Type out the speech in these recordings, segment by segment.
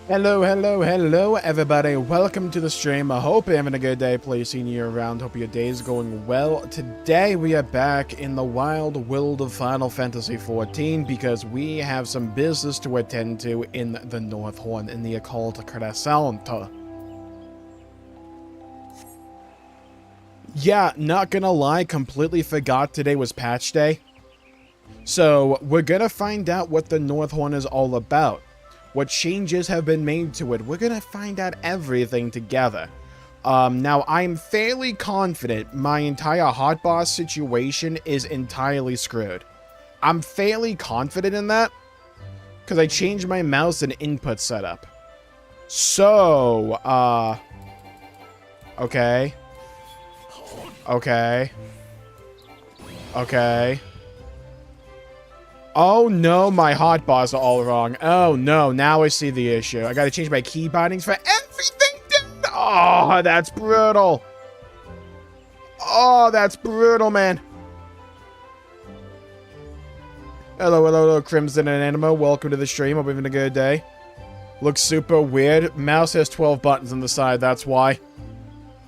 Hello, everybody. Welcome to the stream. I hope you're having a good day. Please seeing you around. Hope your day is going well. Today, we are back in the wild world of Final Fantasy XIV because we have some business to attend to in the North Horn in the occult Crescent. Yeah, not gonna lie, completely forgot today was patch day. So, we're gonna find out what the North Horn is all about. What changes have been made to it. We're gonna find out everything together. Now, I'm fairly confident my entire hot boss situation is entirely screwed. I'm fairly confident in that, because I changed my mouse and input setup. So, okay. Okay. Oh no, my hotbars are all wrong. Oh no, now I see the issue. I gotta change my key bindings for everything. Oh, that's brutal. Oh, that's brutal, man. Hello, Crimson and Animo. Welcome to the stream. Hope you're having a good day. Looks super weird. Mouse has 12 buttons on the side, that's why.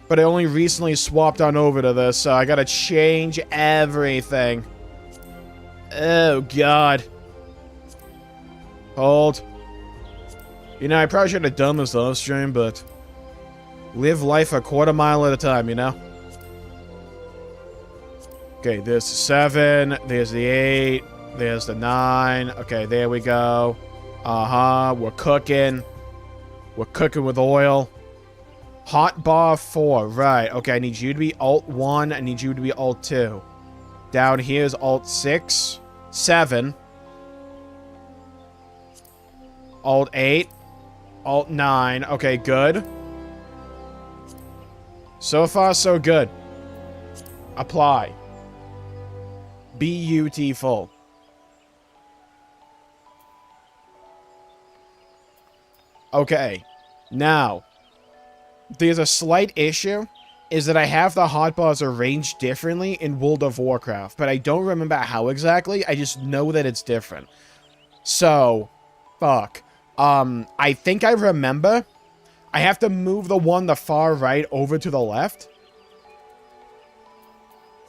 But I only recently swapped on over to this, so I gotta change everything. Oh, God. Hold. You know, I probably should have done this off stream, but live life a quarter mile at a time, you know? Okay, there's the 7, there's the 8, there's the 9. Okay, there we go. We're cooking. We're cooking with oil. Hotbar 4, right. Okay, I need you to be Alt 1, I need you to be Alt 2. Down here is Alt 6. 7. Alt 8. Alt 9. Okay, good. So far, so good. Apply. Beautiful. Okay. Now, there's a slight issue. Is that I have the hotbars arranged differently in World of Warcraft, but I don't remember how exactly. I just know that it's different. So, fuck. I think I remember. I have to move the one the far right over to the left.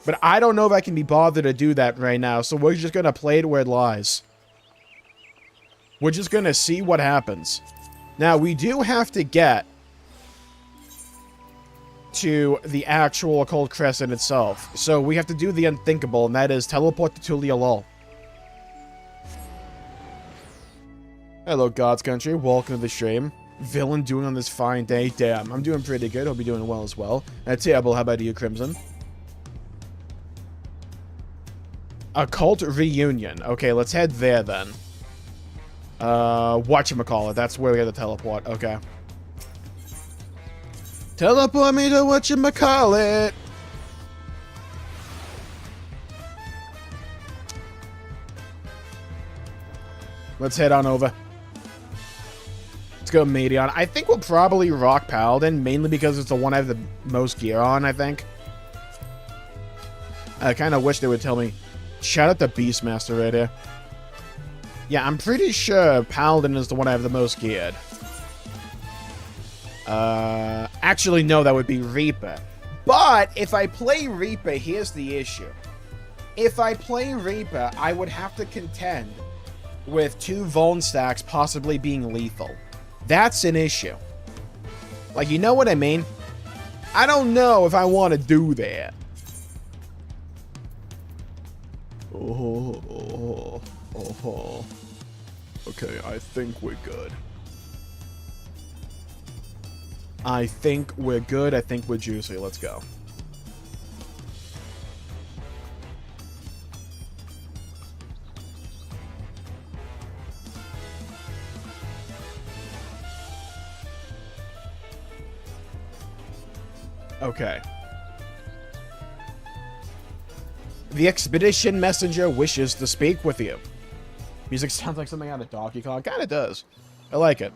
But I don't know if I can be bothered to do that right now, so we're just gonna play it where it lies. We're just gonna see what happens. Now, we do have to get to the actual Occult Crescent itself. So we have to do the unthinkable, and that is teleport to Tulia Lol. Hello, God's Country. Welcome to the stream. Villain doing on this fine day? Damn, I'm doing pretty good. Hope you're doing well as well. Terrible. How about you, Crimson? Occult Reunion. Okay, let's head there then. Whatchamacallit. That's where we have to teleport. Okay. Teleport me to whatchamacallit. Let's head on over. Let's go Medion. I think we'll probably rock Paladin, mainly because it's the one I have the most gear on, I think. I kind of wish they would tell me. Shout out to Beastmaster right here. Yeah, I'm pretty sure Paladin is the one I have the most geared. Actually, no, that would be Reaper. But, if I play Reaper, here's the issue. If I play Reaper, I would have to contend with 2 Vuln stacks possibly being lethal. That's an issue. Like, you know what I mean? I don't know if I want to do that. Oh. Okay, I think we're good. I think we're good. I think we're juicy. Let's go. Okay. The expedition messenger wishes to speak with you. Music sounds like something out of Donkey Kong. Kinda does. I like it.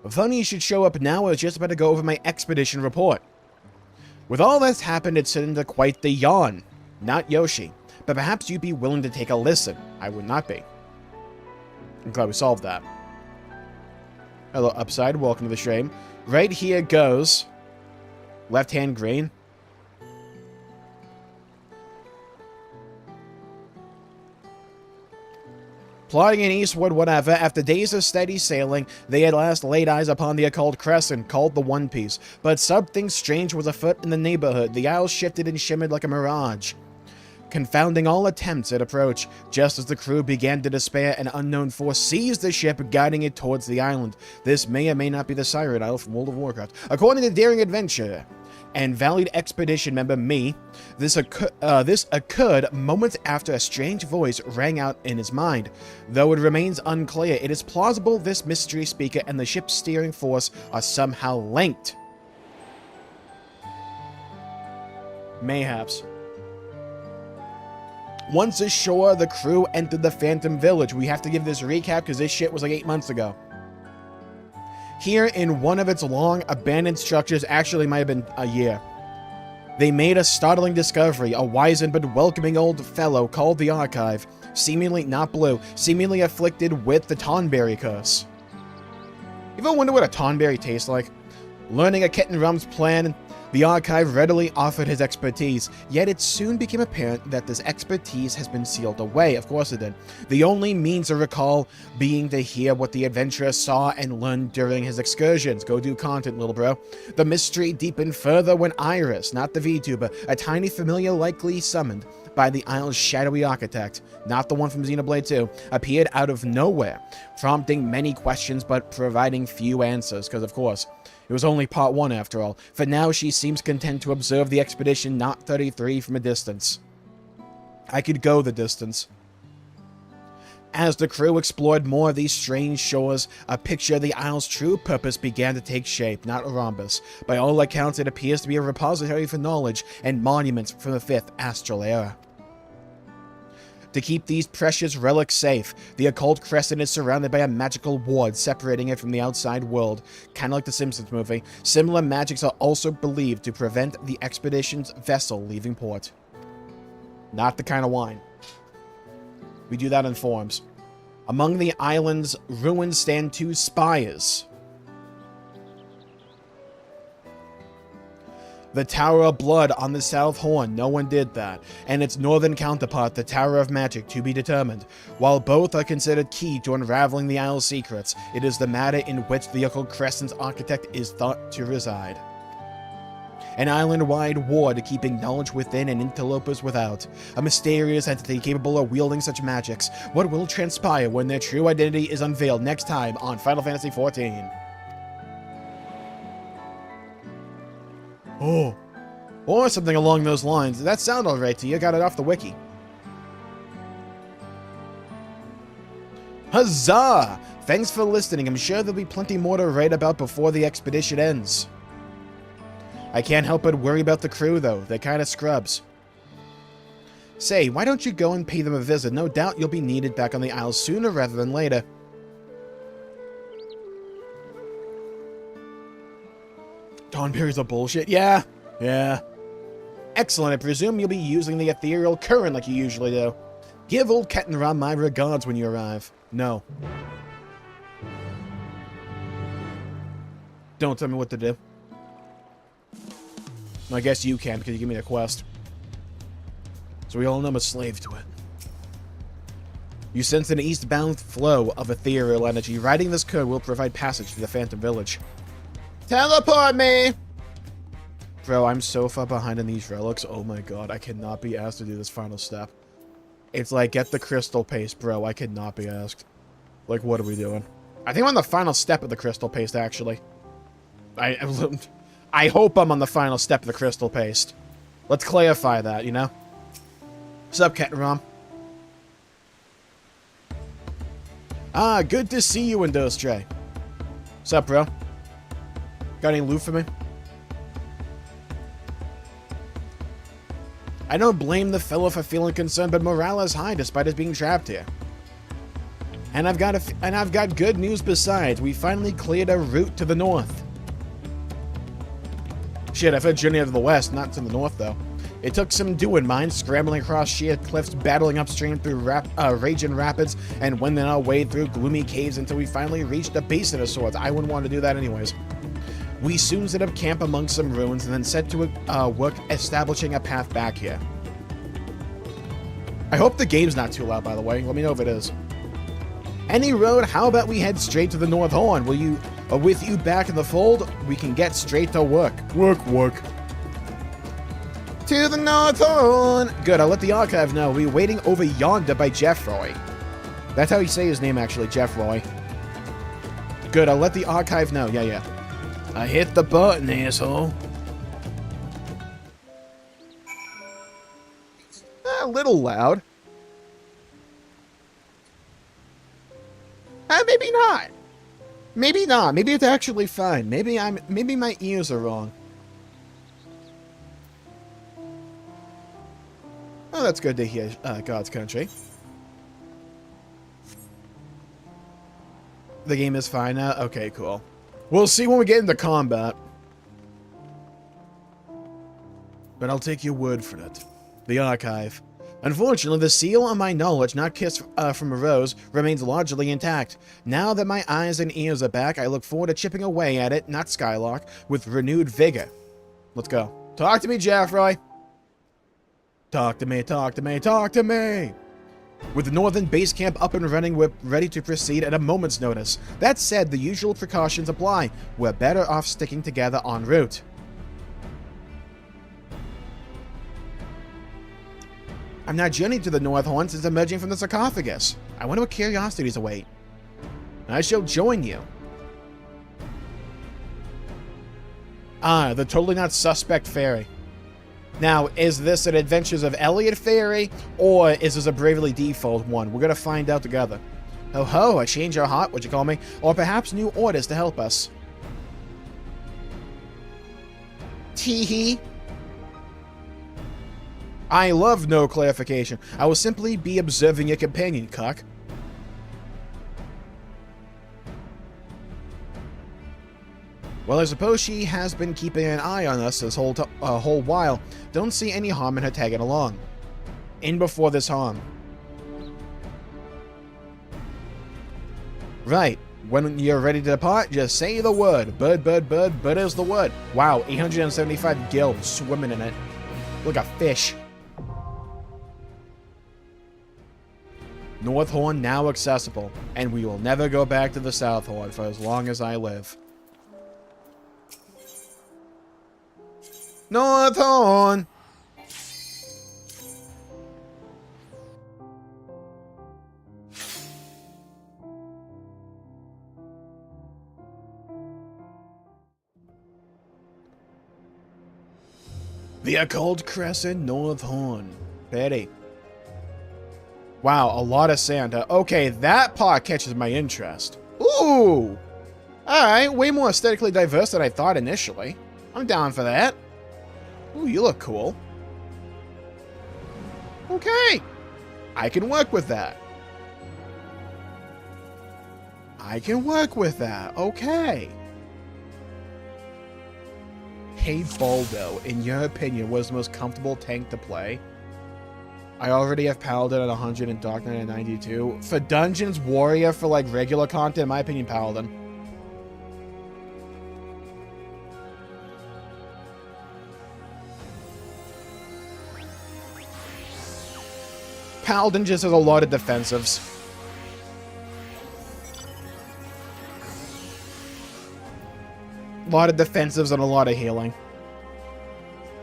Funny you should show up now. I was just about to go over my expedition report. With all that's happened, it's into quite the yawn. Not Yoshi. But perhaps you'd be willing to take a listen. I would not be. I'm glad we solved that. Hello, Upside. Welcome to the stream. Right here goes left-hand green. Plodding in eastward, whatever, after days of steady sailing, they at last laid eyes upon the occult crescent, called the One Piece. But something strange was afoot in the neighborhood. The isle shifted and shimmered like a mirage, confounding all attempts at approach. Just as the crew began to despair, an unknown force seized the ship, guiding it towards the island. This may or may not be the Siren Isle from World of Warcraft. According to Daring Adventure and valued expedition member me, this occurred moments after a strange voice rang out in his mind. Though it remains unclear, it is plausible this mystery speaker and the ship's steering force are somehow linked. Mayhaps. Once ashore, the crew entered the Phantom Village. We have to give this recap because this shit was like 8 months ago. Here, in one of its long, abandoned structures, actually might have been a year, they made a startling discovery. A wizened but welcoming old fellow called the Archive, seemingly not blue, seemingly afflicted with the Tonberry curse. You ever wonder what a Tonberry tastes like? Learning a Kitten Rum's plan, the Archive readily offered his expertise, yet it soon became apparent that this expertise has been sealed away. Of course it did. The only means to recall being to hear what the adventurer saw and learned during his excursions. Go do content, little bro. The mystery deepened further when Iris, not the VTuber, a tiny familiar likely summoned by the Isle's shadowy architect, not the one from Xenoblade 2, appeared out of nowhere, prompting many questions but providing few answers, because of course, it was only part 1 after all. For now, she seems content to observe the expedition Knot 33 from a distance. I could go the distance. As the crew explored more of these strange shores, a picture of the isle's true purpose began to take shape, not a rhombus. By all accounts, it appears to be a repository for knowledge and monuments from the 5th Astral Era. To keep these precious relics safe, the occult crescent is surrounded by a magical ward separating it from the outside world, kind of like the Simpsons movie. Similar magics are also believed to prevent the expedition's vessel leaving port. Not the kind of wine. We do that in forms. Among the island's ruins stand 2 spires. The Tower of Blood on the South Horn, no one did that, and its northern counterpart, the Tower of Magic, to be determined. While both are considered key to unraveling the Isle's secrets, it is the matter in which the occult crescent's architect is thought to reside. An island-wide ward keeping knowledge within and interlopers without. A mysterious entity capable of wielding such magics. What will transpire when their true identity is unveiled next time on Final Fantasy XIV? Oh, or something along those lines. Does that sound alright to you? Got it off the wiki. Huzzah! Thanks for listening. I'm sure there'll be plenty more to write about before the expedition ends. I can't help but worry about the crew, though. They're kind of scrubs. Say, why don't you go and pay them a visit? No doubt you'll be needed back on the Isle sooner rather than later. Tonberries are bullshit. Yeah. Excellent. I presume you'll be using the ethereal current like you usually do. Give old Kettenram my regards when you arrive. No. Don't tell me what to do. I guess you can because you give me the quest. So we all know I'm a slave to it. You sense an eastbound flow of ethereal energy. Riding this code will provide passage to the Phantom Village. Teleport me! Bro, I'm so far behind in these relics. Oh my god, I cannot be asked to do this final step. It's like, get the crystal paste, bro. I cannot be asked. Like, what are we doing? I think I'm on the final step of the crystal paste, actually. I hope I'm on the final step of the crystal paste. Let's clarify that, you know? What's up, Kettenram? Ah, good to see you, Industry. What's up, bro? Got any loot for me? I don't blame the fellow for feeling concerned, but morale is high despite us being trapped here. And I've got good news besides. We finally cleared a route to the north. Shit, I've had journey to the west, not to the north though. It took some doing, mine scrambling across sheer cliffs, battling upstream through raging rapids, and wending our way through gloomy caves until we finally reached the basin of sorts. I wouldn't want to do that anyways. We soon set up camp among some ruins and then set to work establishing a path back here. I hope the game's not too loud, by the way. Let me know if it is. Any road, how about we head straight to the North Horn? With you back in the fold, we can get straight to work. Work. To the North Horn! Good, I'll let the archive know. We'll be waiting over yonder by Jeffroy. That's how you say his name, actually, Jeffroy. Good, I'll let the archive know. Yeah. I hit the button, asshole. A little loud. Maybe not. Maybe not. Maybe it's actually fine. Maybe my ears are wrong. Oh, that's good to hear, God's Country. The game is fine now? Okay, cool. We'll see when we get into combat. But I'll take your word for it. The archive. Unfortunately, the seal on my knowledge, not kissed from a rose, remains largely intact. Now that my eyes and ears are back, I look forward to chipping away at it, not Skylark, with renewed vigor. Let's go. Talk to me, Jeffroy. Talk to me. With the northern base camp up and running, we're ready to proceed at a moment's notice. That said, the usual precautions apply. We're better off sticking together en route. I'm not journeying to the North Horn since emerging from the sarcophagus. I wonder what curiosities await. I shall join you. Ah, the totally not suspect fairy. Now, is this an Adventures of Elliot fairy, or is this a Bravely Default one? We're gonna find out together. Ho ho, a change of heart, would you call me? Or perhaps new orders to help us. Tee-hee. I love no clarification. I will simply be observing your companion, cuck. Well, I suppose she has been keeping an eye on us this whole while. Don't see any harm in her tagging along. In before this harm. Right. When you're ready to depart, just say the word. Bird is the word. Wow, 875 gil swimming in it. Look, a fish. North Horn now accessible, and we will never go back to the South Horn for as long as I live. North Horn! The Occult Crescent, North Horn. Petty. Wow, a lot of Santa. Okay, that part catches my interest. Ooh! Alright, way more aesthetically diverse than I thought initially. I'm down for that. Ooh, you look cool. Okay. I can work with that. Okay. Hey, Baldo, in your opinion, what is the most comfortable tank to play? I already have Paladin at 100 and Dark Knight at 92. For Dungeons, Warrior. For, like, regular content, in my opinion, Paladin. Paladin just has a lot of defensives. A lot of defensives and a lot of healing.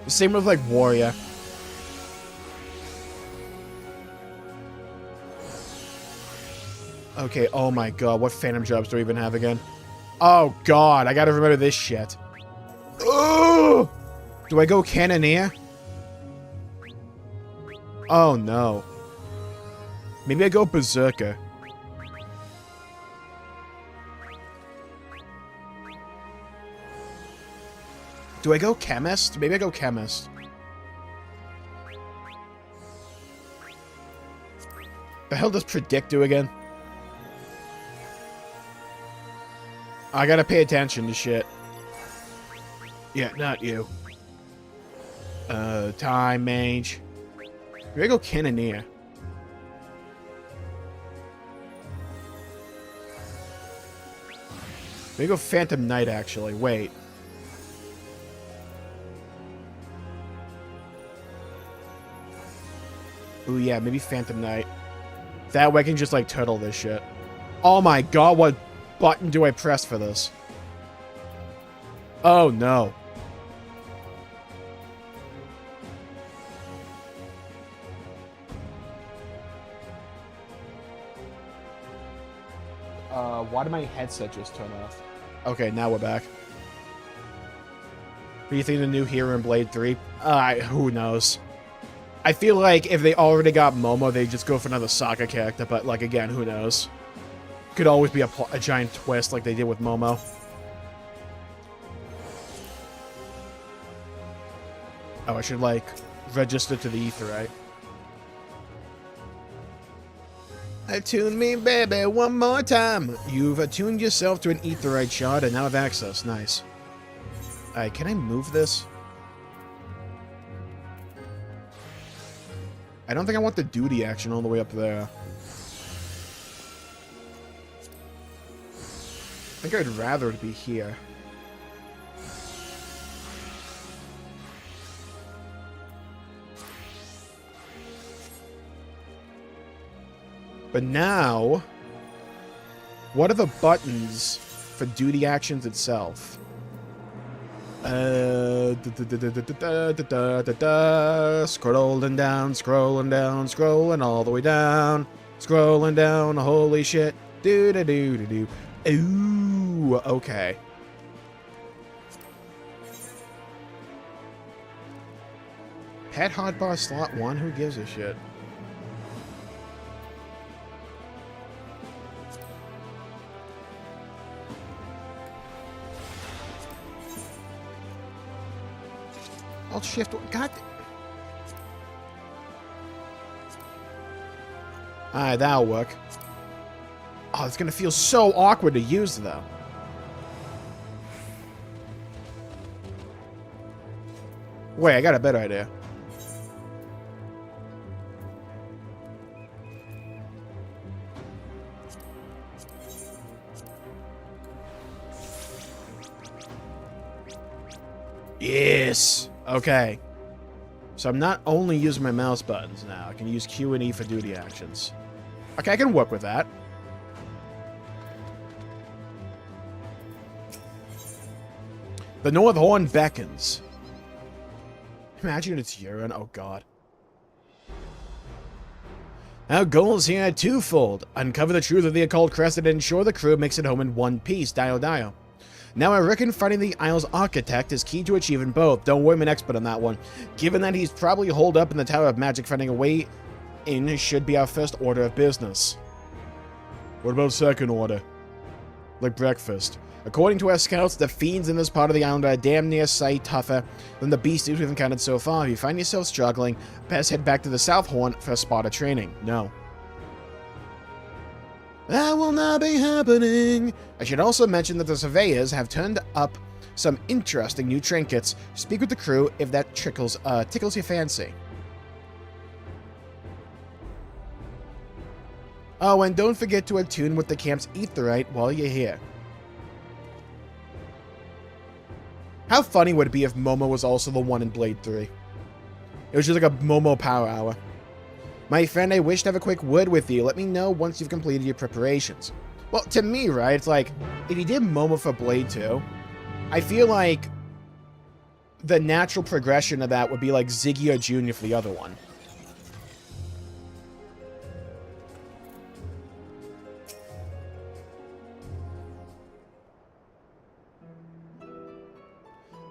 Same with, like, Warrior. Okay, oh my god, what Phantom jobs do we even have again? Oh god, I gotta remember this shit. Ugh! Do I go Cannoneer? Oh no. Maybe I go Berserker. Do I go Chemist? Maybe I go Chemist. The hell does Predict do again? I gotta pay attention to shit. Yeah, not you. Time Mage. Maybe go Cannoneer. Maybe go Phantom Knight, actually. Wait. Ooh, yeah, maybe Phantom Knight. That way I can just, like, turtle this shit. Oh my god, what button do I press for this? Oh, no. Why did my headset just turn off? Okay, now we're back. Do you think the new hero in Blade 3? Who knows? I feel like if they already got Momo, they'd just go for another Saga character, but, like, again, who knows? Could always be a giant twist like they did with Momo. Oh, I should, like, register to the Aetheryte. Attune me, baby, one more time. You've attuned yourself to an Aetheryte shard and now have access. Nice. Alright, can I move this? I don't think I want the duty action all the way up there. I think I'd rather it be here. But now, what are the buttons for duty actions itself? Scrolling down, scrolling down, scrolling all the way down, scrolling down, holy shit, do-da-do-da-do. Ooh, okay. Pet hotbar slot 1, who gives a shit? Alt shift. God. Alright, that'll work. Oh, it's gonna feel so awkward to use, though. Wait, I got a better idea. Yes! Okay. So I'm not only using my mouse buttons now. I can use Q and E for duty actions. Okay, I can work with that. The North Horn beckons. Imagine it's urine. Oh, God. Our goals here are twofold. Uncover the truth of the occult crest and ensure the crew makes it home in one piece. Dio Dio. Now, I reckon finding the Isle's architect is key to achieving both. Don't worry, I'm an expert on that one. Given that he's probably holed up in the Tower of Magic, finding a way in should be our first order of business. What about second order? Like breakfast. According to our scouts, the fiends in this part of the island are damn near sight tougher than the beasties we've encountered so far. If you find yourself struggling, best head back to the South Horn for a spot of training. No. That will not be happening. I should also mention that the surveyors have turned up some interesting new trinkets. Speak with the crew if that tickles your fancy. Oh, and don't forget to attune with the camp's Aetheryte while you're here. How funny would it be if Momo was also the one in Blade 3? It was just like a Momo power hour. My friend, I wish to have a quick word with you. Let me know once you've completed your preparations. Well, to me, right, it's like, if you did Momo for Blade 2, I feel like the natural progression of that would be like Ziggy or Junior for the other one.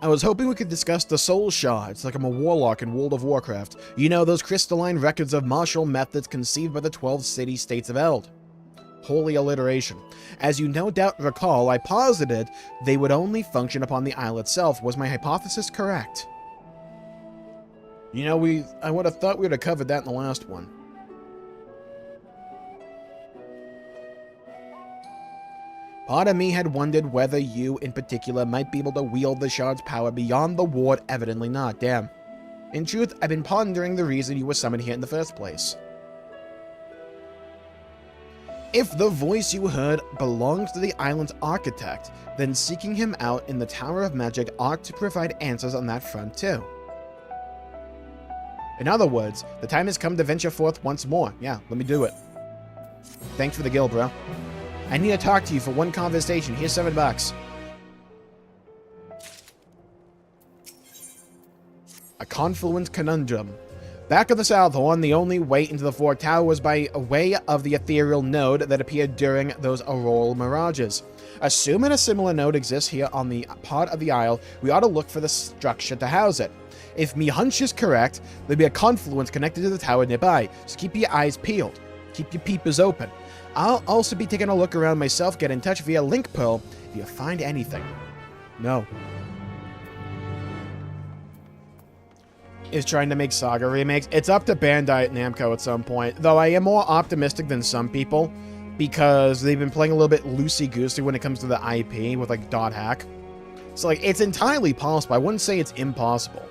I was hoping we could discuss the soul shards, like I'm a warlock in World of Warcraft. You know, those crystalline records of martial methods conceived by the 12 city-states of Eld. Holy alliteration. As you no doubt recall, I posited they would only function upon the isle itself. Was my hypothesis correct? You know, I would have thought we would have covered that in the last one. Part of me had wondered whether you, in particular, might be able to wield the shard's power beyond the ward. Evidently not. Damn. In truth, I've been pondering the reason you were summoned here in the first place. If the voice you heard belongs to the island's architect, then seeking him out in the Tower of Magic ought to provide answers on that front too. In other words, the time has come to venture forth once more. Yeah, let me do it. Thanks for the guild, bro. I need to talk to you for one conversation. Here's $7. A confluent conundrum. Back of the Southhorn, the only way into the Fort Tower was by way of the ethereal node that appeared during those auroral mirages. Assuming a similar node exists here on the part of the isle, we ought to look for the structure to house it. If me hunch is correct, there'll be a confluence connected to the tower nearby, so keep your eyes peeled. Keep your peepers open. I'll also be taking a look around myself. Get in touch via Link Pearl if you find anything. No. Is trying to make Saga remakes. It's up to Bandai Namco at some point, though I am more optimistic than some people because they've been playing a little bit loosey-goosey when it comes to the IP with like Dot Hack. So like it's entirely possible. I wouldn't say it's impossible.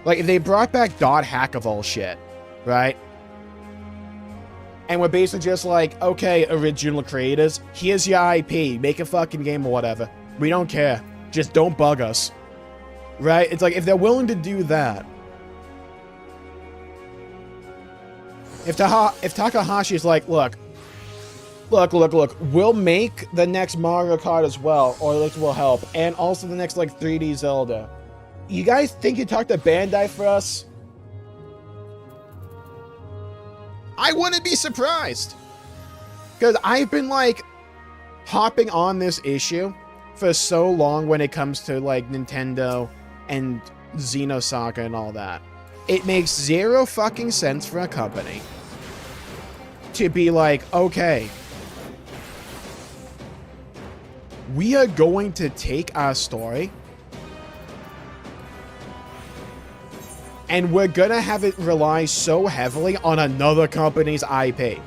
Like if they brought back Dot Hack of all shit, right? And we're basically just like, okay, original creators, here's your IP, make a fucking game or whatever. We don't care. Just don't bug us. Right? It's like, if they're willing to do that. If Takahashi is like, look, we'll make the next Mario Kart as well, or at least we'll help, and also the next, like, 3D Zelda. You guys think you talk to Bandai for us? I wouldn't be surprised. Because I've been, like, hopping on this issue for so long when it comes to, like, Nintendo and Xenosaga and all that. It makes zero fucking sense for a company to be like, okay, we are going to take our story and we're gonna have it rely so heavily on another company's IP.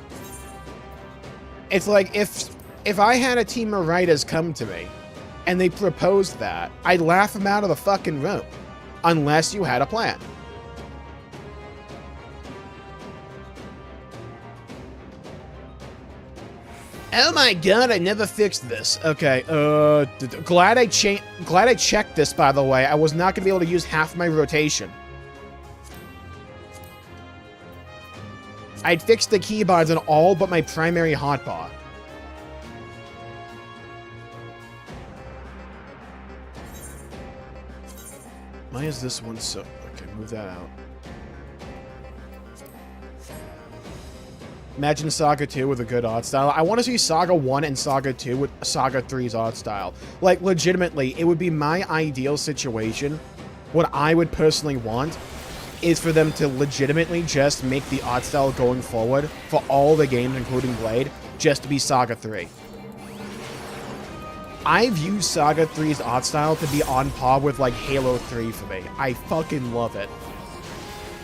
It's like if I had a team of writers come to me and they proposed that, I'd laugh them out of the fucking room. Unless you had a plan. Oh my god, I never fixed this. Okay, glad I checked this, by the way. I was not gonna be able to use half my rotation. I'd fixed the keybinds on all but my primary hotbar. Why is this one so... Okay, move that out. Imagine Saga 2 with a good art style. I want to see Saga 1 and Saga 2 with Saga 3's art style. Like, legitimately, it would be my ideal situation. What I would personally want is for them to legitimately just make the art style going forward for all the games, including Blade, just to be Saga 3. I view Saga 3's art style to be on par with, like, Halo 3 for me. I fucking love it.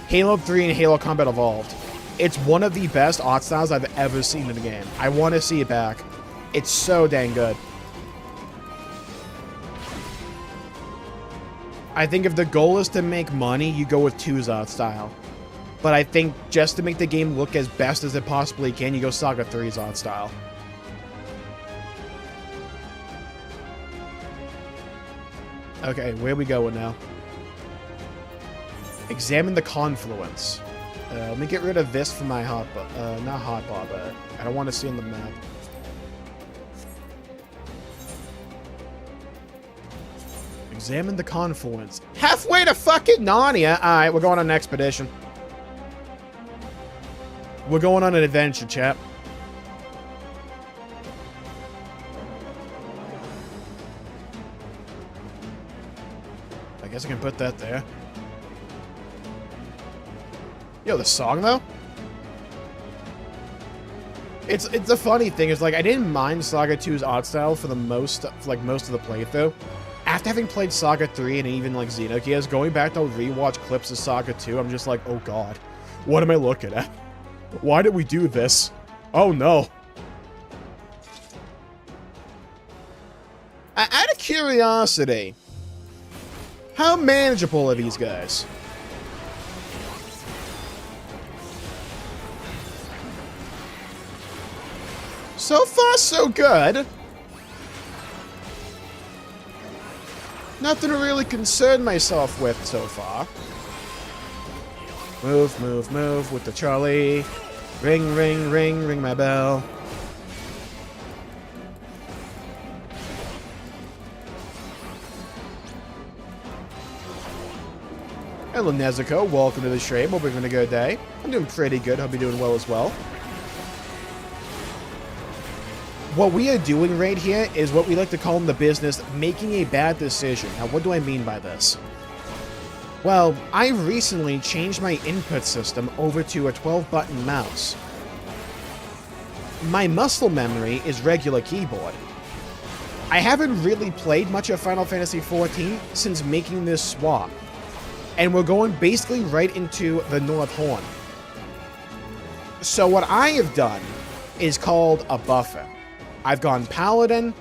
Halo 3 and Halo Combat Evolved. It's one of the best art styles I've ever seen in a game. I want to see it back. It's so dang good. I think if the goal is to make money, you go with 2's art style. But I think just to make the game look as best as it possibly can, you go Saga 3's art style. Okay, where are we going now? Examine the confluence. Let me get rid of this from my hotbar. Not hotbar, but I don't want to see on the map. Examine the confluence. Halfway to fucking Narnia! Alright, we're going on an expedition. We're going on an adventure, chap. I guess I can put that there. Yo, the song, though? It's a funny thing. It's like, I didn't mind Saga 2's art style for most of the playthrough. After having played Saga 3 and even, like, Xenogears, going back to rewatch clips of Saga 2, I'm just like, oh god. What am I looking at? Why did we do this? Oh, no. Out of curiosity, How manageable are these guys? So far, so good. Nothing to really concern myself with so far. Move, move, move with the Charlie. Ring, ring, ring, ring my bell. Hello, Nezuko. Welcome to the stream. Hope you're having a good day. I'm doing pretty good. Hope you're doing well as well. What we are doing right here is what we like to call in the business making a bad decision. Now, what do I mean by this? Well, I recently changed my input system over to a 12-button mouse. My muscle memory is regular keyboard. I haven't really played much of Final Fantasy XIV since making this swap. And we're going basically right into the North Horn. So what I have done is called a buffer. I've gone Paladin,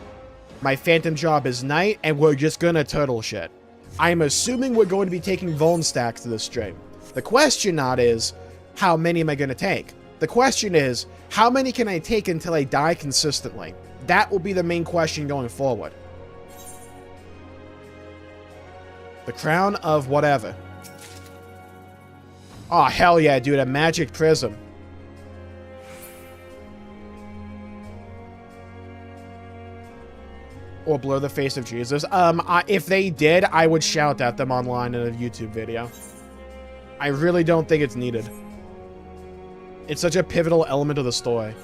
my Phantom job is Knight, and we're just gonna turtle shit. I'm assuming we're going to be taking Vuln stacks to this stream. The question not is, how many am I gonna take? The question is, how many can I take until I die consistently? That will be the main question going forward. The crown of whatever. Oh, hell yeah, dude, a magic prism. Or blur the face of Jesus. If they did, I would shout at them online in a YouTube video. I really don't think it's needed. It's such a pivotal element of the story.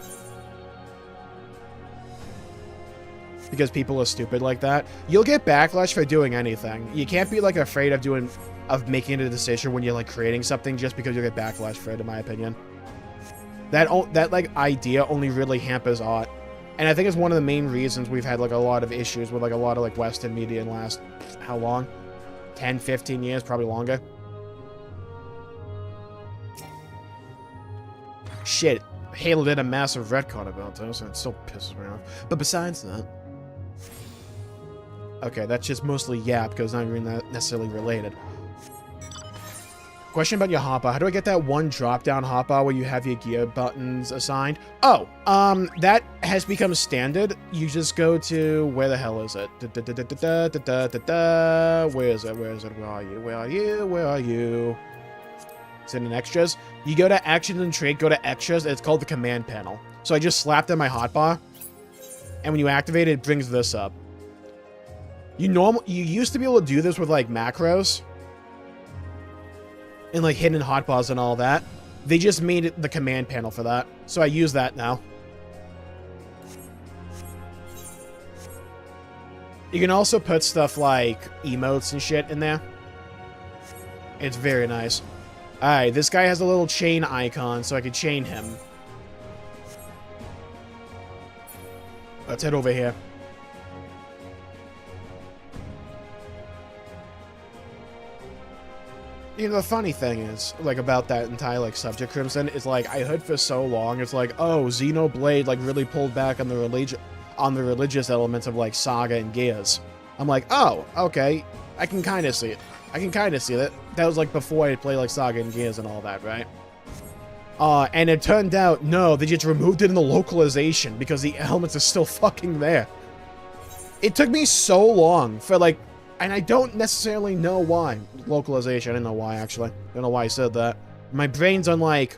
Because people are stupid like that. You'll get backlash for doing anything. You can't be, like, afraid of making a decision when you're, like, creating something just because you'll get backlash for it, in my opinion. That like, idea only really hampers art. And I think it's one of the main reasons we've had, like, a lot of issues with, like, a lot of, like, Western media in the last, how long? 10, 15 years? Probably longer. Shit. Halo did a massive retcon about this, and it still pisses me off. But besides that... Okay, that's just mostly yap, because it's not even necessarily related. Question about your hotbar. How do I get that one drop-down hotbar where you have your gear buttons assigned? Oh, that has become standard. You just go to... Where the hell is it? Where is it? Where is it? Where are you? Where are you? Where are you? It's in extras. You go to actions and trade, go to extras, and it's called the command panel. So I just slapped in my hotbar, and when you activate it, it brings this up. You used to be able to do this with, like, macros and, like, hidden hotbars and all that. They just made it the command panel for that. So I use that now. You can also put stuff like emotes and shit in there. It's very nice. Alright, this guy has a little chain icon, so I can chain him. Let's head over here. You know, the funny thing is, like, about that entire, like, subject, Crimson, is, like, I heard for so long, it's like, oh, Xenoblade, like, really pulled back on the religious elements of, like, Saga and Gears. I'm like, oh, okay, I can kind of see it. I can kind of see that. That was, like, before I played, like, Saga and Gears and all that, right? And it turned out, no, they just removed it in the localization, because the elements are still fucking there. It took me so long for, like, and I don't necessarily know why. Localization, I didn't know why, actually. I don't know why I said that. My brain's on, like,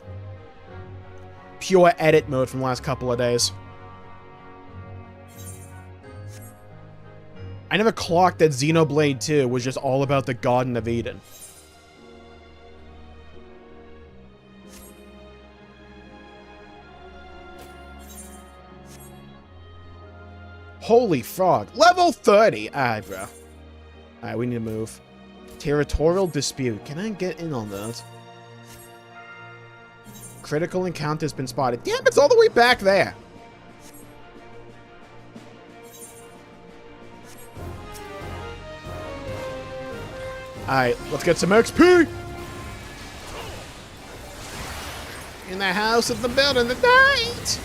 pure edit mode from the last couple of days. I never clocked that Xenoblade 2 was just all about the Garden of Eden. Holy frog. Level 30! Alright, bro. Alright, we need to move. Territorial dispute. Can I get in on that? Critical encounter has been spotted. Damn, it's all the way back there. Alright, let's get some XP! In the house of the building the night!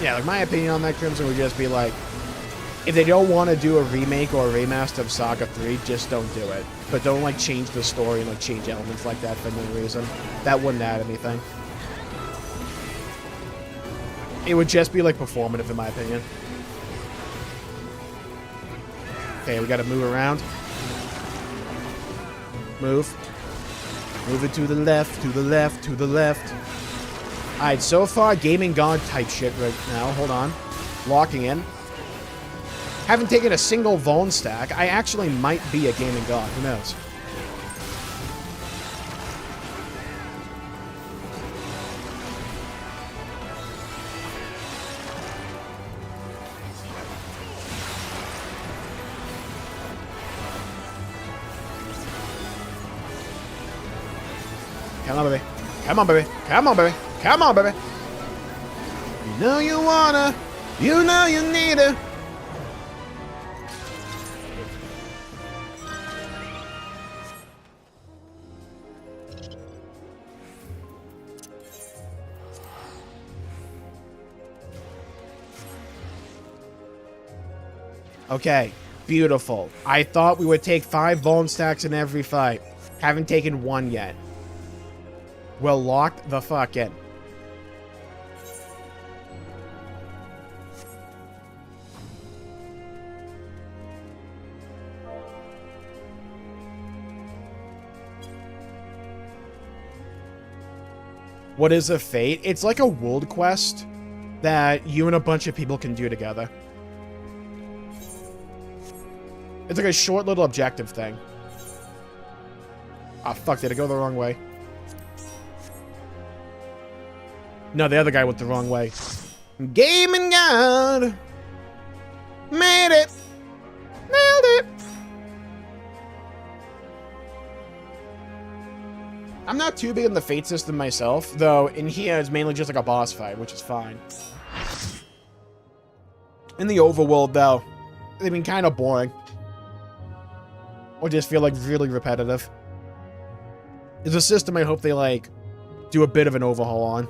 Yeah, like my opinion on that, Crimson, would just be like, if they don't want to do a remake or a remaster of Saga 3, just don't do it. But don't, like, change the story and, like, change elements like that for no reason. That wouldn't add anything. It would just be, like, performative, in my opinion. Okay, we gotta move around. Move. Move it to the left, to the left, to the left. Alright, so far, Gaming God type shit right now. Hold on. Locking in. Haven't taken a single Vuln stack. I actually might be a Gaming God. Who knows? Come on, baby. Come on, baby. Come on, baby. Come on, baby. You know you wanna. You know you need it. Okay, beautiful. I thought we would take 5 Vuln stacks in every fight. Haven't taken 1 yet. We're locked the fuck in. What is a fate? It's like a world quest that you and a bunch of people can do together. It's like a short little objective thing. Ah, fuck, did I go the wrong way? No, the other guy went the wrong way. Gaming God! Made it! Nailed it! I'm not too big in the Fate system myself, though in here it's mainly just like a boss fight, which is fine. In the overworld, though, they've been kind of boring. Or just feel like really repetitive. It's a system I hope they, like, do a bit of an overhaul on.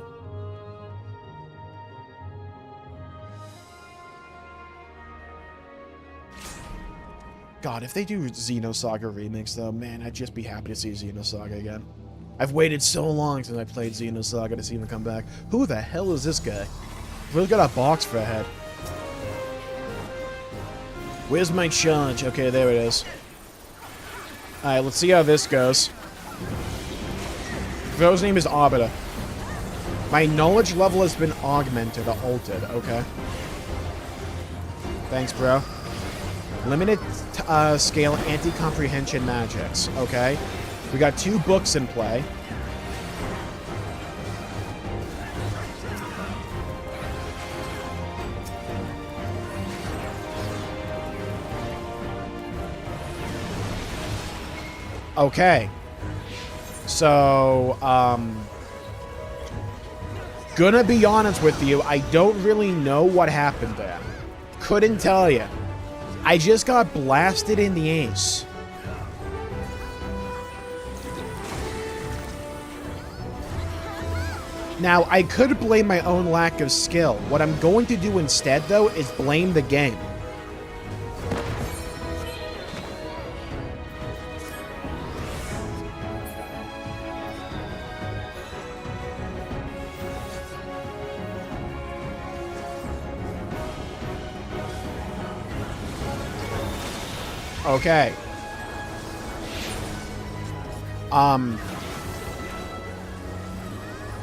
God, if they do Xenosaga remix, though, man, I'd just be happy to see Xenosaga again. I've waited so long since I played Xenosaga to see him come back. Who the hell is this guy? Really got a box for a head. Where's my charge? Okay, there it is. Alright, let's see how this goes. Bro's name is Arbiter. My knowledge level has been augmented or altered. Okay. Thanks, bro. Limited scale anti-comprehension magics. Okay. We got 2 books in play. Okay. So, gonna be honest with you, I don't really know what happened there. Couldn't tell you. I just got blasted in the ace. Now, I could blame my own lack of skill. What I'm going to do instead, though, is blame the game. Okay.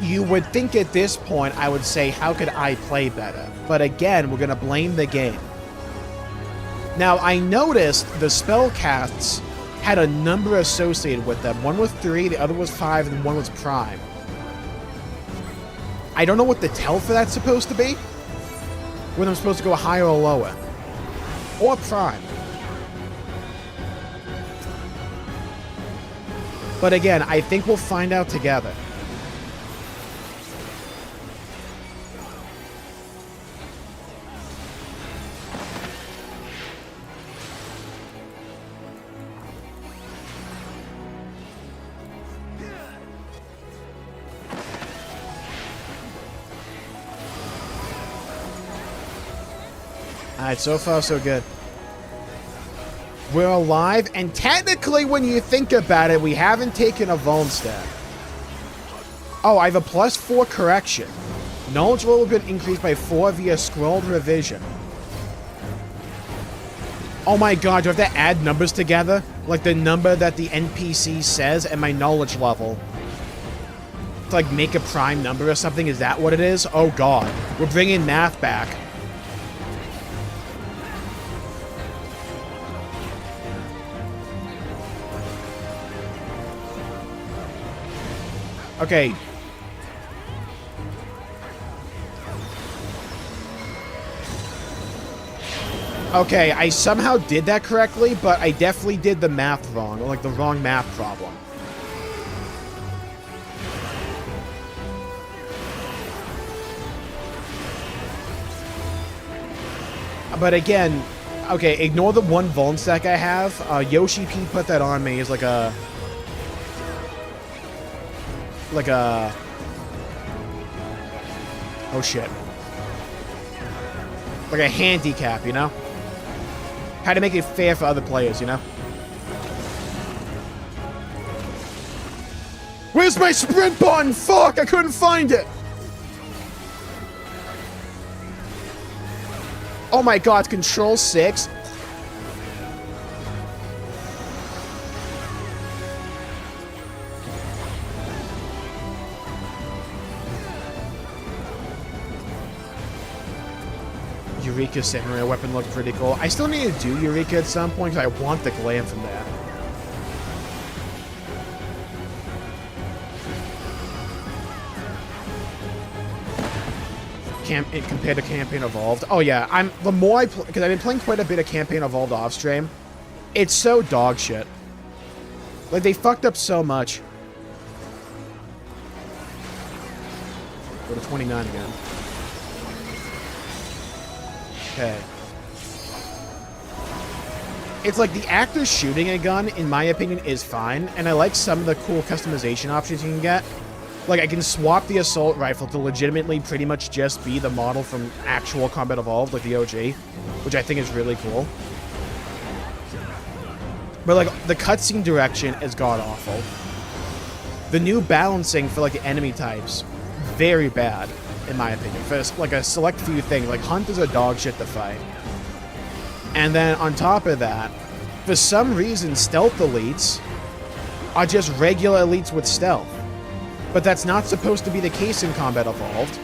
You would think at this point I would say, how could I play better? But again, we're going to blame the game. Now, I noticed the spell casts had a number associated with them. One was 3, the other was 5, and one was prime. I don't know what the tell for that's supposed to be. Whether I'm supposed to go higher or lower. Or prime. But again, I think we'll find out together. Alright, so far so good. We're alive, and technically when you think about it, we haven't taken a vuln stat. Oh, I have a +4 correction. Knowledge level been increased by 4 via scrolled revision. Oh my god, do I have to add numbers together? Like the number that the NPC says and my knowledge level. To like make a prime number or something? Is that what it is? Oh god. We're bringing math back. Okay. Okay, I somehow did that correctly, but I definitely did the math wrong, or like the wrong math problem. But again, okay, ignore the one vuln stack I have. Yoshi P put that on me as like a... Oh shit. Like a handicap, you know? How to make it fair for other players, you know? Where's my sprint button? Fuck, I couldn't find it! Oh my god, Control 6? Eureka's samurai weapon looked pretty cool. I still need to do Eureka at some point because I want the glam from that. Compared to Campaign Evolved. Oh yeah, the more I play, because I've been playing quite a bit of Campaign Evolved off stream. It's so dog shit. Like they fucked up so much. Go to 29 again. Okay. It's like the actor shooting a gun, in my opinion, is fine, and I like some of the cool customization options you can get. Like, I can swap the assault rifle to legitimately pretty much just be the model from actual Combat Evolved, like the OG, which I think is really cool. But, like, the cutscene direction is god-awful. The new balancing for, like, the enemy types, very bad, in my opinion. For, like, a select few things, like, Hunt is a dog shit to fight. And then, on top of that, for some reason, stealth elites are just regular elites with stealth. But that's not supposed to be the case in Combat Evolved.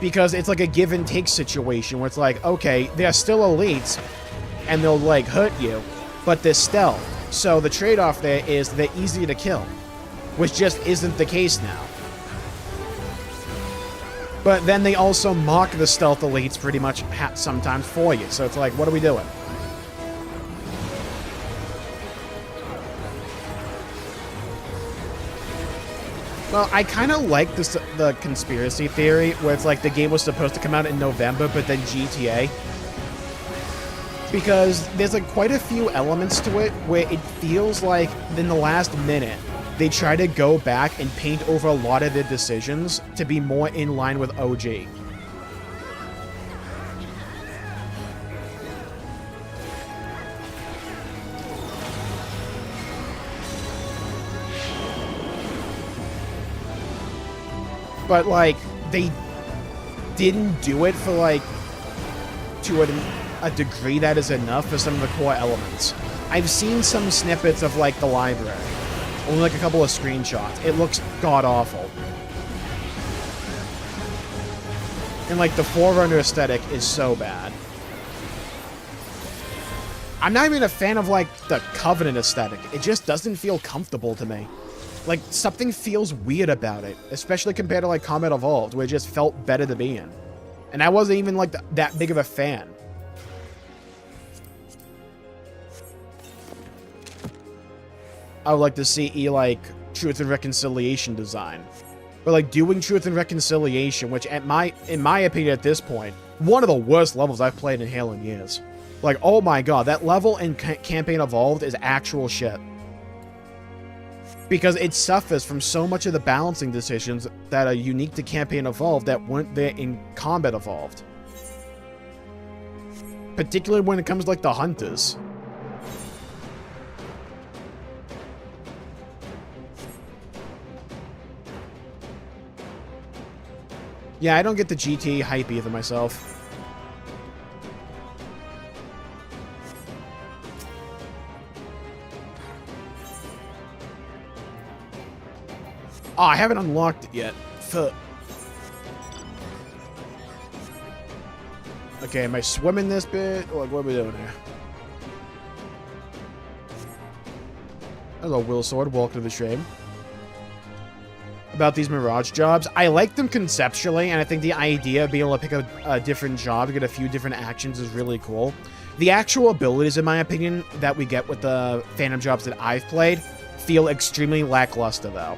Because it's like a give and take situation where it's like, okay, they're still elites, and they'll, like, hurt you, but they're stealth. So the trade-off there is they're easy to kill, which just isn't the case now. But then they also mock the stealth elites pretty much sometimes for you. So it's like, what are we doing? Well, I kind of like the conspiracy theory where it's like the game was supposed to come out in November, but then GTA. Because there's like quite a few elements to it where it feels like in the last minute, they try to go back and paint over a lot of their decisions to be more in line with OG. But, like, they didn't do it for, like, to a degree that is enough for some of the core elements. I've seen some snippets of, like, the library. Only, like, a couple of screenshots. It looks god-awful. And, like, the Forerunner aesthetic is so bad. I'm not even a fan of, like, the Covenant aesthetic. It just doesn't feel comfortable to me. Like, something feels weird about it, especially compared to, like, Combat Evolved, where it just felt better to be in. And I wasn't even, like, that big of a fan. I would like to see, like, Truth and Reconciliation design. But, like, doing Truth and Reconciliation, which, in my opinion at this point, one of the worst levels I've played in Halo in years. Like, oh my god, that level in Campaign Evolved is actual shit. because it suffers from so much of the balancing decisions that are unique to Campaign Evolved that weren't there in Combat Evolved. Particularly when it comes to, like, the hunters. Yeah, I don't get the GTA hype either myself. Oh, I haven't unlocked it yet. Fuck. Okay, am I swimming this bit? Like, what are we doing here? Hello, Will Sword. Welcome to the stream. About these Mirage jobs, I like them conceptually, and I think the idea of being able to pick a different job to get a few different actions is really cool. The actual abilities, in my opinion, that we get with the Phantom jobs that I've played feel extremely lackluster, though.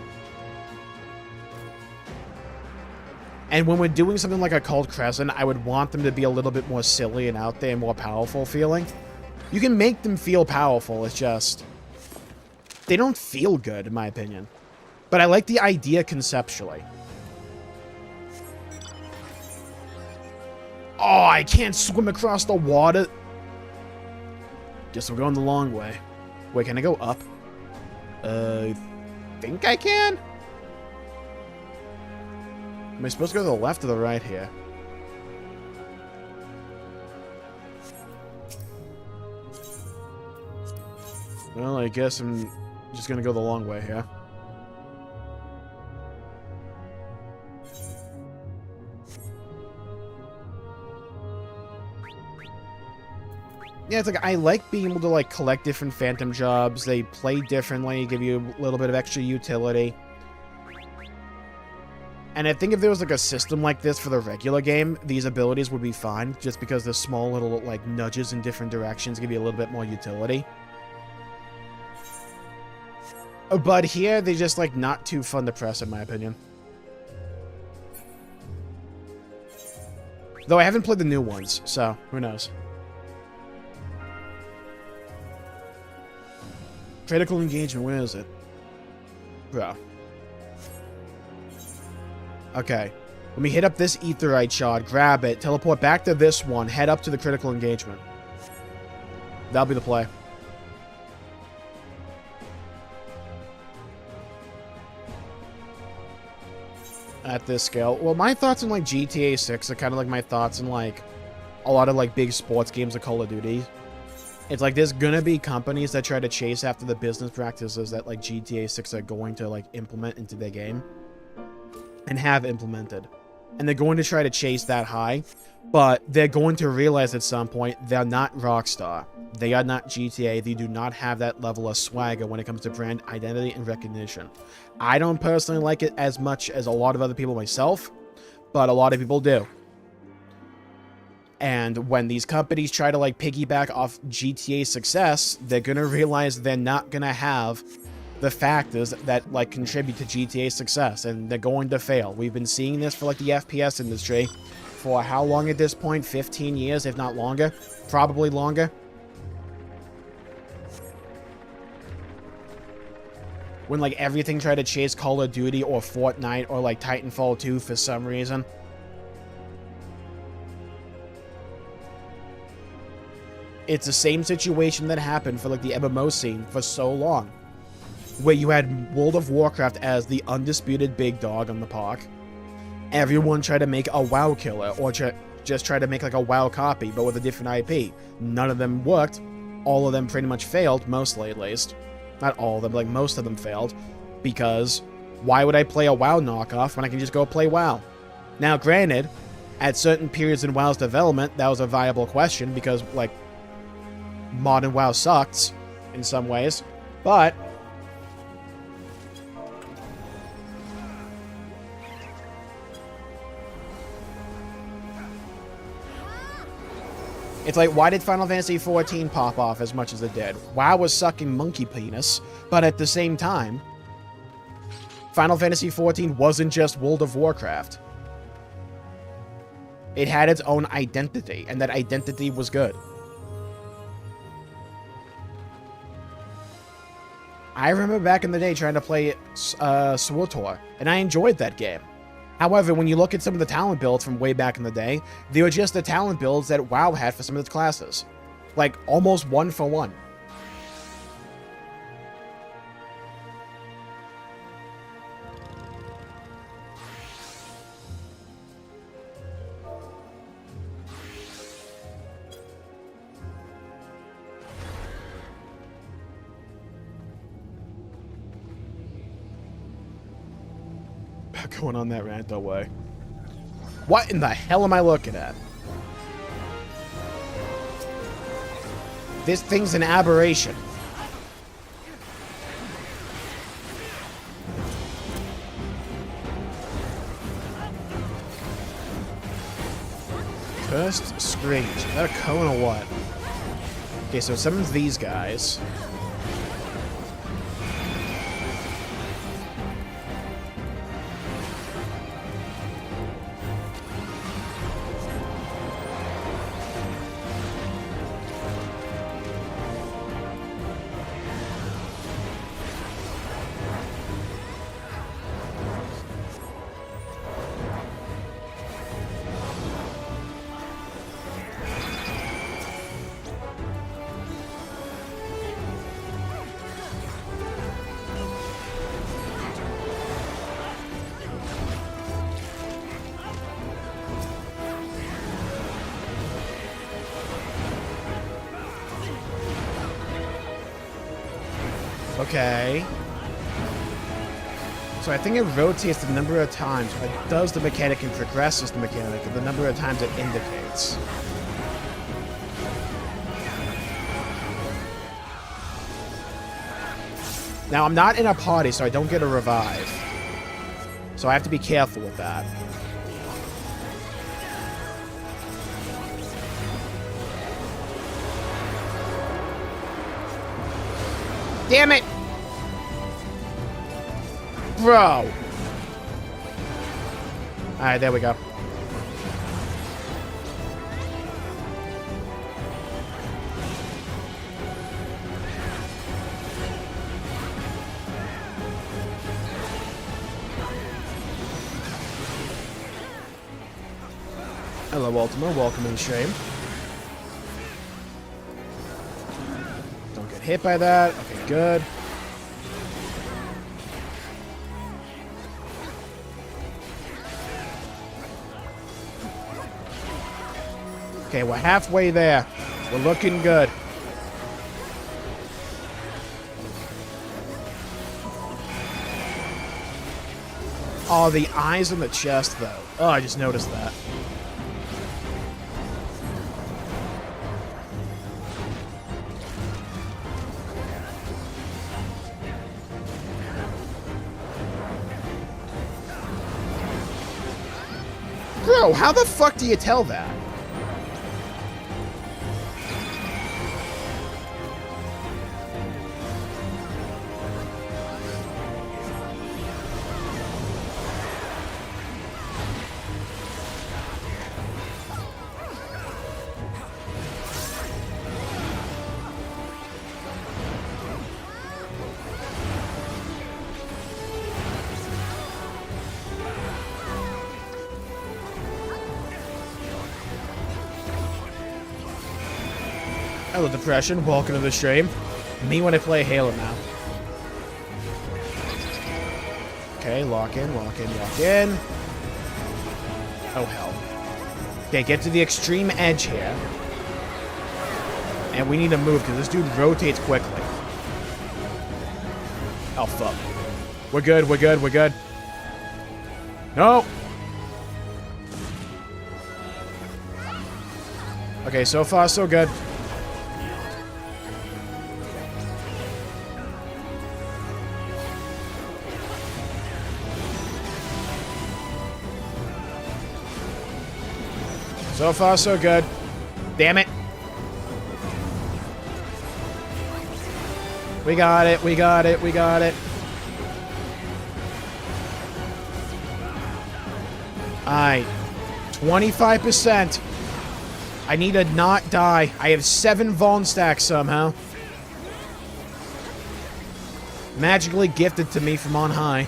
And when we're doing something like a Cult Crescent, I would want them to be a little bit more silly and out there and more powerful feeling. You can make them feel powerful, it's just... they don't feel good, in my opinion. But I like the idea conceptually. Oh, I can't swim across the water. Guess we're going the long way. Wait, can I go up? I think I can? Am I supposed to go to the left or the right here? Well, I guess I'm just gonna go the long way here. Yeah, it's like, I like being able to, like, collect different Phantom jobs. They play differently, give you a little bit of extra utility. And I think if there was, like, a system like this for the regular game, these abilities would be fine, just because the small little, like, nudges in different directions give you a little bit more utility. But here, they're just, like, not too fun to press, in my opinion. Though I haven't played the new ones, so who knows. Critical engagement, where is it? Bro. Okay. Let me hit up this Aetheryte shard, grab it, teleport back to this one, head up to the critical engagement. That'll be the play. At this scale. Well, my thoughts on, like, GTA 6 are kind of like my thoughts on, like, a lot of, like, big sports games of Call of Duty. It's like there's gonna be companies that try to chase after the business practices that, like, GTA 6 are going to, like, implement into their game. And have implemented. And they're going to try to chase that high. But they're going to realize at some point they're not Rockstar. They are not GTA. They do not have that level of swagger when it comes to brand identity and recognition. I don't personally like it as much as a lot of other people myself. But a lot of people do. And when these companies try to, like, piggyback off GTA's success, they're going to realize they're not going to have the factors that, like, contribute to GTA's success, and they're going to fail. We've been seeing this for, like, the FPS industry for how long at this point? 15 years, if not longer? Probably longer. When, like, everything tried to chase Call of Duty or Fortnite or, like, Titanfall 2 for some reason. It's the same situation that happened for, like, the MMO scene for so long. Where you had World of Warcraft as the undisputed big dog on the park. Everyone tried to make a WoW killer, or just try to make, like, a WoW copy, but with a different IP. None of them worked. All of them pretty much failed, mostly at least. Not all of them, but, like, most of them failed. Because, why would I play a WoW knockoff when I can just go play WoW? Now, granted, at certain periods in WoW's development, that was a viable question, because, like, modern WoW sucked, in some ways. But it's like, why did Final Fantasy XIV pop off as much as it did? WoW was sucking monkey penis, but at the same time, Final Fantasy XIV wasn't just World of Warcraft. It had its own identity, and that identity was good. I remember back in the day trying to play SWTOR, and I enjoyed that game. However, when you look at some of the talent builds from way back in the day, they were just the talent builds that WoW had for some of its classes. Like, almost one for one. Going on that rant away. What in the hell am I looking at? This thing's an aberration. First screech. Is that a cone or what? Okay, so it summons these guys. Okay. So I think it rotates the number of times. It does the mechanic and progresses the mechanic, and the number of times it indicates. Now, I'm not in a party, so I don't get a revive. So I have to be careful with that. Damn it! Bro! Alright, there we go. Hello, Ultima. Welcome to the stream. Don't get hit by that. Okay, good. Okay, we're halfway there. We're looking good. Oh, the eyes on the chest, though. Oh, I just noticed that. Bro, how the fuck do you tell that? Hello, Depression. Welcome to the stream. Me when I play Halo now. Okay, lock in, lock in, lock in. Oh, hell. Okay, get to the extreme edge here. And we need to move, because this dude rotates quickly. Oh, fuck. We're good, we're good, we're good. No! Okay, so far, so good. So far, so good. Damn it. We got it, we got it, we got it. Alright. 25%. I need to not die. I have 7 Vuln stacks somehow. Magically gifted to me from on high.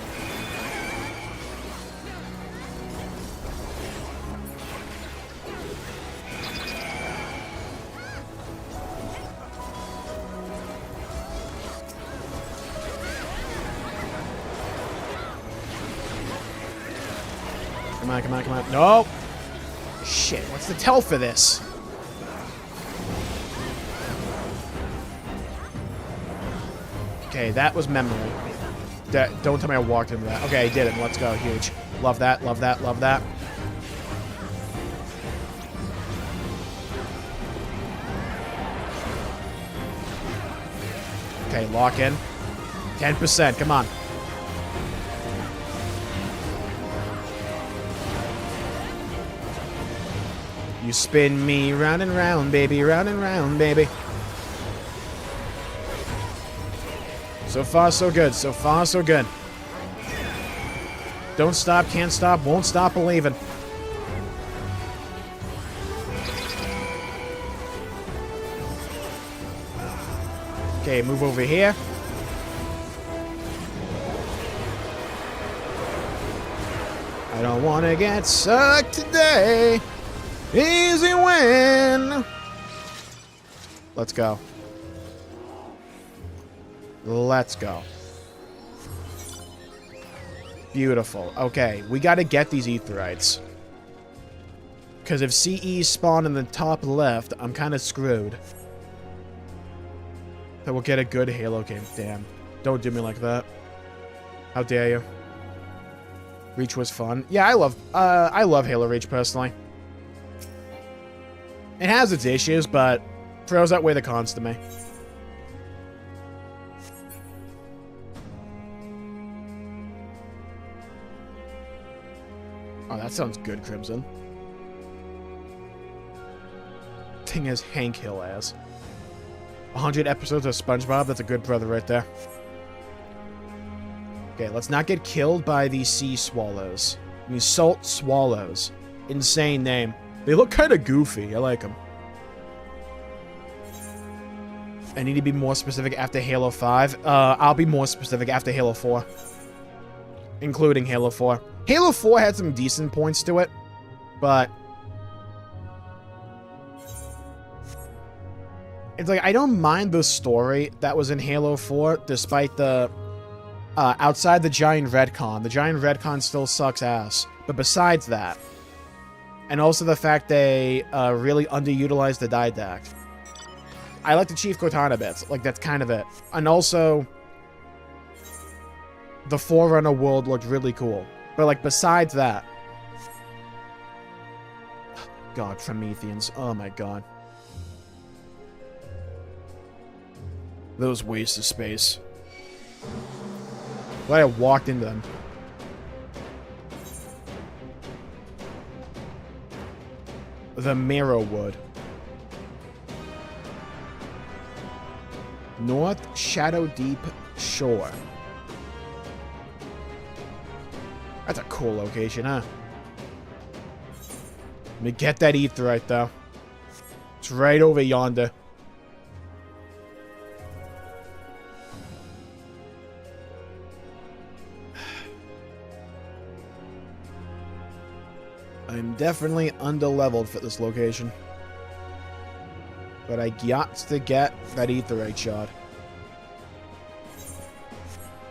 Come on, come on, come on. No! Shit, what's the tell for this? Okay, that was memory. Don't tell me I walked into that. Okay, I did it. Let's go. Huge. Love that, love that, love that. Okay, lock in. 10%, come on. You spin me round and round, baby, round and round, baby. So far, so good. So far, so good. Don't stop, can't stop, won't stop believing. Okay, move over here. I don't want to get sucked today. Easy win. Let's go. Let's go. Beautiful. Okay, we got to get these Aetherites. Because if CEs spawn in the top left, I'm kind of screwed. That we'll get a good Halo game. Damn. Don't do me like that. How dare you? Reach was fun. Yeah, I love Halo Reach personally. It has its issues, but pros outweigh the cons to me. Oh, that sounds good, Crimson. Thing is, Hank Hill ass. 100 episodes of SpongeBob, that's a good brother right there. Okay, let's not get killed by these sea swallows. I mean, salt swallows. Insane name. They look kind of goofy. I like them. I need to be more specific after Halo 5. I'll be more specific after Halo 4. Including Halo 4. Halo 4 had some decent points to it, but it's like, I don't mind the story that was in Halo 4, despite the outside the giant retcon. The giant retcon still sucks ass. But besides that, and also the fact they really underutilized the didact. I like the Chief Cortana bits. Like, that's kind of it. And also, the Forerunner world looked really cool. But, like, besides that... God, Prometheans. Oh, my God. Those wastes of space. Glad I walked into them. The Marrow Wood. North Shadow Deep Shore. That's a cool location, huh? Let me get that Aetherite, though. It's right over yonder. I'm definitely underleveled for this location. But I got to get that Aetherite shot.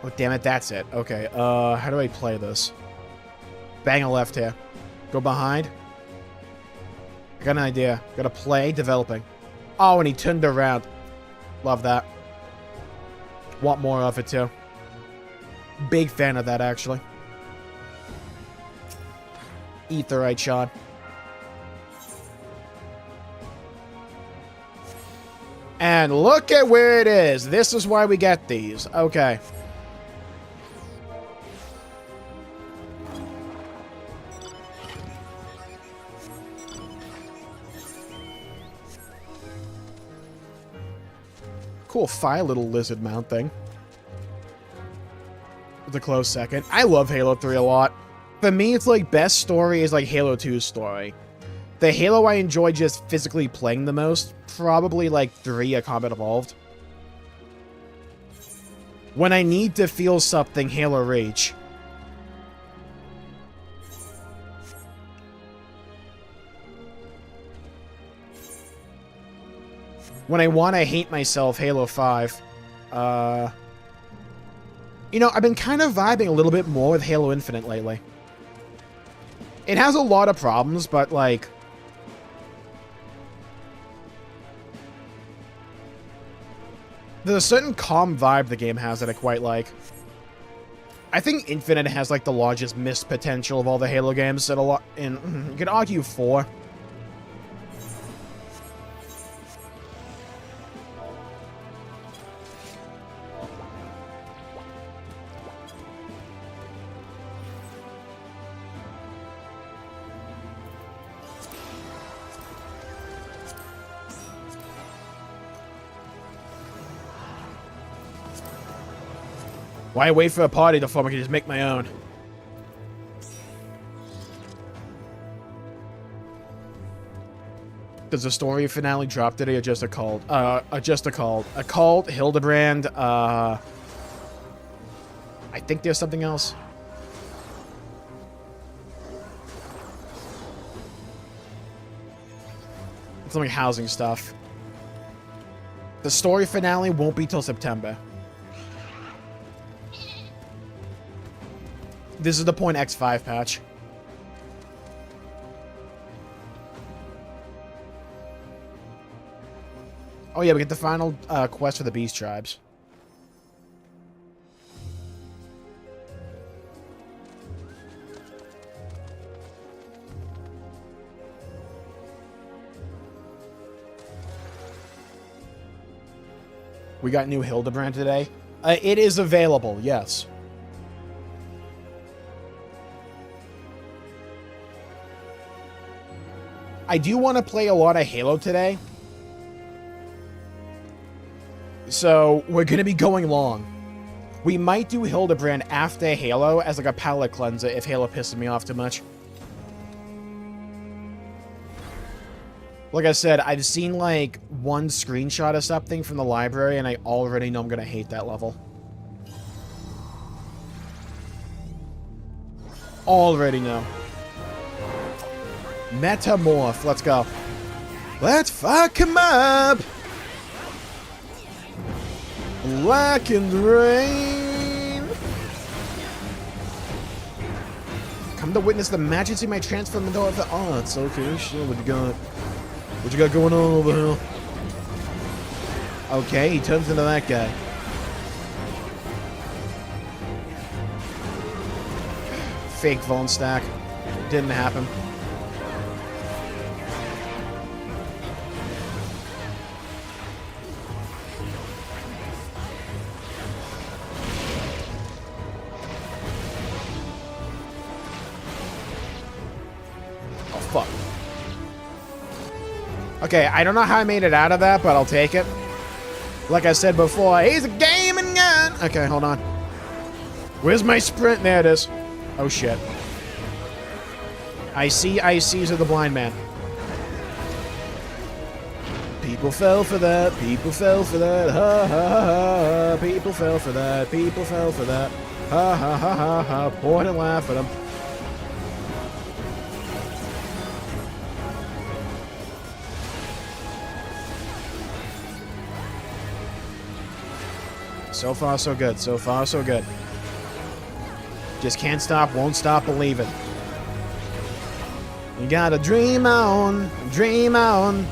Oh, damn it, that's it. Okay, how do I play this? Bang a left here. Go behind. I got an idea. Gotta play, developing. Oh, and he turned around. Love that. Want more of it, too. Big fan of that, actually. Aetherite shot. And look at where it is. This is why we get these. Okay. Cool fire little lizard mount thing. It's a close second. I love Halo 3 a lot. For me, it's like best story is like Halo 2's story. The Halo I enjoy just physically playing the most, probably like 3 a Combat Evolved. When I need to feel something, Halo Reach. When I want to hate myself, Halo 5. You know, I've been kind of vibing a little bit more with Halo Infinite lately. It has a lot of problems, but, like... there's a certain calm vibe the game has that I quite like. I think Infinite has, like, the largest missed potential of all the Halo games. And you could argue 4. Why wait for a party to form? I can just make my own. Does the story finale drop today or just a cult? Just a cult. A cult, Hildebrand, I think there's something else. It's like housing stuff. The story finale won't be till September. This is the Point X5 patch. Oh yeah, we get the final quest for the Beast Tribes. We got new Hildebrand today. It is available, yes. I do want to play a lot of Halo today. So, we're going to be going long. We might do Hildebrand after Halo as like a palate cleanser if Halo pisses me off too much. Like I said, I've seen like one screenshot of something from the library and I already know I'm going to hate that level. Already know. Metamorph. Let's go. Let's fuck him up. Blackened rain. Come to witness the majesty of my transform into the arts. Okay, sure. What you got? What you got going on over here? Okay, he turns into that guy. Fake Von Stack. Didn't happen. Fuck. Okay, I don't know how I made it out of that, but I'll take it. Like I said before, he's a gaming gun. Okay, hold on. Where's my sprint? There it is. Oh, shit. I see to the blind man. People fell for that. People fell for that. Ha, ha, ha, ha. People fell for that. People fell for that. Ha, ha, ha, ha, ha. Point and laugh at him. So far, so good. So far, so good. Just can't stop, won't stop believing. You gotta dream on, dream on.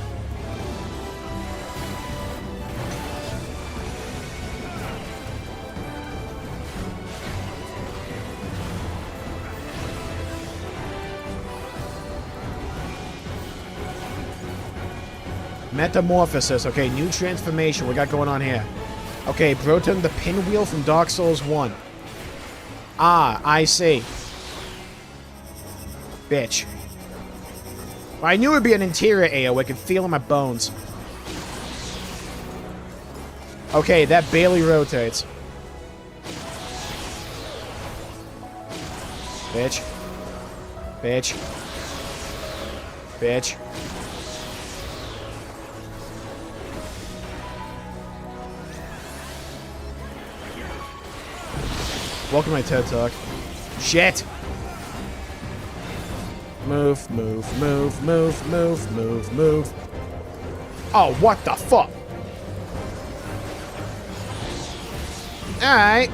Metamorphosis. Okay, new transformation. We got going on here. Okay, Broton the pinwheel from Dark Souls 1. Ah, I see. Bitch. I knew it would be an interior AO. I could feel in my bones. Okay, that barely rotates. Bitch. Bitch. Bitch. Welcome to my TED Talk. Shit! Move, move, move, move, move, move, move. Oh, what the fuck? Alright.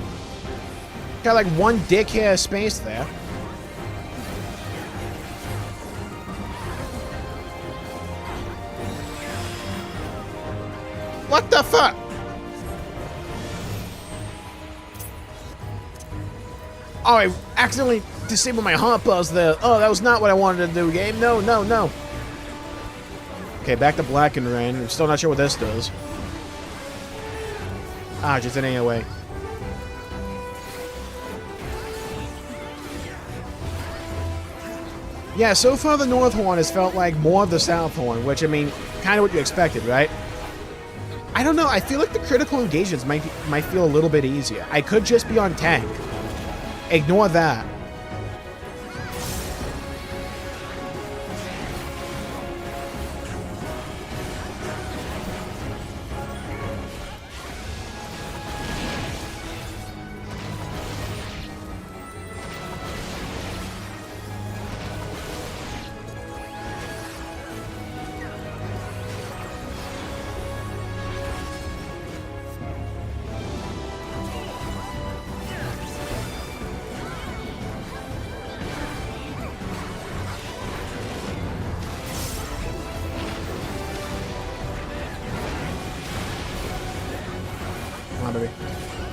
Got like one dick hair space there. What the fuck? Oh, I accidentally disabled my hot buzz there. Oh, that was not what I wanted to do, game. No, no, no. Okay, back to black and rain. I'm still not sure what this does. Ah, just any away. Yeah, so far the North Horn has felt like more of the South Horn, which, I mean, kind of what you expected, right? I don't know, I feel like the critical engagements might feel a little bit easier. I could just be on tank. Ignore that.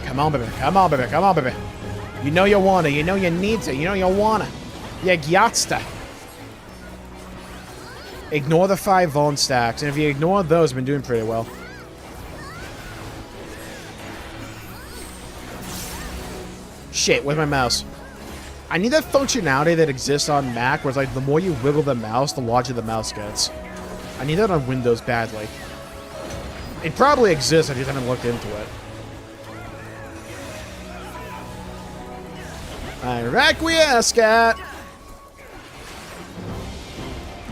Come on, baby. Come on, baby. Come on, baby. You know you want to. You know you need to. You know you want to. You gots to. Ignore the 5 Vaughn stacks. And if you ignore those, you've been doing pretty well. Shit, where's my mouse? I need that functionality that exists on Mac where it's like the more you wiggle the mouse, the larger the mouse gets. I need that on Windows badly. It probably exists, I just haven't looked into it. Alright, requiesce, scat!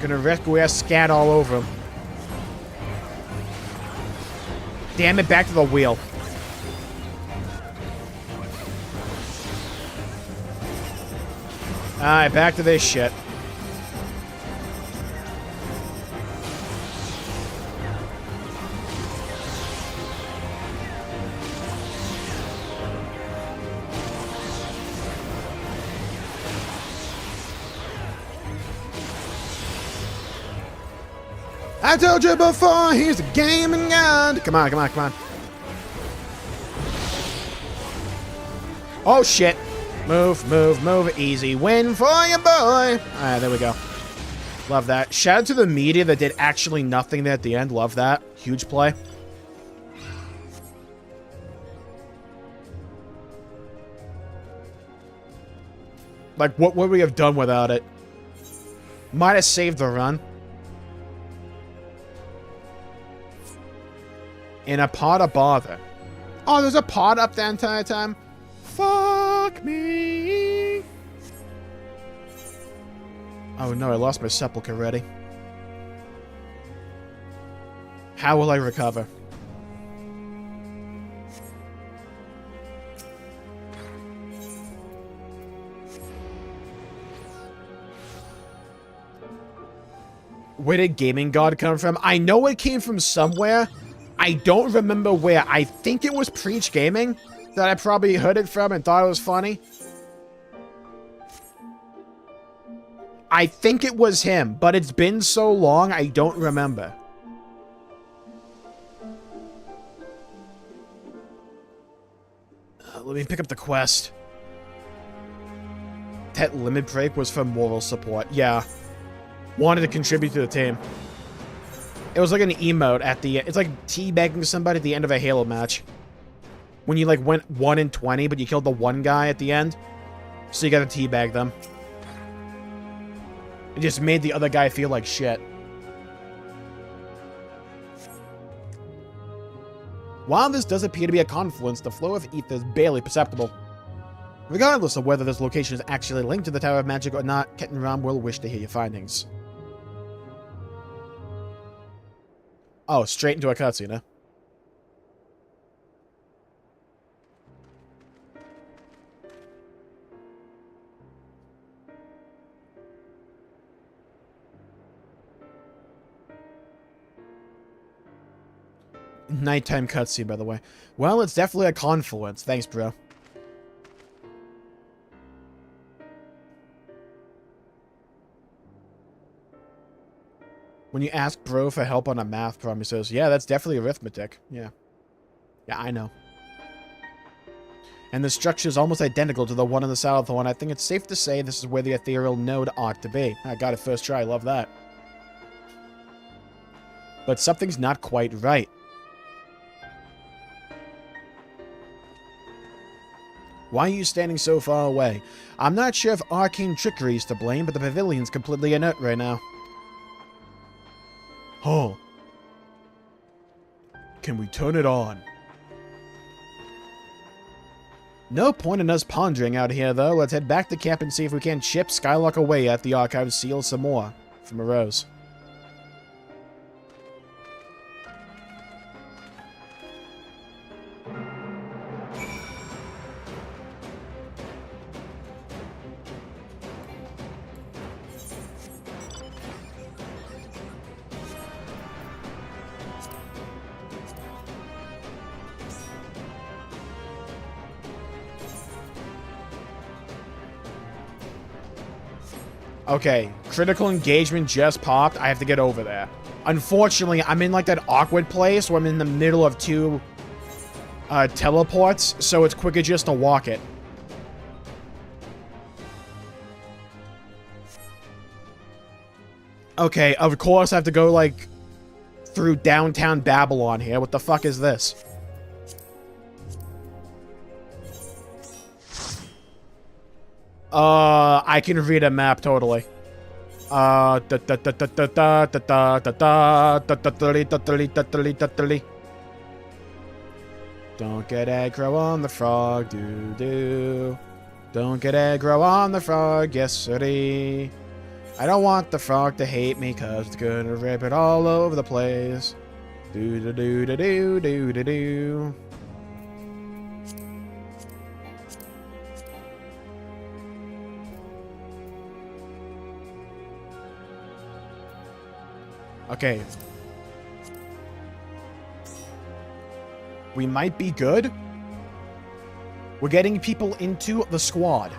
Gonna requiesce scat all over him. Damn it, back to the wheel. Alright, back to this shit. I told you before, he's a gaming god. Come on, come on, come on. Oh, shit. Move, move, move. Easy win for you, boy. Alright, there we go. Love that. Shout out to the media that did actually nothing there at the end. Love that. Huge play. Like, what would we have done without it? Might have saved the run. In a pot of bother. Oh, there's a pot up the entire time? Fuck me. Oh no, I lost my sepulcher already. How will I recover? Where did Gaming God come from? I know it came from somewhere. I don't remember where. I think it was Preach Gaming that I probably heard it from and thought it was funny. I think it was him, but it's been so long, I don't remember. Let me pick up the quest. That limit break was for moral support. Yeah. Wanted to contribute to the team. It was like an emote at the... It's like teabagging somebody at the end of a Halo match. When you, like, went 1 in 20, but you killed the one guy at the end. So you gotta teabag them. It just made the other guy feel like shit. While this does appear to be a confluence, the flow of ether is barely perceptible. Regardless of whether this location is actually linked to the Tower of Magic or not, Ket and Ram will wish to hear your findings. Oh, straight into a cutscene, huh? Nighttime cutscene, by the way. Well, it's definitely a confluence. Thanks, bro. When you ask bro for help on a math problem, he says, yeah, that's definitely arithmetic. Yeah. Yeah, I know. And the structure is almost identical to the one in the south one. I think it's safe to say this is where the ethereal node ought to be. I got it first try. Love that. But something's not quite right. Why are you standing so far away? I'm not sure if arcane trickery is to blame, but the pavilion's completely inert right now. Oh. Can we turn it on? No point in us pondering out here, though. Let's head back to camp and see if we can't chip Skylock away at the archive seal some more. From a rose. Okay, critical engagement just popped. I have to get over there. Unfortunately, I'm in like that awkward place where I'm in the middle of two teleports, so it's quicker just to walk it. Okay, of course I have to go like through downtown Babylon here. What the fuck is this? I can read a map totally. Don't get aggro on the frog, do. Don't get aggro on the frog, yes sirree. I don't want the frog to hate me, cause it's gonna rip it all over the place. Do. Okay. We might be good. We're getting people into the squad.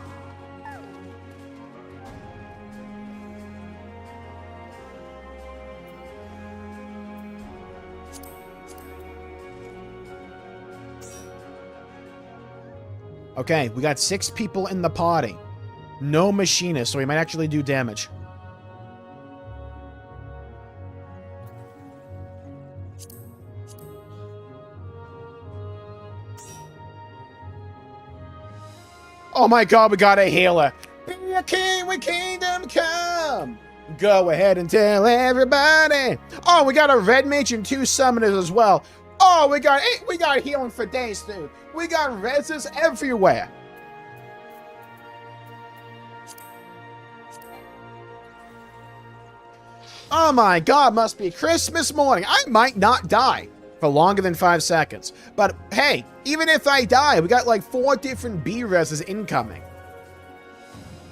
Okay, we got 6 people in the party. No machinist, so we might actually do damage. Oh my god, we got a healer. Be a king when kingdom come. Go ahead and tell everybody. Oh, we got a red mage and 2 summoners as well. Oh, we got healing for days, dude. We got reses everywhere. Oh my god, must be Christmas morning. I might not die for longer than 5 seconds. But hey, even if I die, we got like 4 different B-reses incoming.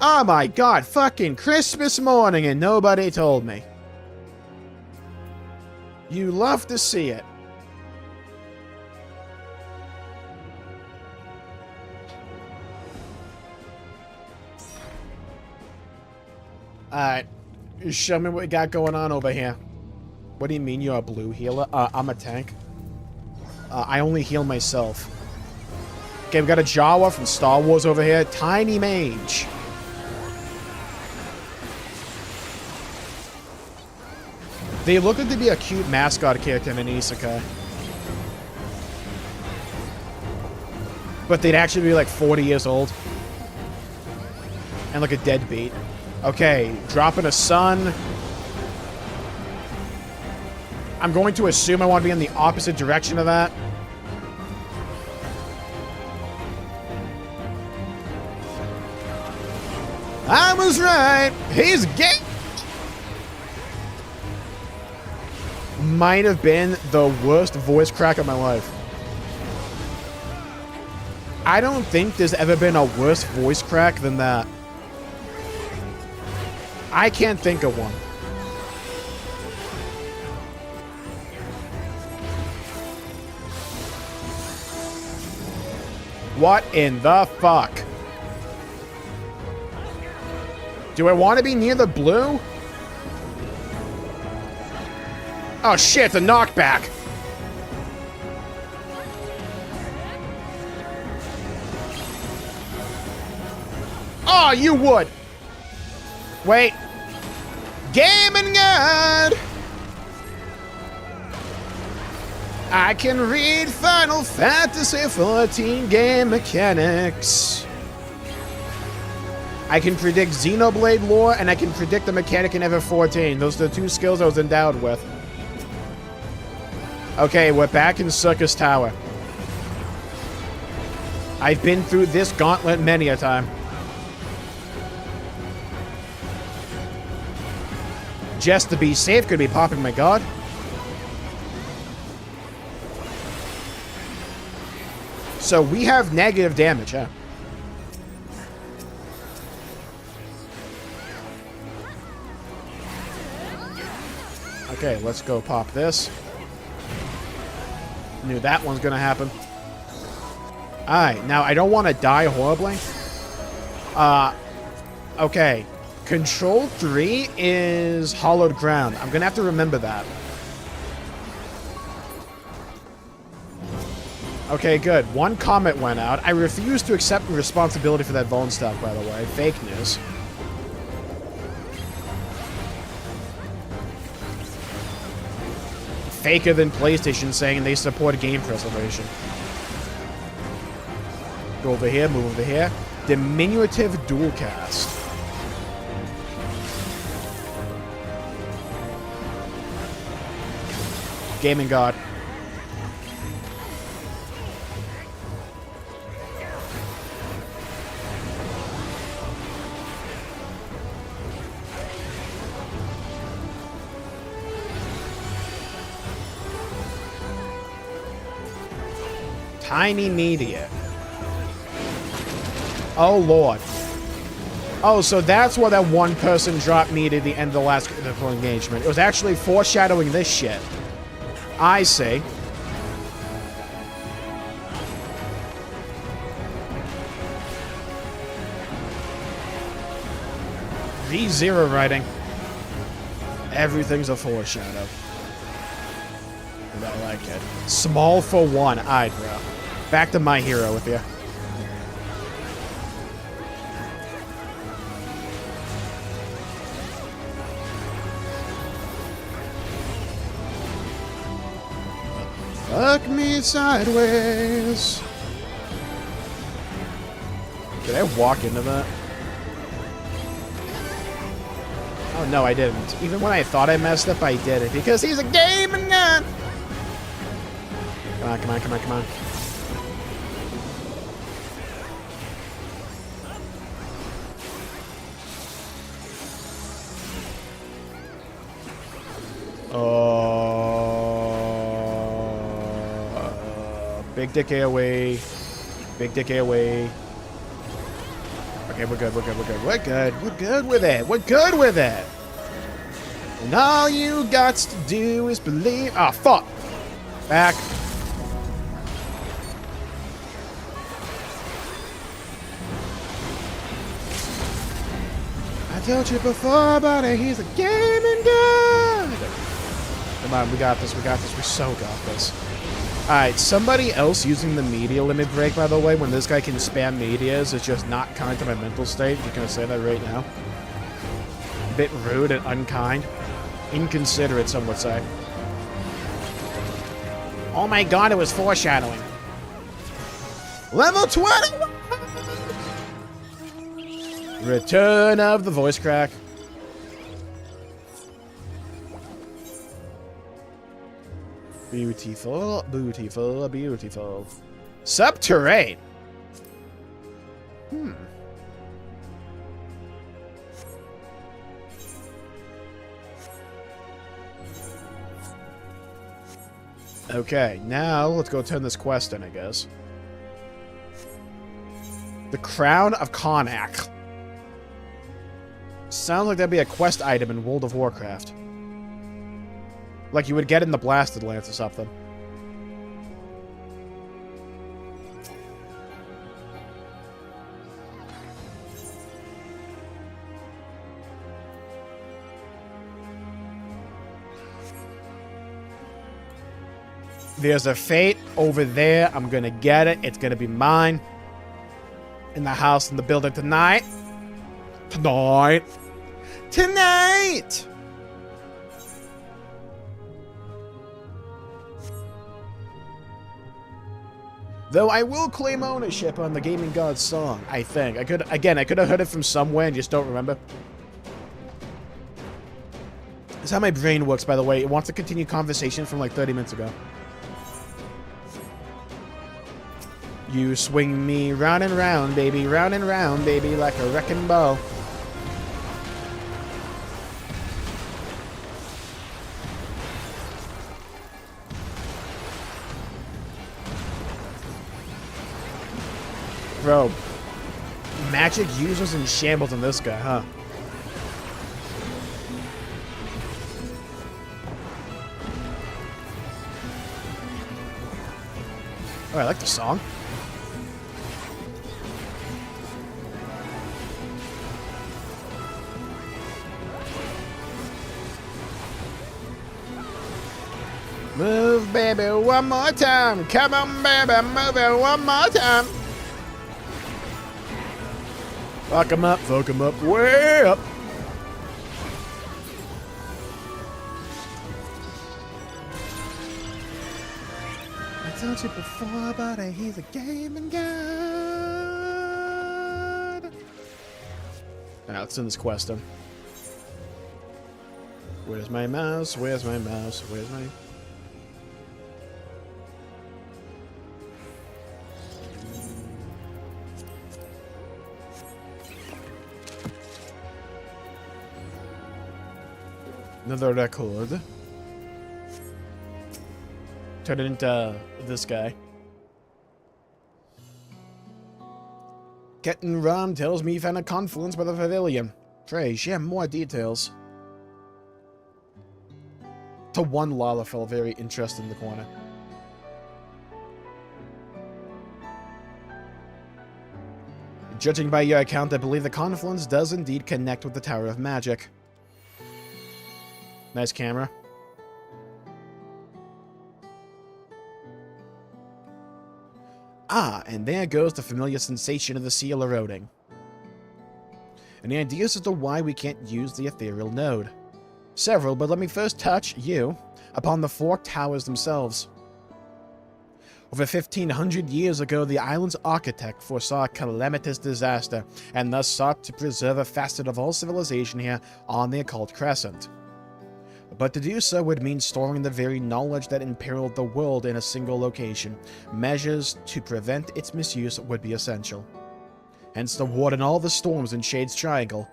Oh my god, fucking Christmas morning and nobody told me. You love to see it. Alright, show me what we got going on over here. What do you mean you're a blue healer? I'm a tank. I only heal myself. Okay, we got a Jawa from Star Wars over here. Tiny mage. They look like to be a cute mascot character in an isekai. But they'd actually be like 40 years old. And like a deadbeat. Okay, dropping a sun. I'm going to assume I want to be in the opposite direction of that. I was right. He's gay. Might have been the worst voice crack of my life. I don't think there's ever been a worse voice crack than that. I can't think of one. What in the fuck? Do I want to be near the blue? Oh shit, the knockback. Oh, you would. Wait. Gaming God. I can read Final Fantasy XIV game mechanics. I can predict Xenoblade lore, and I can predict the mechanic in FF14. Those are the two skills I was endowed with. Okay, we're back in Circus Tower. I've been through this gauntlet many a time. Just to be safe, could be popping my god. So we have negative damage, huh? Okay, let's go pop this. Knew that one's gonna happen. Alright, now I don't want to die horribly. Okay. Control 3 is hollowed ground. I'm gonna have to remember that. Okay, good. One comment went out. I refuse to accept responsibility for that Vuln stuff, by the way. Fake news. Faker than PlayStation saying they support game preservation. Go over here, move over here. Diminutive dual cast. Gaming God. Tiny media. Oh, Lord. Oh, so that's why that one person dropped media at the end of the last critical engagement. It was actually foreshadowing this shit. I see. V0 writing. Everything's a foreshadow. And I like it. Small for one. Alright, bro. Back to my hero with you. Fuck me sideways. Did I walk into that? Oh, no, I didn't. Even when I thought I messed up, I did it. Because he's a gaming man! Come on, come on, come on, come on. Big dick AOE. Big dick AOE. Okay, we're good, we're good, we're good. We're good. We're good with it. We're good with it. And all you got to do is believe. Ah, fuck. Back. I told you before, buddy, he's a gaming god. Come on, we got this, we got this. We so got this. Alright, somebody else using the media limit break, by the way, when this guy can spam medias, is just not kind to my mental state. I'm gonna say that right now. A bit rude and unkind. Inconsiderate, some would say. Oh my god, it was foreshadowing. Level 20! Return of the voice crack. Beautiful, beautiful, beautiful. Subterrane. Okay, now let's go turn this quest in, I guess. The Crown of Connacht. Sounds like that'd be a quest item in World of Warcraft. Like you would get in the Blasted Lance or something. There's a fate over there. I'm gonna get it. It's gonna be mine. In the house, in the building tonight. Tonight. Tonight! Though I will claim ownership on the Gaming Gods song, I think. I could have heard it from somewhere and just don't remember. That's how my brain works, by the way. It wants to continue conversation from like 30 minutes ago. You swing me round and round, baby, like a wrecking ball. Bro, magic users in shambles on this guy, huh? Oh, I like the song. Move, baby, one more time. Come on, baby, move it one more time. Fuck him up, way up. I told you before, but he's a gaming god. Alright, let's send this quest in. Where's my mouse? Where's my mouse? Where's my... Another record. Turn it into this guy. Captain Ram tells me he found a confluence by the pavilion. Trey, share more details. To one Lala felt very interested in the corner. Judging by your account, I believe the confluence does indeed connect with the Tower of Magic. Nice camera. Ah, and there goes the familiar sensation of the seal eroding. Any ideas as to why we can't use the ethereal node? Several, but let me first touch you upon the four towers themselves. Over 1,500 years ago, the island's architect foresaw a calamitous disaster, and thus sought to preserve a facet of all civilization here on the occult crescent. But to do so would mean storing the very knowledge that imperiled the world in a single location. Measures to prevent its misuse would be essential. Hence the ward in all the storms in Shade's Triangle.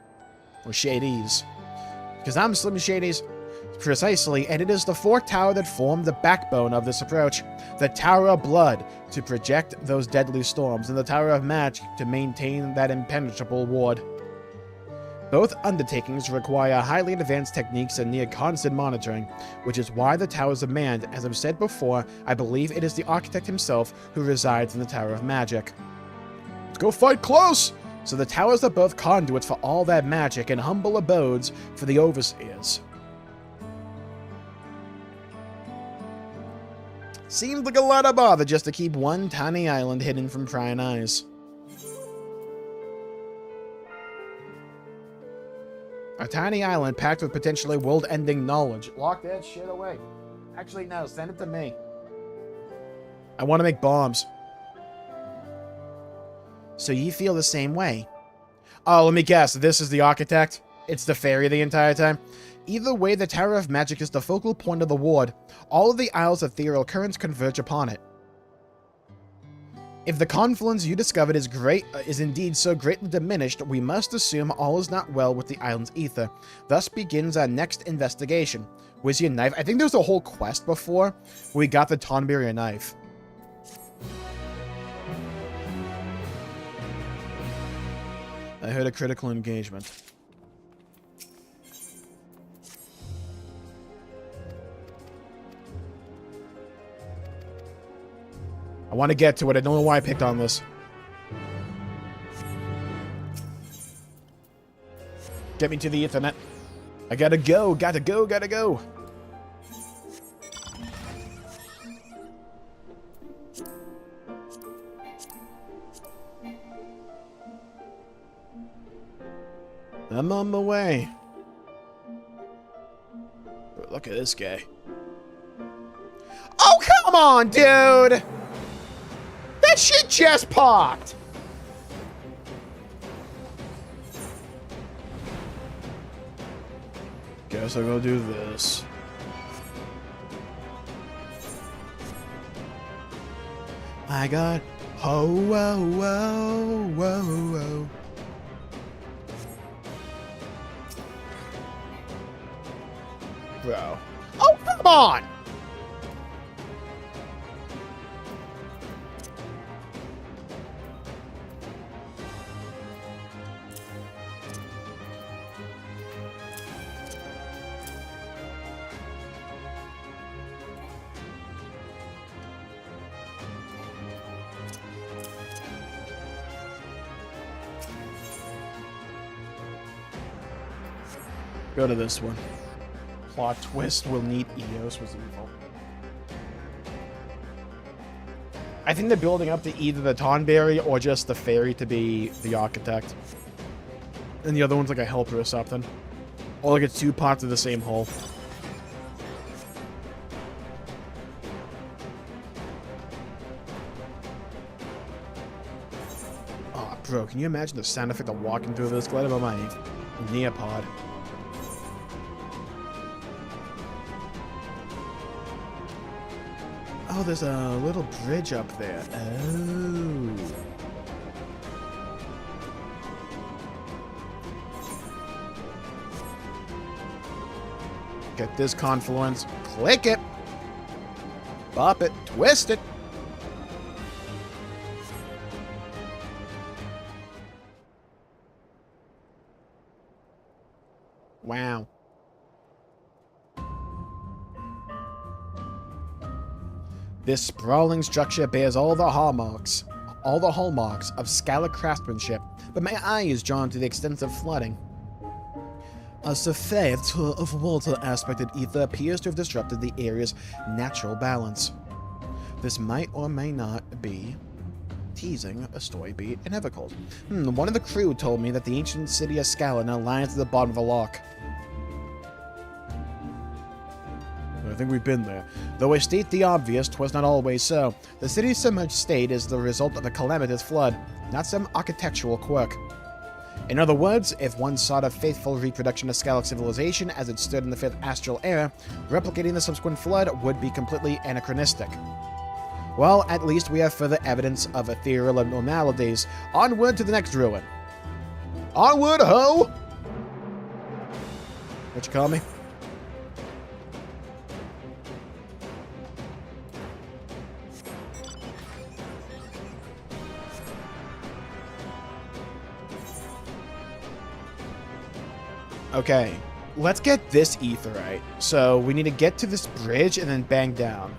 Or Shades. Because I'm Slim Shades. Precisely, and it is the fourth tower that formed the backbone of this approach. The Tower of Blood, to project those deadly storms, and the Tower of Magic, to maintain that impenetrable ward. Both undertakings require highly advanced techniques and near constant monitoring, which is why the towers are manned. As I've said before, I believe it is the architect himself who resides in the Tower of Magic. Let's go fight close! So the towers are both conduits for all that magic and humble abodes for the overseers. Seems like a lot of bother just to keep one tiny island hidden from prying eyes. A tiny island packed with potentially world-ending knowledge. Lock that shit away. Actually, no. Send it to me. I want to make bombs. So you feel the same way? Oh, let me guess. This is the architect? It's the fairy the entire time? Either way, the Tower of Magic is the focal point of the ward. All of the Isle's ethereal currents converge upon it. If the confluence you discovered is indeed so greatly diminished, we must assume all is not well with the island's ether. Thus begins our next investigation. Where's your knife? I think there was a whole quest before we got the Tonberry knife. I heard a critical engagement. I want to get to it. I don't know why I picked on this. Get me to the Ethernet. I gotta go. I'm on my way. Look at this guy. Oh, come on, dude! That shit just popped! Guess I'll go do this. I got ho whoa whoa whoa whoa. Bro. Oh, come on! Go to this one. Plot twist will need Eos was evil. I think they're building up to either the Tonberry or just the fairy to be the architect. And the other one's like a helper or something. Or like it's two parts of the same whole. Oh, bro, can you imagine the sound effect of walking through this? Glad about my Neopod. Oh, there's a little bridge up there. Oh. Get this confluence. Click it. Bop it. Twist it. Wow. This sprawling structure bears all the hallmarks of Scala craftsmanship, but my eye is drawn to the extensive flooding. A severe tour of water-aspected ether appears to have disrupted the area's natural balance. This might or may not be teasing a story beat in Evercold. One of the crew told me that the ancient city of Scala now lies at the bottom of a lock. I think we've been there. Though I state the obvious, 'twas not always so. The city's submerged state is the result of a calamitous flood, not some architectural quirk. In other words, if one sought a faithful reproduction of Scalic civilization as it stood in the 5th astral era, replicating the subsequent flood would be completely anachronistic. Well, at least we have further evidence of ethereal abnormalities. Onward to the next ruin. Onward, ho! What you call me? Okay, let's get this etherite. So we need to get to this bridge and then bang down.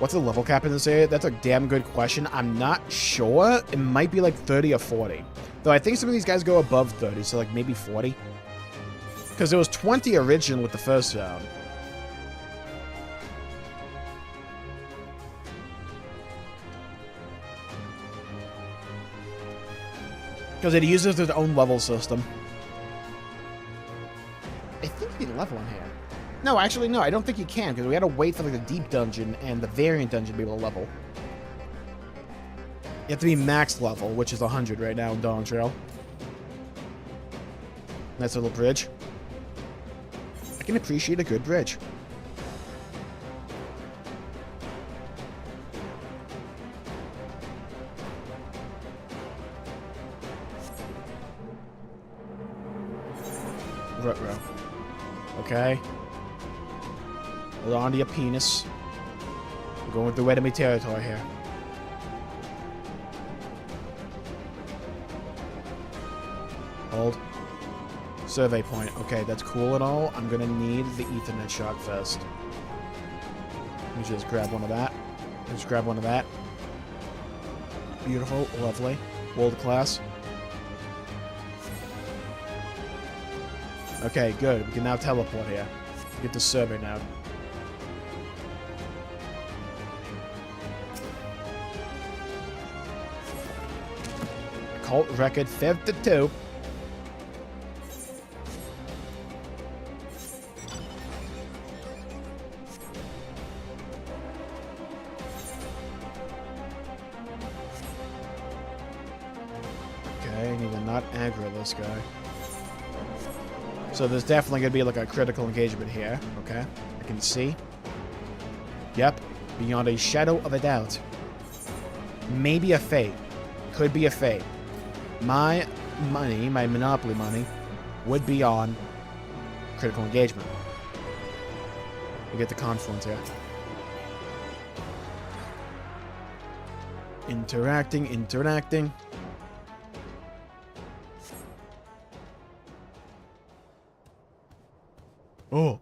What's the level cap in this area? That's a damn good question. I'm not sure. It might be like 30 or 40. Though I think some of these guys go above 30, so like maybe 40. Because there was 20 original with the first round. Because it uses its own level system. I think you can level in here. No, actually, no, I don't think you can, because we had to wait for like the deep dungeon and the variant dungeon to be able to level. You have to be max level, which is 100 right now in Dawn Trail. Nice little bridge. I can appreciate a good bridge. Ruh-roh. Okay. Hold on to your penis. We're going through enemy territory here. Hold. Survey point. Okay, that's cool and all. I'm gonna need the Ethernet shot first. Let me just grab one of that. Just grab one of that. Beautiful. Lovely. World class. Okay, good. We can now teleport here. Get the survey now. cult record 52. Okay, I need to not aggro this guy. So there's definitely going to be like a critical engagement here. Okay, I can see. Yep, beyond a shadow of a doubt. Maybe a fate. Could be a fate. My money, my Monopoly money, would be on critical engagement. We get the confluence here. Interacting. Oh.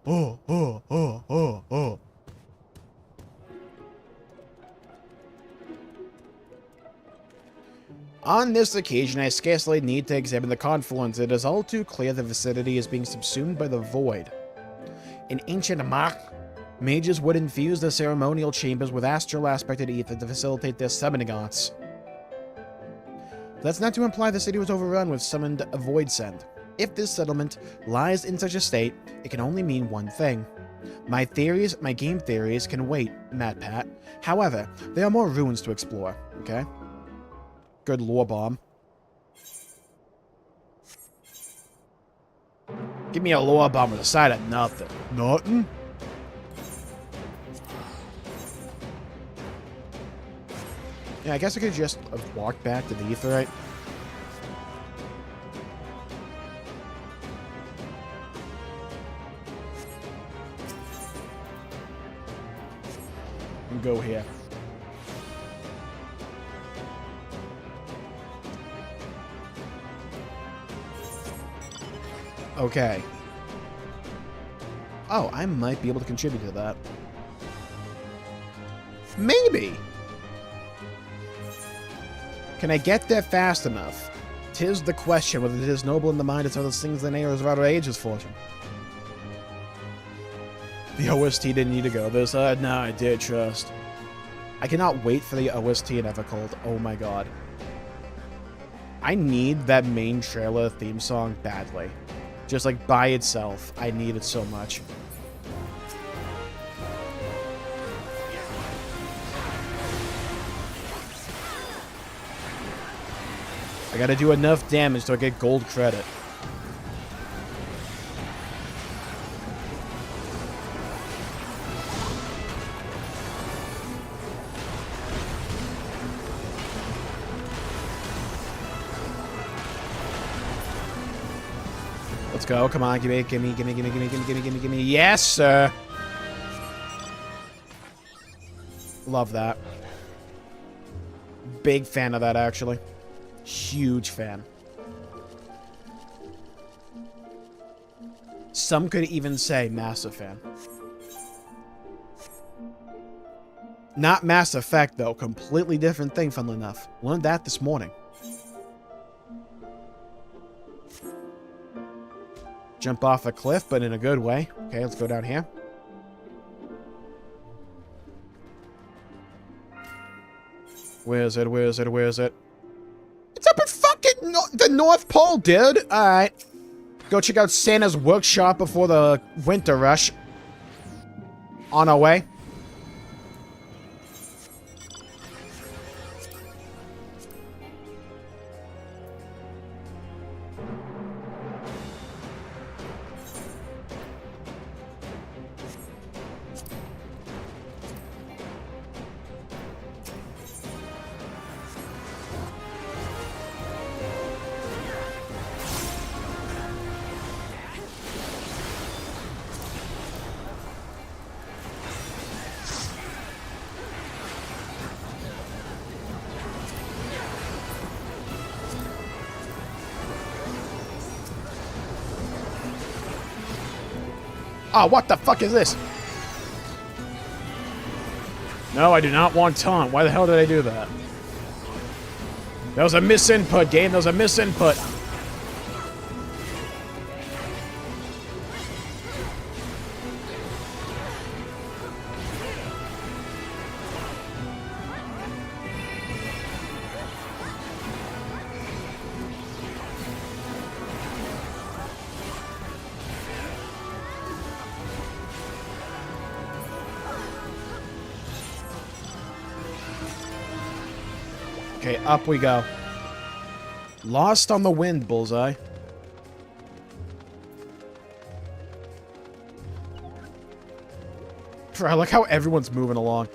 On this occasion, I scarcely need to examine the confluence. It is all too clear the vicinity is being subsumed by the void. In ancient Mach, mages would infuse the ceremonial chambers with astral aspected ether to facilitate their summoning arts. That's not to imply the city was overrun with summoned void send. If this settlement lies in such a state, it can only mean one thing. My game theories can wait, MatPat. However, there are more ruins to explore, okay? Good lore bomb. Give me a lore bomb with a side of nothing. Nothing? Yeah, I guess I could just have walked back to the Aetheryte. And go here. Okay. Oh, I might be able to contribute to that. Maybe! Can I get there fast enough? 'Tis the question whether it is noble in the mind as well as sings the neighbors of outer ages fortune. The OST didn't need to go this. No, I did, trust. I cannot wait for the OST in Evercold. Oh my god. I need that main trailer theme song badly. Just like by itself. I need it so much. I gotta do enough damage to get gold credit. Let's go. Come on. Gimme. Yes, sir. Love that. Big fan of that, actually. Huge fan. Some could even say massive fan. Not Mass Effect, though. Completely different thing, funnily enough. Learned that this morning. Jump off a cliff, but in a good way. Okay, let's go down here. Where is it? It's up at fucking the North Pole, dude! Alright. Go check out Santa's workshop before the winter rush. On our way. Oh, what the fuck is this? No, I do not want taunt. Why the hell did I do that? That was a misinput, game. That was a misinput. Okay, up we go. Lost on the wind, Bullseye. I like how everyone's moving along.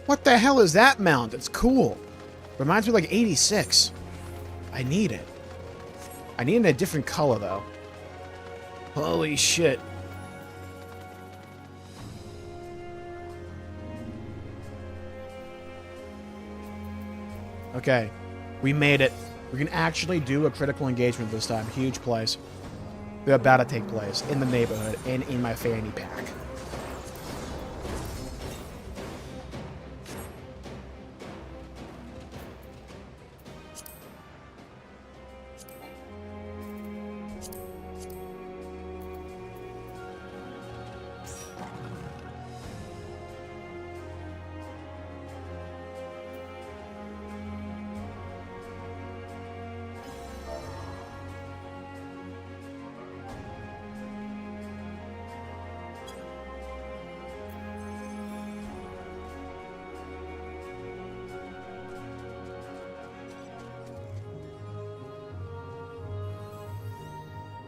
What the hell is that mount? It's cool. Reminds me of like 86. I need it. I need it in a different color, though. Holy shit. Okay. We made it. We can actually do a critical engagement this time. Huge place. They're about to take place in the neighborhood and in my fanny pack.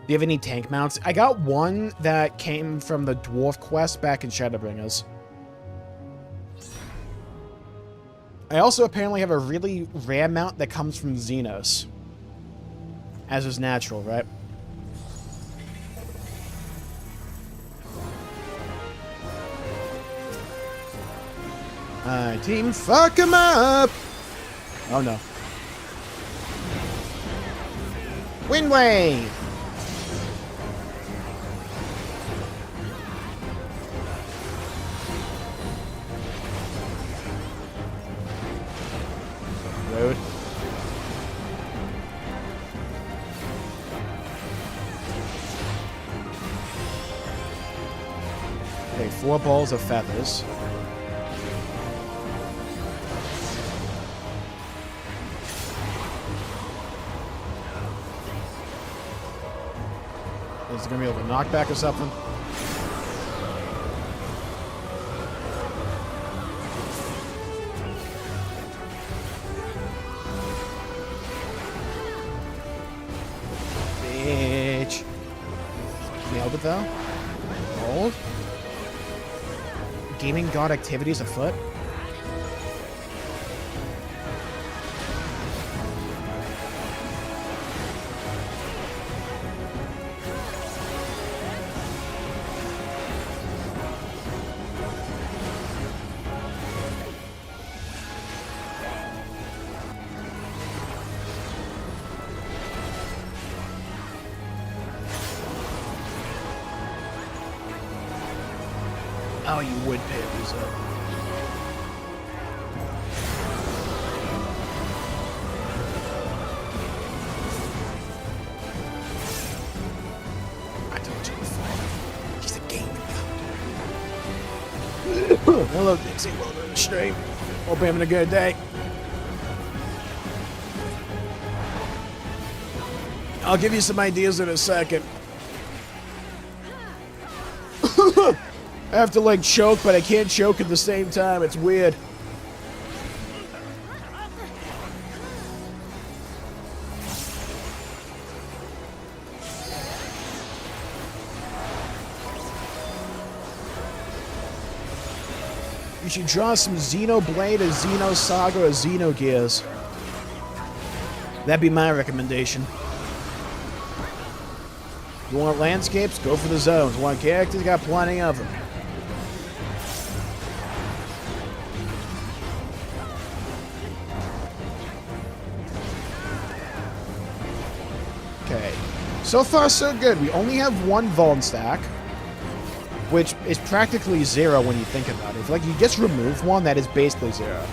Do you have any tank mounts? I got one that came from the Dwarf quest back in Shadowbringers. I also apparently have a really rare mount that comes from Xenos. As is natural, right? Alright, team, fuck him up! Oh no. Wind wave! Road. Okay, 4 balls of feathers. Is it gonna be able to knock back or something? Bitch. Nailed it though. Rolled. Gaming god activities afoot. Oh, you would pay these up. I told you before. He's a gaming god. Hello, Dixie. Welcome to the stream. Hope you're having a good day. I'll give you some ideas in a second. I have to, like, choke, but I can't choke at the same time. It's weird. You should draw some Xenoblade, a Xenosaga, or Xenogears. That'd be my recommendation. You want landscapes? Go for the zones. Want characters? Got plenty of them. Okay. So far, so good. We only have 1 Vuln stack, which is practically 0 when you think about it. If, like, you just remove 1, that is basically 0.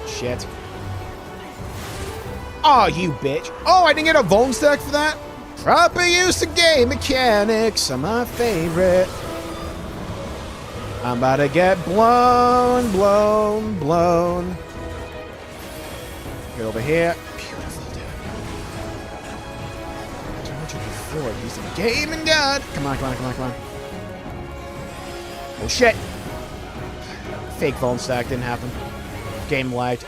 Shit. Oh, you bitch. Oh, I didn't get a Vuln stack for that? Proper use of game mechanics are my favorite. I'm about to get blown. Get over here. Beautiful, dude. I told you before, he's a gaming god. Come on. Oh, shit. Fake phone stack didn't happen. Game lagged.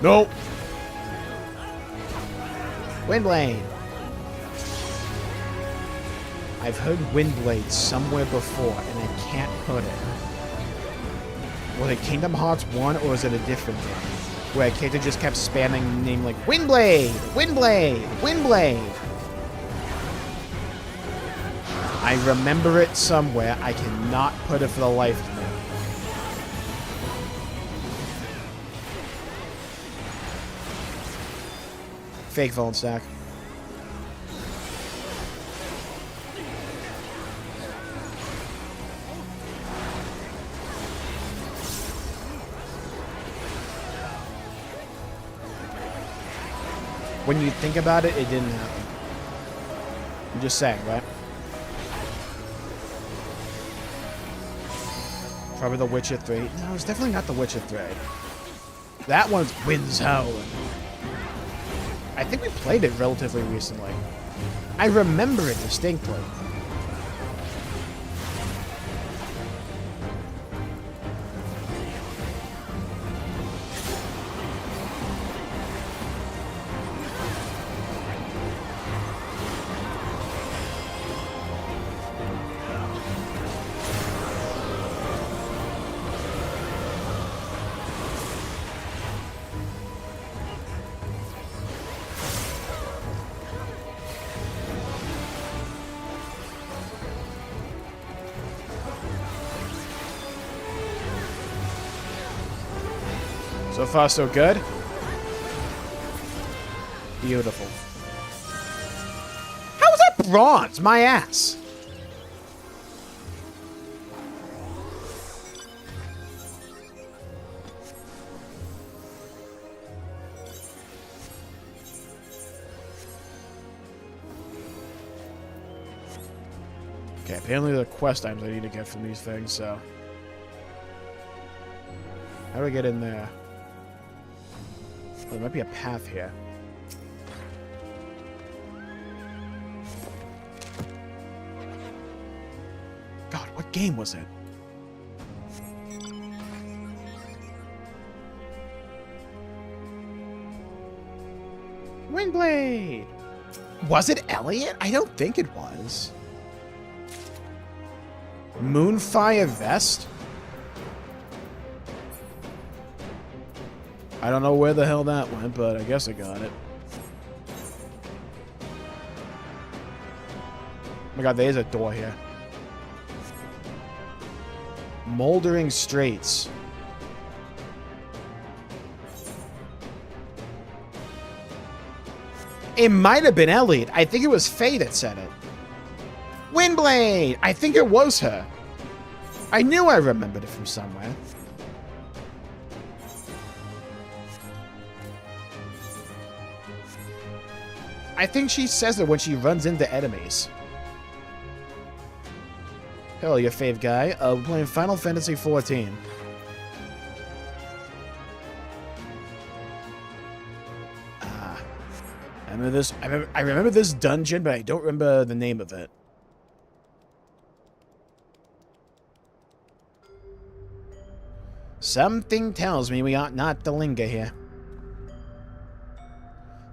Nope. Windblade. I've heard Windblade somewhere before, and I can't put it. Was it Kingdom Hearts 1, or was it a different game? Where a character just kept spamming the name like, Windblade! I remember it somewhere. I cannot put it for the life of me. Fake phone stack. When you think about it, it didn't happen. I'm just saying, right? Probably The Witcher 3. No, it's definitely not The Witcher 3. That one's Winds Howling. I think we played it relatively recently. I remember it distinctly. So far, so good. Beautiful. How was that bronze? My ass. Okay, apparently the quest items I need to get from these things, so... How do I get in there? There might be a path here. God, what game was it? Windblade! Was it Elliot? I don't think it was. Moonfire Vest? I don't know where the hell that went, but I guess I got it. Oh my god, there's a door here. Moldering Straits. It might have been Elliot. I think it was Faye that said it. Windblade! I think it was her. I knew I remembered it from somewhere. I think she says it when she runs into enemies. Hello, your fave guy. We're playing Final Fantasy XIV. I remember this. I remember this dungeon, but I don't remember the name of it. Something tells me we ought not to linger here.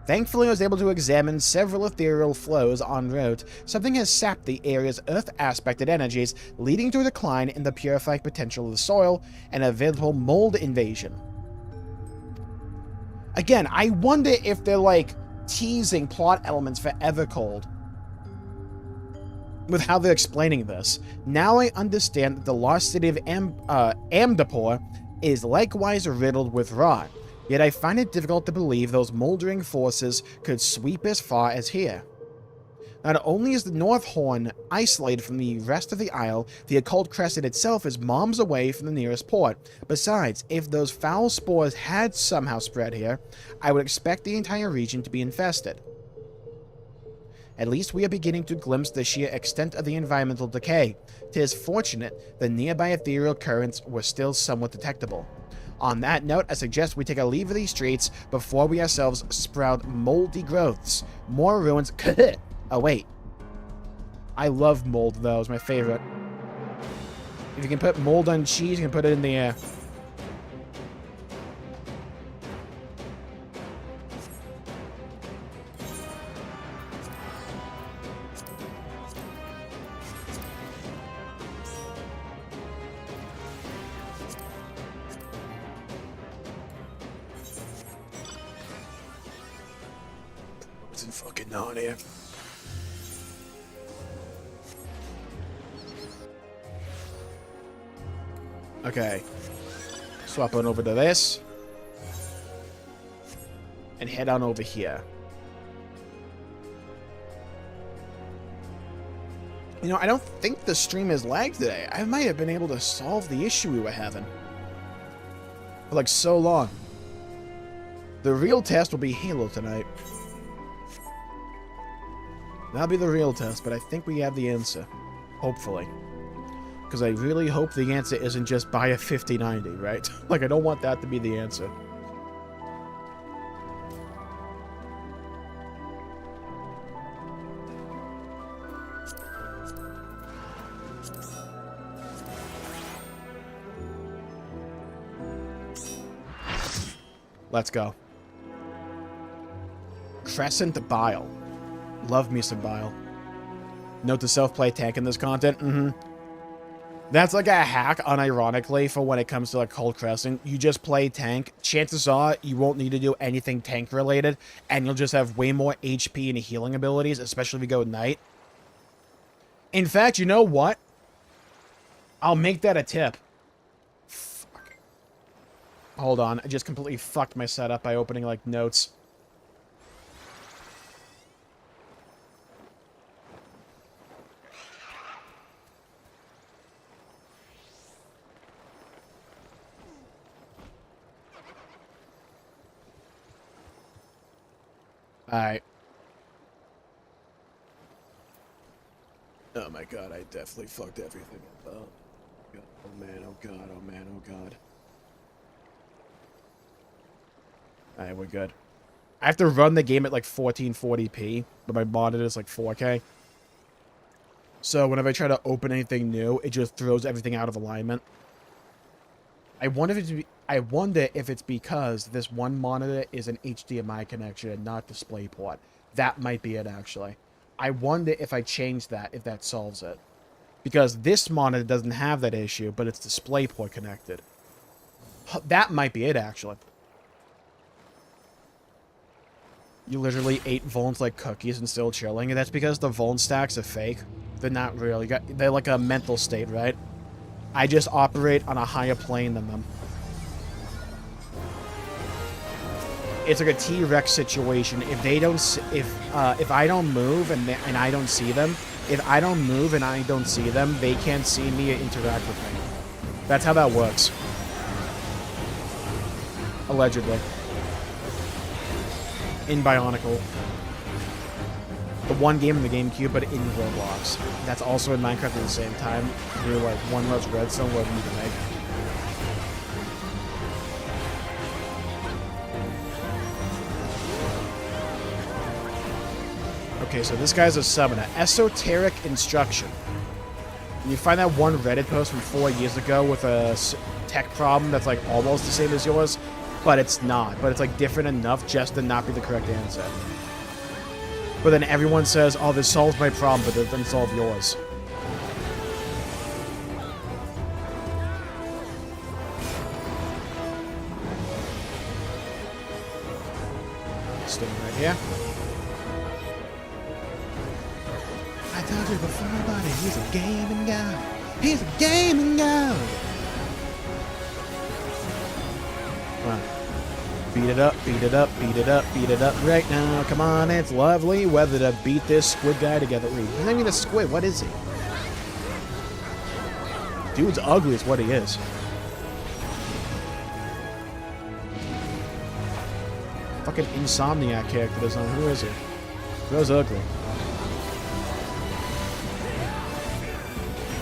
Thankfully, I was able to examine several ethereal flows en route. Something has sapped the area's Earth-aspected energies, leading to a decline in the purifying potential of the soil and a veritable mold invasion. Again, I wonder if they're, like, teasing plot elements for Evercold with how they're explaining this. Now I understand that the lost city of Amdapur is likewise riddled with rot. Yet I find it difficult to believe those moldering forces could sweep as far as here. Not only is the North Horn isolated from the rest of the Isle, the occult crescent itself is miles away from the nearest port. Besides, if those foul spores had somehow spread here, I would expect the entire region to be infested. At least we are beginning to glimpse the sheer extent of the environmental decay. 'Tis fortunate the nearby ethereal currents were still somewhat detectable. On that note, I suggest we take a leave of these streets before we ourselves sprout moldy growths. More ruins. Oh, wait. I love mold, though. It's my favorite. If you can put mold on cheese, you can put it in the air. What's fucking on here? Okay. Swap on over to this. And head on over here. You know, I don't think the stream has lagged today. I might have been able to solve the issue we were having. For like so long. The real test will be Halo tonight. That'll be the real test, but I think we have the answer. Hopefully. Because I really hope the answer isn't just buy a 5090, right? Like, I don't want that to be the answer. Let's go. Crescent Bile. Love me some Bile. Note to self, play tank in this content. That's like a hack, unironically, for when it comes to like Cold Crescent. You just play tank. Chances are you won't need to do anything tank related, and you'll just have way more HP and healing abilities, especially if you go Knight. In fact, you know what? I'll make that a tip. Fuck. Hold on, I just completely fucked my setup by opening like notes. Alright. Oh my god, I definitely fucked everything up. Oh man, oh god, oh man, oh god. Alright, we're good. I have to run the game at like 1440p, but my monitor is like 4K. So whenever I try to open anything new, it just throws everything out of alignment. I wonder if it's because this one monitor is an HDMI connection and not DisplayPort. That might be it, actually. I wonder if I change that, if that solves it. Because this monitor doesn't have that issue, but it's DisplayPort connected. That might be it, actually. You literally ate Vulns like cookies and still chilling, and that's because the Vuln stacks are fake. They're not real. They're like a mental state, right? I just operate on a higher plane than them. It's like a T-Rex situation. If they don't, if I don't move and I don't see them, if I don't move and I don't see them, they can't see me or interact with me. That's how that works. Allegedly. In Bionicle. The one game in the GameCube, but in Roblox. That's also in Minecraft at the same time. Through like one less redstone, whatever you can make. Okay, so this guy's a summoner. Esoteric Instruction. And you find that one Reddit post from 4 years ago with a tech problem that's like almost the same as yours, but it's not. But it's like different enough just to not be the correct answer. But then everyone says, oh, this solves my problem, but it doesn't solve yours. Staying right here. I told you before, buddy, he's a gaming guy. He's a gaming guy. Come on. Beat it up, beat it up, beat it up, beat it up right now. Come on, it's lovely weather to beat this squid guy together. Wait, he's not even a squid. What is he? Dude's ugly is what he is. Fucking Insomniac character is on. Who is he? Bro's ugly.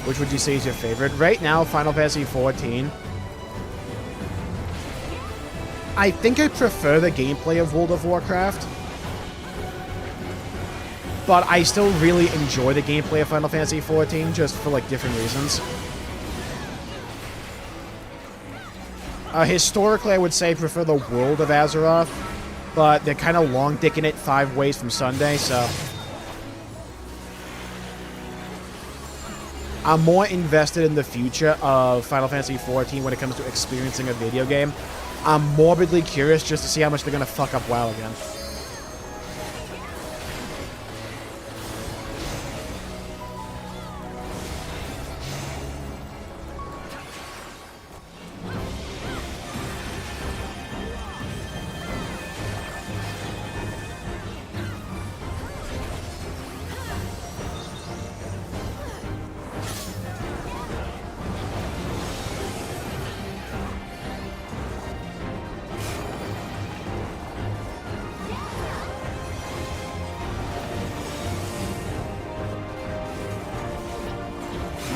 Which would you say is your favorite? Right now, Final Fantasy XIV. I think I prefer the gameplay of World of Warcraft. But I still really enjoy the gameplay of Final Fantasy XIV, just for, like, different reasons. Historically, I would say I prefer the world of Azeroth, but they're kind of long-dicking it 5 ways from Sunday, so... I'm more invested in the future of Final Fantasy XIV when it comes to experiencing a video game. I'm morbidly curious just to see how much they're going to fuck up WoW again.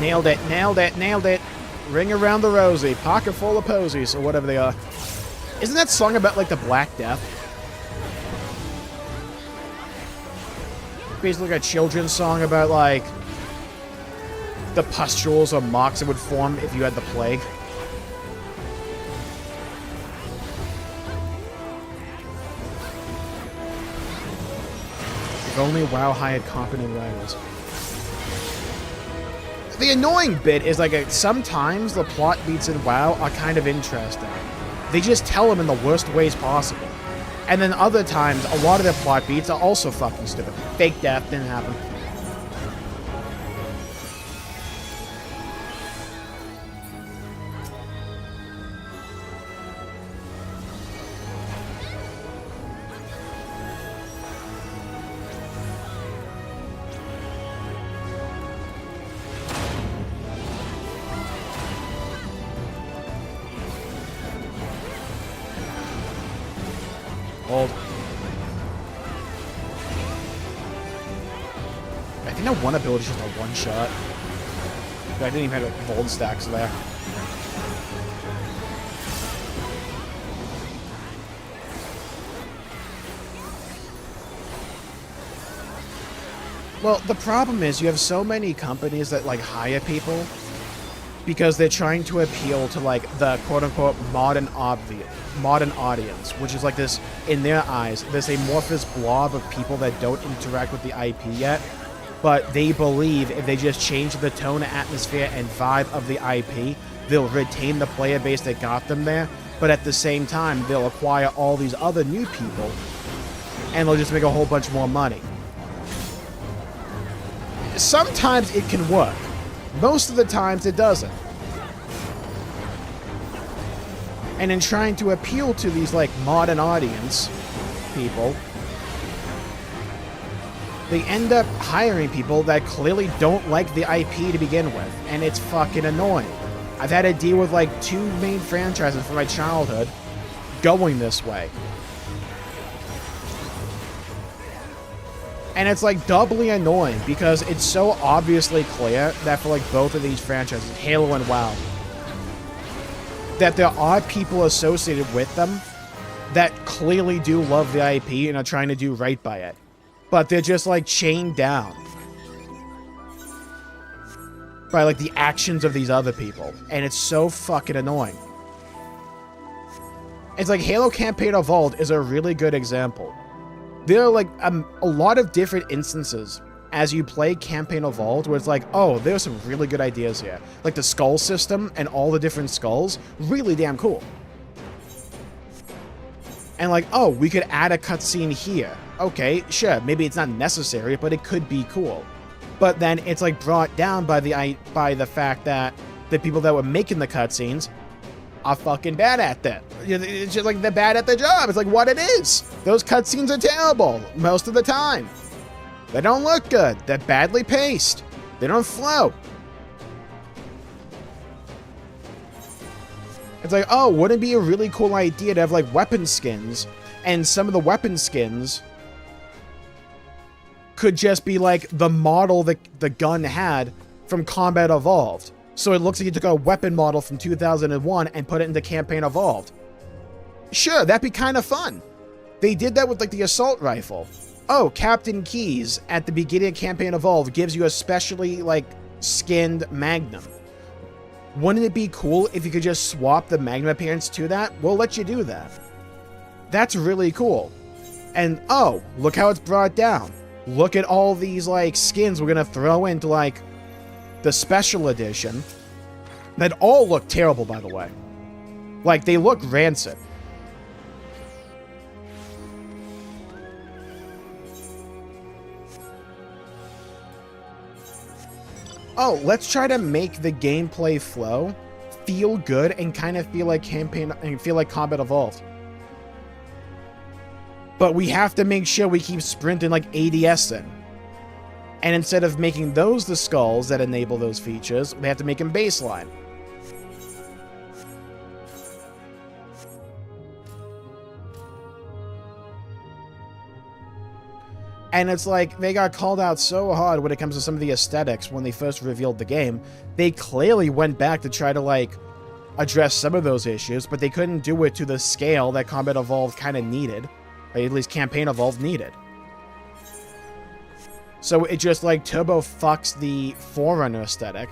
Nailed it, nailed it, nailed it. Ring around the rosy, pocket full of posies, or whatever they are. Isn't that song about, like, the Black Death? Basically like a children's song about, like, the pustules or mocks that would form if you had the plague. If only WoW hired competent writers. The annoying bit is, like, sometimes the plot beats in WoW are kind of interesting. They just tell them in the worst ways possible. And then other times, a lot of the plot beats are also fucking stupid. Fake death didn't happen. Hold. I think that one ability is just a one-shot. I didn't even have like gold stacks there. Well, the problem is you have so many companies that like hire people because they're trying to appeal to like the quote-unquote modern audience, which is like this, in their eyes, this amorphous blob of people that don't interact with the IP yet, but they believe if they just change the tone, atmosphere, and vibe of the IP, they'll retain the player base that got them there, but at the same time, they'll acquire all these other new people, and they'll just make a whole bunch more money. Sometimes it can work. Most of the times it doesn't. And in trying to appeal to these, like, modern audience people, they end up hiring people that clearly don't like the IP to begin with, and it's fucking annoying. I've had to deal with, like, 2 main franchises from my childhood going this way. And it's, like, doubly annoying because it's so obviously clear that for, like, both of these franchises, Halo and WoW, that there are people associated with them that clearly do love the IP and are trying to do right by it. But they're just, like, chained down by, like, the actions of these other people. And it's so fucking annoying. It's like Halo Campaign Evolved is a really good example. There are, like, a lot of different instances as you play Campaign Evolved where it's like, oh, there's some really good ideas here. Like the skull system and all the different skulls, really damn cool. And like, oh, we could add a cutscene here. Okay, sure, maybe it's not necessary, but it could be cool. But then it's like brought down by the fact that the people that were making the cutscenes are fucking bad at that. It's just like they're bad at their job. It's like what it is. Those cutscenes are terrible most of the time. They don't look good. They're badly paced. They don't flow. It's like, oh, wouldn't it be a really cool idea to have like weapon skins, and some of the weapon skins could just be like the model that the gun had from Combat Evolved. So it looks like you took a weapon model from 2001 and put it into Campaign Evolved. Sure, that'd be kind of fun. They did that with like the assault rifle. Oh, Captain Keys at the beginning of Campaign Evolved gives you a specially like skinned Magnum. Wouldn't it be cool if you could just swap the Magnum appearance to that? We'll let you do that. That's really cool. And oh, look how it's brought down. Look at all these like skins we're gonna throw into like the special edition that all look terrible, by the way. Like, they look rancid. Oh, let's try to make the gameplay flow feel good and kind of feel like campaign and feel like Combat Evolved. But we have to make sure we keep sprinting like ADS in. And instead of making those the skulls that enable those features, we have to make them baseline. And it's like, they got called out so hard when it comes to some of the aesthetics when they first revealed the game. They clearly went back to try to, like, address some of those issues, but they couldn't do it to the scale that Combat Evolved kind of needed. Or at least Campaign Evolved needed. So it just, like, turbo fucks the Forerunner aesthetic.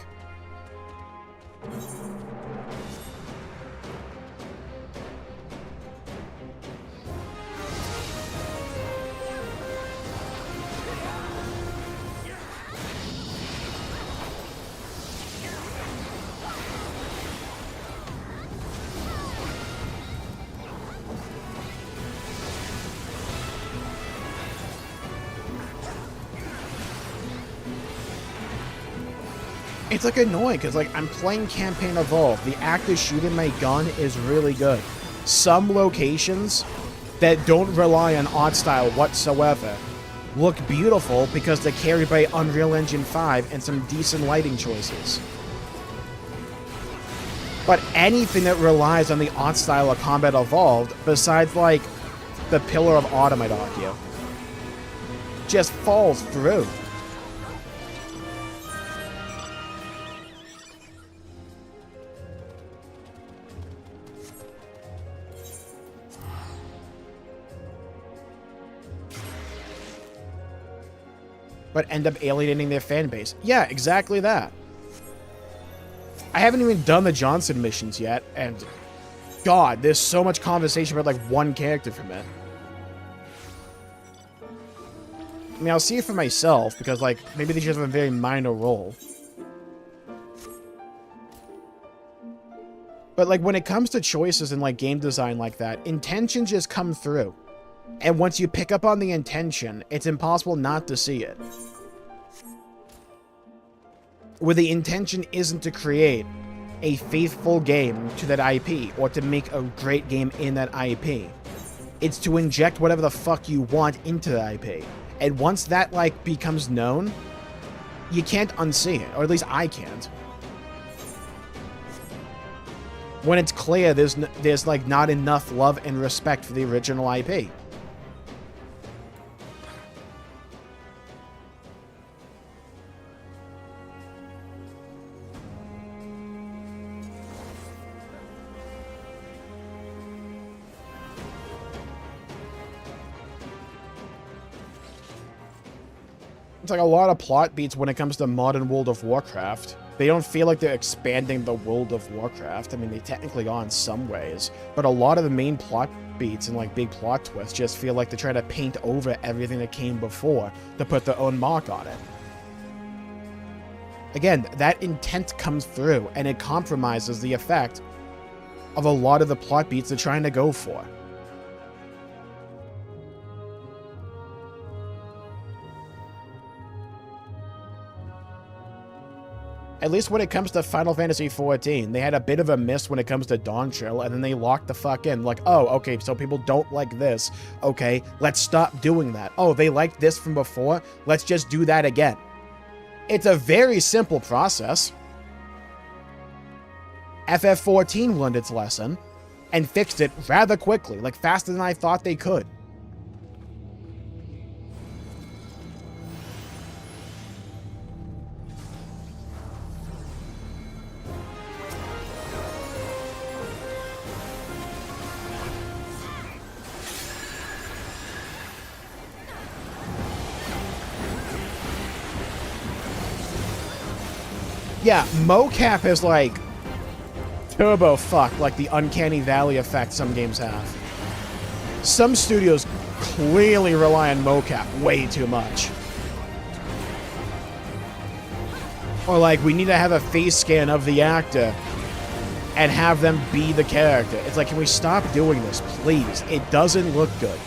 It's like annoying because like I'm playing Campaign Evolved. The active shooting my gun is really good. Some locations that don't rely on art style whatsoever look beautiful because they're carried by Unreal Engine 5 and some decent lighting choices. But anything that relies on the art style of Combat Evolved, besides like the Pillar of Autumn, I'd argue, just falls through. But end up alienating their fan base. Yeah, exactly that. I haven't even done the Johnson missions yet, and God, there's so much conversation about like one character from it. I mean, I'll see it for myself, because like, maybe they just have a very minor role. But like, when it comes to choices in like game design like that, intentions just come through. And once you pick up on the intention, it's impossible not to see it. Where the intention isn't to create a faithful game to that IP, or to make a great game in that IP. It's to inject whatever the fuck you want into the IP. And once that, like, becomes known, you can't unsee it. Or at least I can't. When it's clear there's like, not enough love and respect for the original IP. It's like a lot of plot beats when it comes to modern World of Warcraft. They don't feel like they're expanding the World of Warcraft. I mean, they technically are in some ways, but a lot of the main plot beats and like big plot twists just feel like they're trying to paint over everything that came before to put their own mark on it. Again, that intent comes through, and it compromises the effect of a lot of the plot beats they're trying to go for. At least when it comes to Final Fantasy XIV, they had a bit of a miss when it comes to Dawntrail, and then they locked the fuck in. Like, oh, okay, so people don't like this. Okay, let's stop doing that. Oh, they liked this from before? Let's just do that again. It's a very simple process. FF14 learned its lesson and fixed it rather quickly, like faster than I thought they could. Yeah, mocap is like turbo fuck, like the uncanny valley effect some games have. Some studios clearly rely on mocap way too much. Or like, we need to have a face scan of the actor and have them be the character. It's like, can we stop doing this, please? It doesn't look good.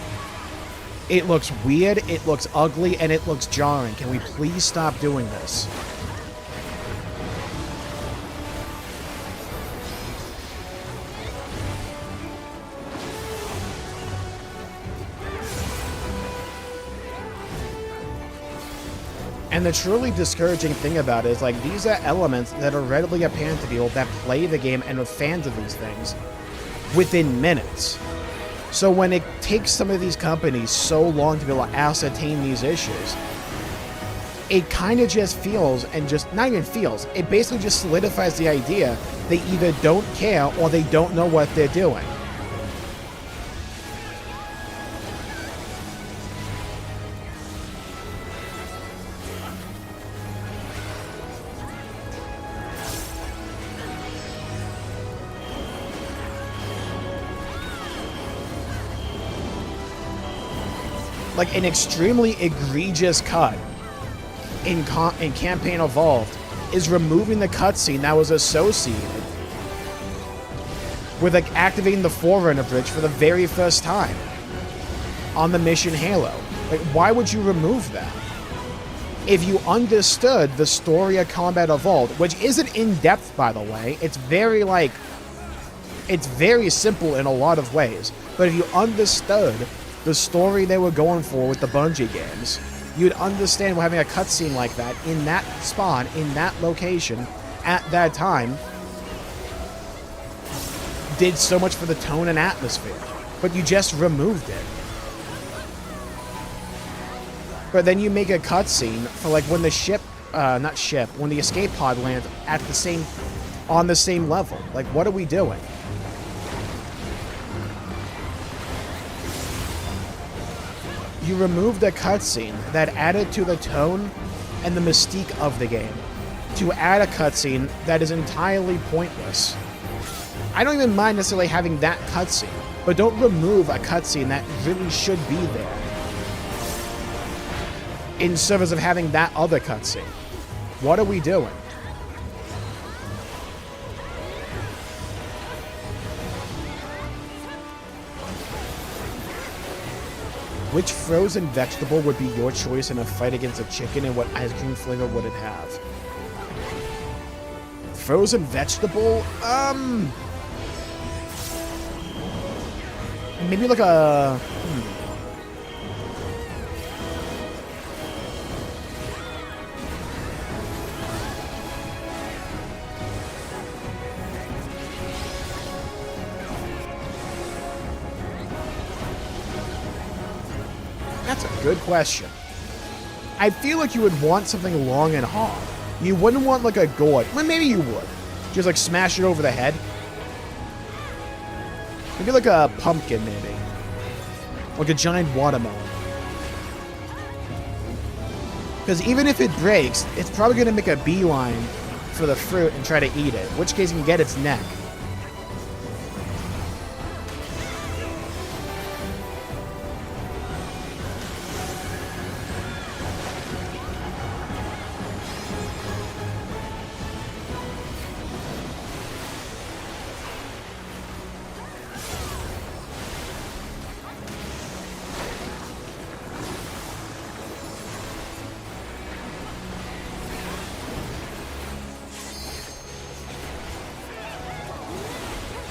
It looks weird, it looks ugly, and it looks jarring. Can we please stop doing this? And the truly discouraging thing about it is, like, these are elements that are readily apparent to people that play the game and are fans of these things within minutes. So when it takes some of these companies so long to be able to ascertain these issues, it kind of just feels, and just, not even feels, it basically just solidifies the idea they either don't care or they don't know what they're doing. Like, an extremely egregious cut in Campaign Evolved is removing the cutscene that was associated with, like, activating the Forerunner bridge for the very first time on the mission Halo. Like, why would you remove that? If you understood the story of Combat Evolved, which isn't in-depth, by the way, it's very, like, it's very simple in a lot of ways, but if you understood the story they were going for with the Bungie games, you'd understand having a cutscene like that in that spawn, in that location, at that time, did so much for the tone and atmosphere. But you just removed it. But then you make a cutscene for, like, when the when the escape pod lands on the same level. Like, what are we doing? You removed a cutscene that added to the tone and the mystique of the game to add a cutscene that is entirely pointless. I don't even mind necessarily having that cutscene, but don't remove a cutscene that really should be there in service of having that other cutscene. What are we doing? Which frozen vegetable would be your choice in a fight against a chicken, and what ice cream flavor would it have? Frozen vegetable? Maybe like a... That's a good question. I feel like you would want something long and hard. You wouldn't want like a gourd. Well, maybe you would. Just like smash it over the head. Maybe like a pumpkin, maybe. Like a giant watermelon. Because even if it breaks, it's probably going to make a beeline for the fruit and try to eat it. In which case you can get its neck.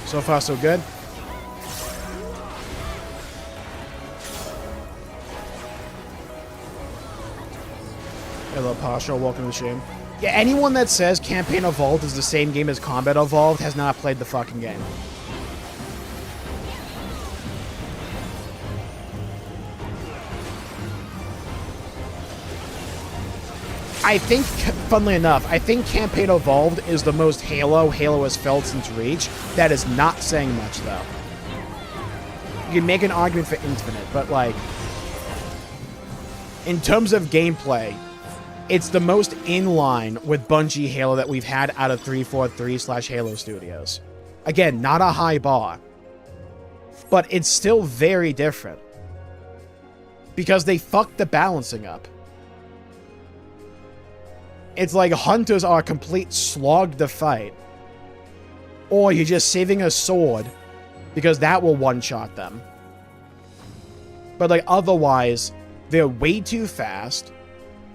So far, so good. Hello, Pasha. Welcome to the stream. Yeah, anyone that says Campaign Evolved is the same game as Combat Evolved has not played the fucking game. I think, funnily enough, I think Campaign Evolved is the most Halo has felt since Reach. That is not saying much, though. You can make an argument for Infinite, but, like, in terms of gameplay, It's the most in line with Bungie Halo that we've had out of 343/Halo Studios. Again, not a high bar, but it's still very different because they fucked the balancing up. It's like hunters are a complete slog to fight, or you're just saving a sword because that will one-shot them. But like otherwise, they're way too fast.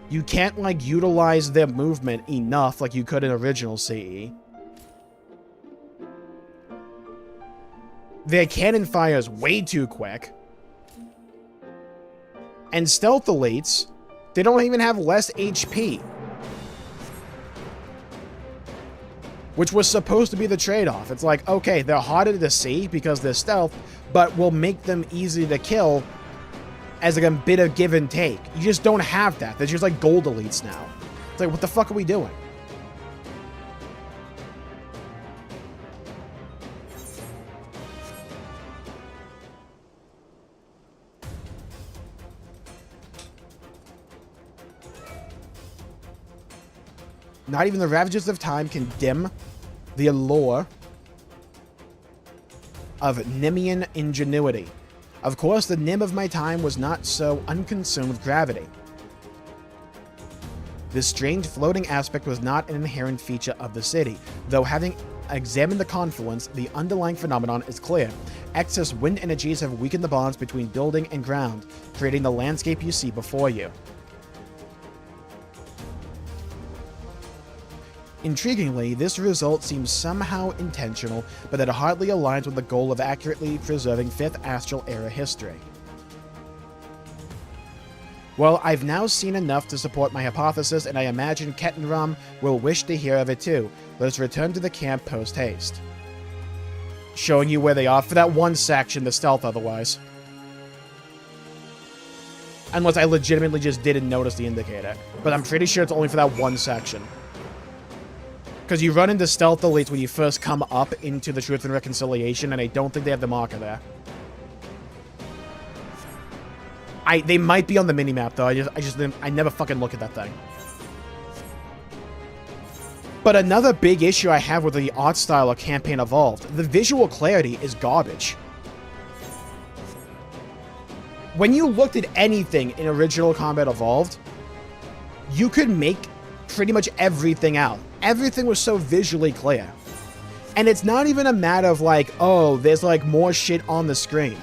You can't like utilize their movement enough like you could in original CE. Their cannon fires way too quick. And stealth elites, they don't even have less HP. Which was supposed to be the trade-off. It's like, okay, they're harder to see because they're stealth, but we'll make them easy to kill as like a bit of give and take. You just don't have that. They're just like gold elites now. It's like, what the fuck are we doing? Not even the Ravages of Time can dim the allure of Nimian ingenuity. Of course, the Nim of my time was not so unconsumed with gravity. This strange floating aspect was not an inherent feature of the city, though having examined the confluence, the underlying phenomenon is clear. Excess wind energies have weakened the bonds between building and ground, creating the landscape you see before you. Intriguingly, this result seems somehow intentional, but that hardly aligns with the goal of accurately preserving 5th Astral Era history. Well, I've now seen enough to support my hypothesis, and I imagine Kettenram will wish to hear of it too. Let us return to the camp post-haste. Showing you where they are for that one section, the stealth otherwise. Unless I legitimately just didn't notice the indicator. But I'm pretty sure it's only for that one section. Because you run into stealth elites when you first come up into the Truth and Reconciliation, and I don't think they have the marker there. They might be on the minimap though. I never fucking look at that thing. But another big issue I have with the art style of Campaign Evolved, the visual clarity is garbage. When you looked at anything in Original Combat Evolved, you could make pretty much everything out. Everything was so visually clear. And it's not even a matter of like, oh, there's like more shit on the screen.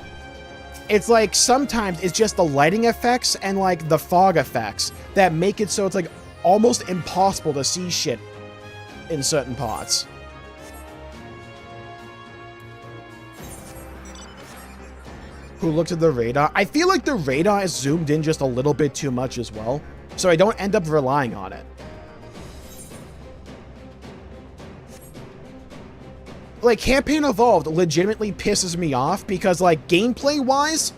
It's like sometimes it's just the lighting effects and like the fog effects that make it so it's like almost impossible to see shit in certain parts. Who looked at the radar? I feel like the radar is zoomed in just a little bit too much as well, so I don't end up relying on it. Like, Campaign Evolved legitimately pisses me off because, like, gameplay-wise,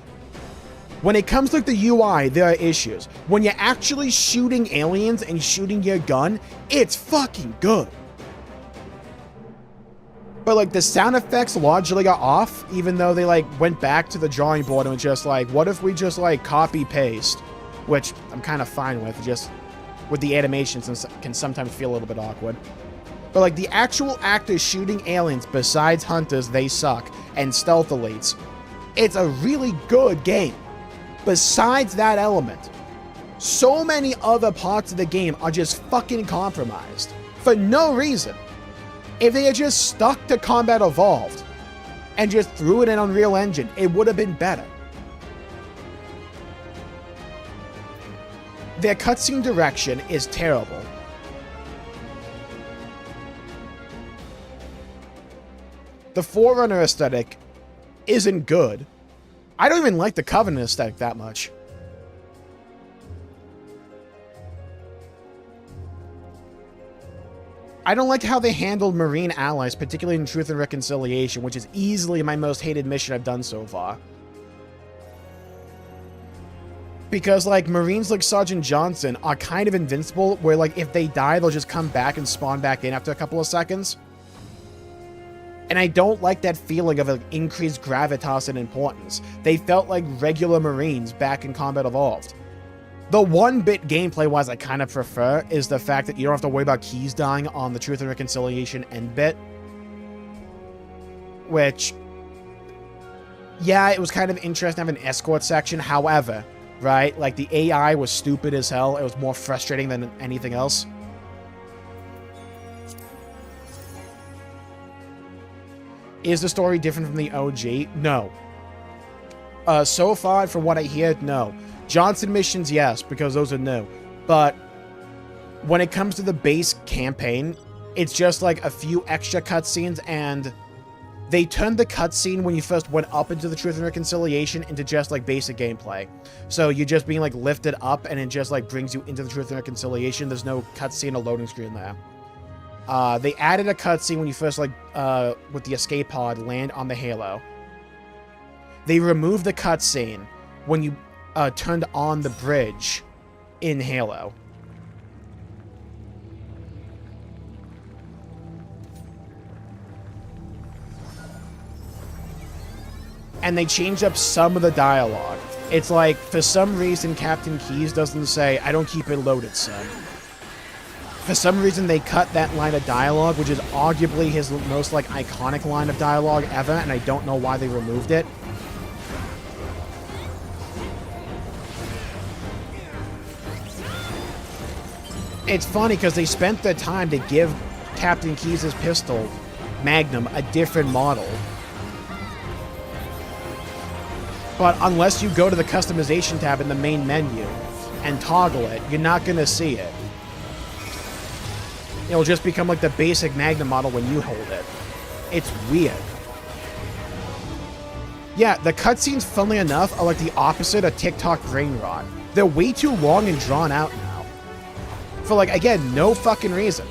when it comes to like, the UI, there are issues. When you're actually shooting aliens and shooting your gun, it's fucking good. But, like, the sound effects largely got off, even though they, like, went back to the drawing board and was just like, what if we just, like, copy-paste? Which I'm kind of fine with, just with the animations can sometimes feel a little bit awkward. But, like, the actual act of shooting aliens besides hunters, they suck, and stealth elites, it's a really good game. Besides that element, so many other parts of the game are just fucking compromised. For no reason. If they had just stuck to Combat Evolved and just threw it in Unreal Engine, it would have been better. Their cutscene direction is terrible. The Forerunner aesthetic isn't good. I don't even like the Covenant aesthetic that much. I don't like how they handled Marine allies, particularly in Truth and Reconciliation, which is easily my most hated mission I've done so far. Because, like, Marines like Sergeant Johnson are kind of invincible, where, like, if they die, they'll just come back and spawn back in after a couple of seconds. And I don't like that feeling of, like, increased gravitas and importance. They felt like regular Marines back in Combat Evolved. The one bit gameplay-wise I kind of prefer is the fact that you don't have to worry about keys dying on the Truth and Reconciliation end bit. Which, yeah, it was kind of interesting to have an escort section. However, right, like the AI was stupid as hell. It was more frustrating than anything else. Is the story different from the OG? No. So far, from what I hear, no. Johnson missions, yes, because those are new. But when it comes to the base campaign, it's just like a few extra cutscenes, and they turned the cutscene when you first went up into the Truth and Reconciliation into just like basic gameplay. So you're just being like lifted up, and it just like brings you into the Truth and Reconciliation. There's no cutscene or loading screen there. They added a cutscene when you first like with the escape pod land on the Halo. They removed the cutscene when you turned on the bridge in Halo. And they changed up some of the dialogue. It's like, for some reason, Captain Keyes doesn't say, "I don't keep it loaded, son." For some reason, they cut that line of dialogue, which is arguably his most, like, iconic line of dialogue ever, and I don't know why they removed it. It's funny because they spent the time to give Captain Keyes' pistol, Magnum, a different model. But unless you go to the customization tab in the main menu and toggle it, you're not going to see it. It'll just become like the basic Magnum model when you hold it. It's weird. Yeah, the cutscenes, funnily enough, are like the opposite of TikTok brain rot. They're way too long and drawn out now. For, like, again, no fucking reason.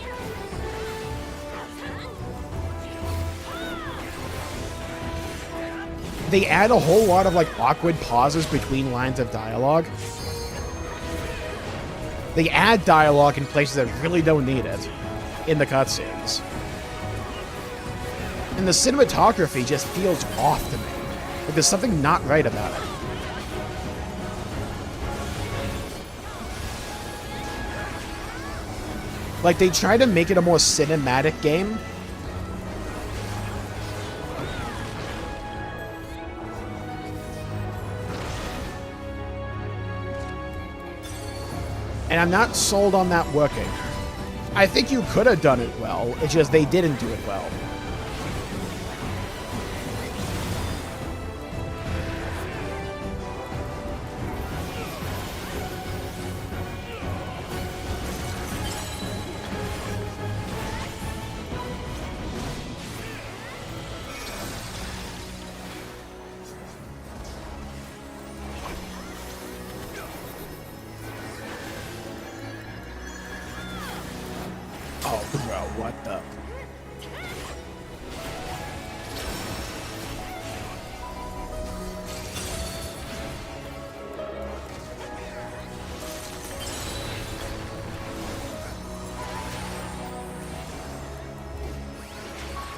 They add a whole lot of, like, awkward pauses between lines of dialogue. They add dialogue in places that really don't need it in the cutscenes. And the cinematography just feels off to me. Like, there's something not right about it. Like, they try to make it a more cinematic game. And I'm not sold on that working. I think you could have done it well, it's just they didn't do it well.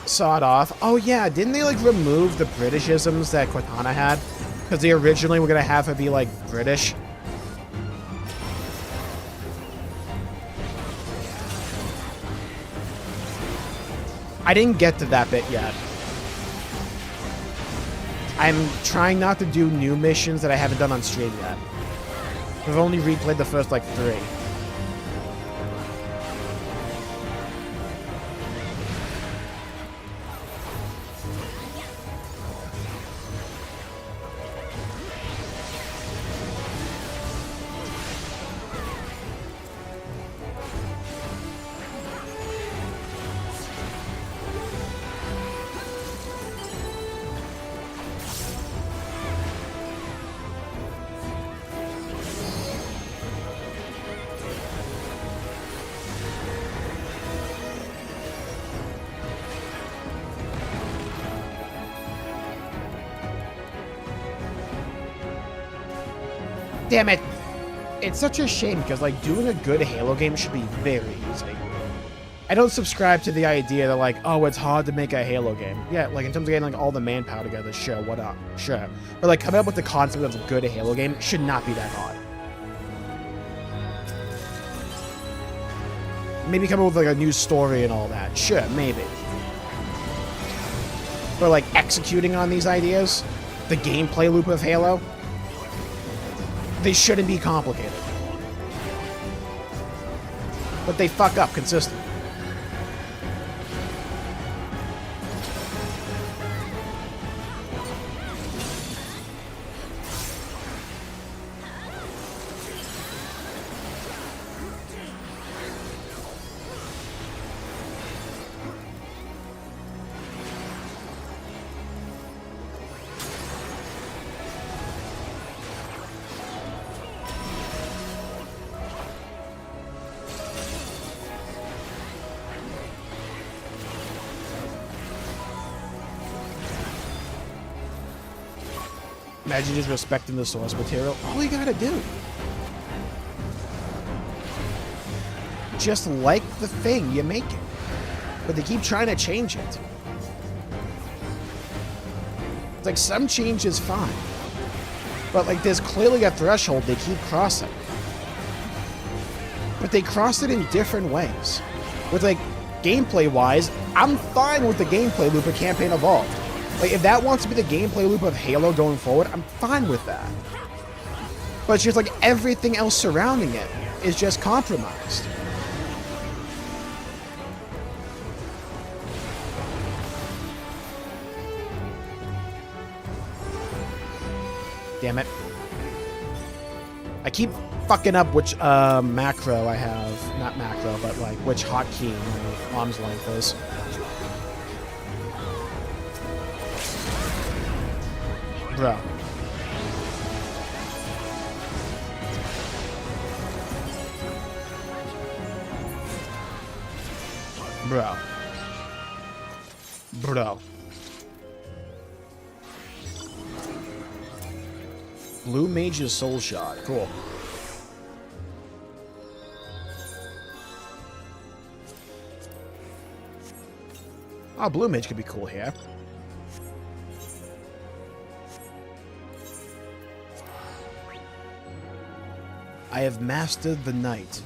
Sawed off. Oh yeah, didn't they like remove the Britishisms that Cortana had? Because they originally were gonna have her be like British. I didn't get to that bit yet. I'm trying not to do new missions that I haven't done on stream yet. I've only replayed the first like 3. Damn it! It's such a shame because, like, doing a good Halo game should be very easy. I don't subscribe to the idea that, like, oh, it's hard to make a Halo game. Yeah, like, in terms of getting, like, all the manpower together, sure, what up? Sure. But, like, coming up with the concept of a good Halo game should not be that hard. Maybe come up with like a new story and all that. Sure, maybe. But like executing on these ideas, the gameplay loop of Halo, they shouldn't be complicated. But they fuck up consistently. Imagine just respecting the source material. All you gotta do. Just like the thing you're making. But they keep trying to change it. It's like some change is fine. But like there's clearly a threshold they keep crossing. But they cross it in different ways. With like gameplay-wise, I'm fine with the gameplay loop of Campaign Evolved. Like, if that wants to be the gameplay loop of Halo going forward, I'm fine with that. But it's just like everything else surrounding it is just compromised. Damn it. I keep fucking up which macro I have. Not macro, but like which hotkey my arm's length is. Bro. Bro. Blue Mage's Soul Shot. Cool. Oh, Blue Mage could be cool here. I have mastered the night.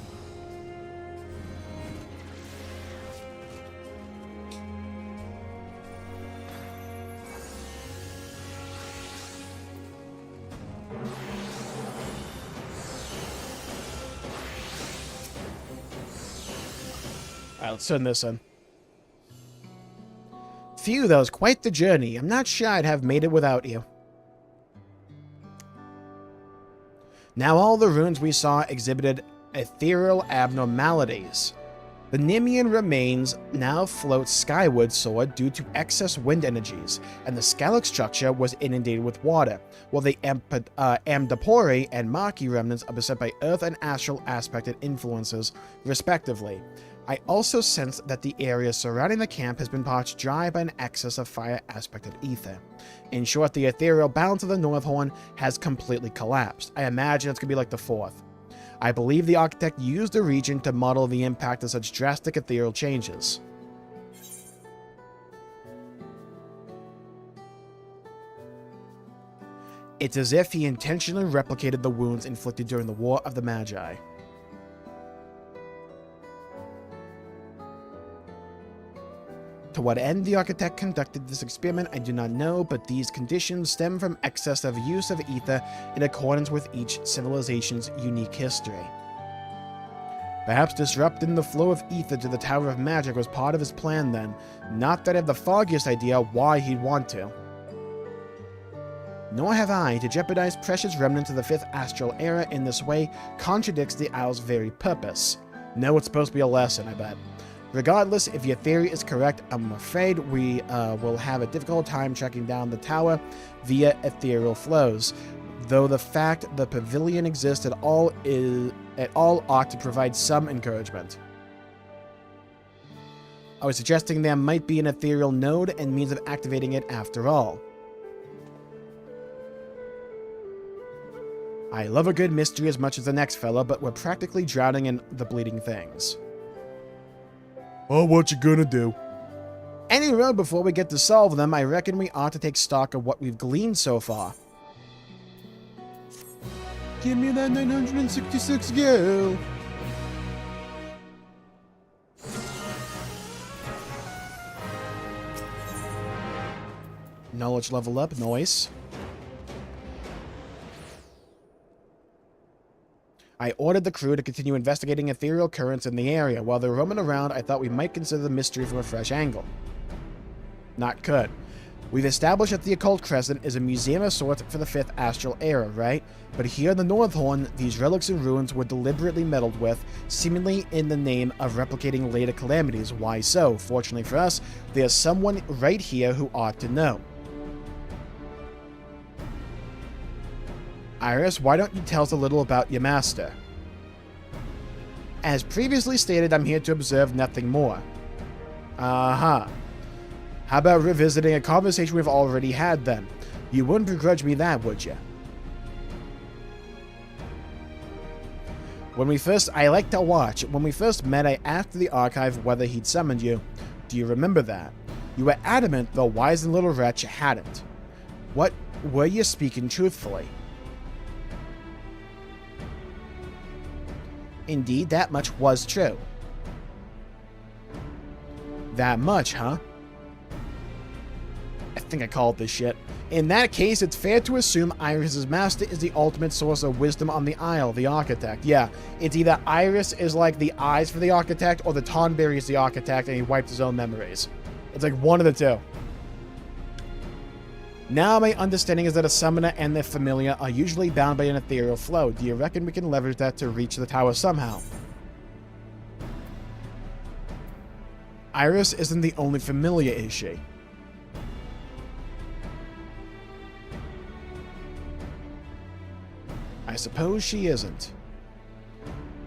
Alright, let's turn this in. Phew, that was quite the journey. I'm not sure I'd have made it without you. Now all the runes we saw exhibited ethereal abnormalities. The Nemean remains now float skyward soared due to excess wind energies, and the Scalyx structure was inundated with water, while the Amdapori and Maki remnants are beset by earth and astral aspected influences, respectively. I also sense that the area surrounding the camp has been parched dry by an excess of fire-aspected ether. In short, the ethereal balance of the North Horn has completely collapsed. I imagine it's going to be like the fourth. I believe the architect used the region to model the impact of such drastic ethereal changes. It's as if he intentionally replicated the wounds inflicted during the War of the Magi. To what end the architect conducted this experiment, I do not know, but these conditions stem from excessive use of ether in accordance with each civilization's unique history. Perhaps disrupting the flow of ether to the Tower of Magic was part of his plan then, not that I have the foggiest idea why he'd want to. Nor have I. To jeopardize precious remnants of the 5th Astral Era in this way contradicts the Owl's very purpose. No, it's supposed to be a lesson, I bet. Regardless, if your theory is correct, I'm afraid we will have a difficult time tracking down the tower via ethereal flows, though the fact the pavilion exists at all ought to provide some encouragement. I was suggesting there might be an ethereal node and means of activating it after all. I love a good mystery as much as the next fella, but we're practically drowning in the bleeding things. Oh, what you gonna do? Anyway, before we get to solve them, I reckon we ought to take stock of what we've gleaned so far. Give me that 966 go! Knowledge level up, noise. I ordered the crew to continue investigating ethereal currents in the area. While they're roaming around, I thought we might consider the mystery from a fresh angle. Not good. We've established that the Occult Crescent is a museum of sorts for the 5th Astral Era, right? But here in the North Horn, these relics and ruins were deliberately meddled with, seemingly in the name of replicating later calamities. Why so? Fortunately for us, there's someone right here who ought to know. Iris, why don't you tell us a little about your master? As previously stated, I'm here to observe, nothing more. Uh-huh. How about revisiting a conversation we've already had, then? You wouldn't begrudge me that, would you? I like to watch. When we first met, I asked the archive whether he'd summoned you. Do you remember that? You were adamant the wizened little wretch hadn't. What were you speaking truthfully? Indeed, that much was true. That much, huh? I think I called this shit. In that case, it's fair to assume Iris's master is the ultimate source of wisdom on the Isle, the architect. Yeah, it's either Iris is like the eyes for the architect, or the Tonberry is the architect and he wiped his own memories. It's like one of the two. Now my understanding is that a summoner and their familiar are usually bound by an ethereal flow. Do you reckon we can leverage that to reach the tower somehow? Iris isn't the only familiar, is she? I suppose she isn't.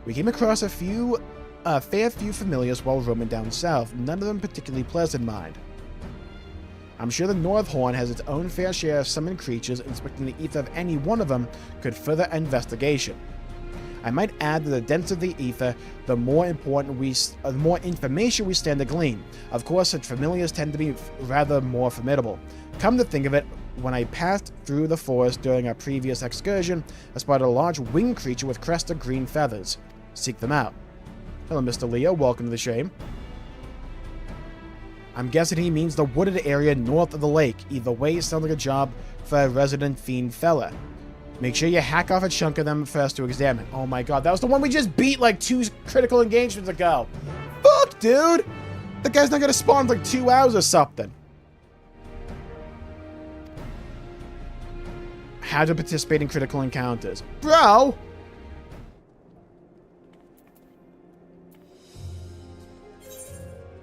We came across a fair few familiars while roaming down south, none of them particularly pleasant, mind. I'm sure the North Horn has its own fair share of summoned creatures, inspecting the ether of any one of them could further investigation. I might add that the denser the ether, the more information we stand to glean. Of course, such familiars tend to be rather more formidable. Come to think of it, when I passed through the forest during our previous excursion, I spotted a large winged creature with crested green feathers. Seek them out. Hello, Mr. Leo. Welcome to the shame. I'm guessing he means the wooded area north of the lake. Either way, it sounds like a job for a resident fiend fella. Make sure you hack off a chunk of them for us to examine. Oh my god, that was the one we just beat like 2 critical engagements ago. Fuck, dude! The guy's not gonna spawn for like 2 hours or something. How to participate in critical encounters. Bro!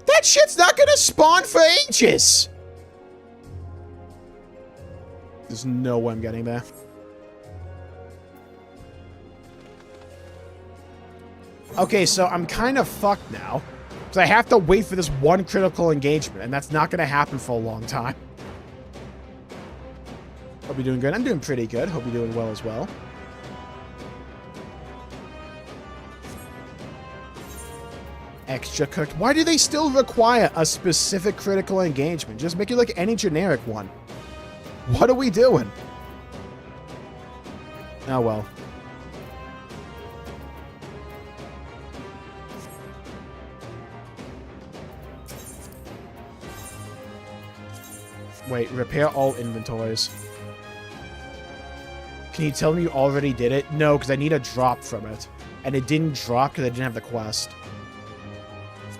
That shit's not gonna spawn for ages! There's no way I'm getting there. Okay, so I'm kind of fucked now. Because I have to wait for this one critical engagement, and that's not gonna happen for a long time. Hope you're doing good. I'm doing pretty good. Hope you're doing well as well. Extra cooked. Why do they still require a specific critical engagement? Just make it like any generic one. What are we doing? Oh well. Wait, repair all inventories. Can you tell me you already did it? No, because I need a drop from it. And it didn't drop because I didn't have the quest.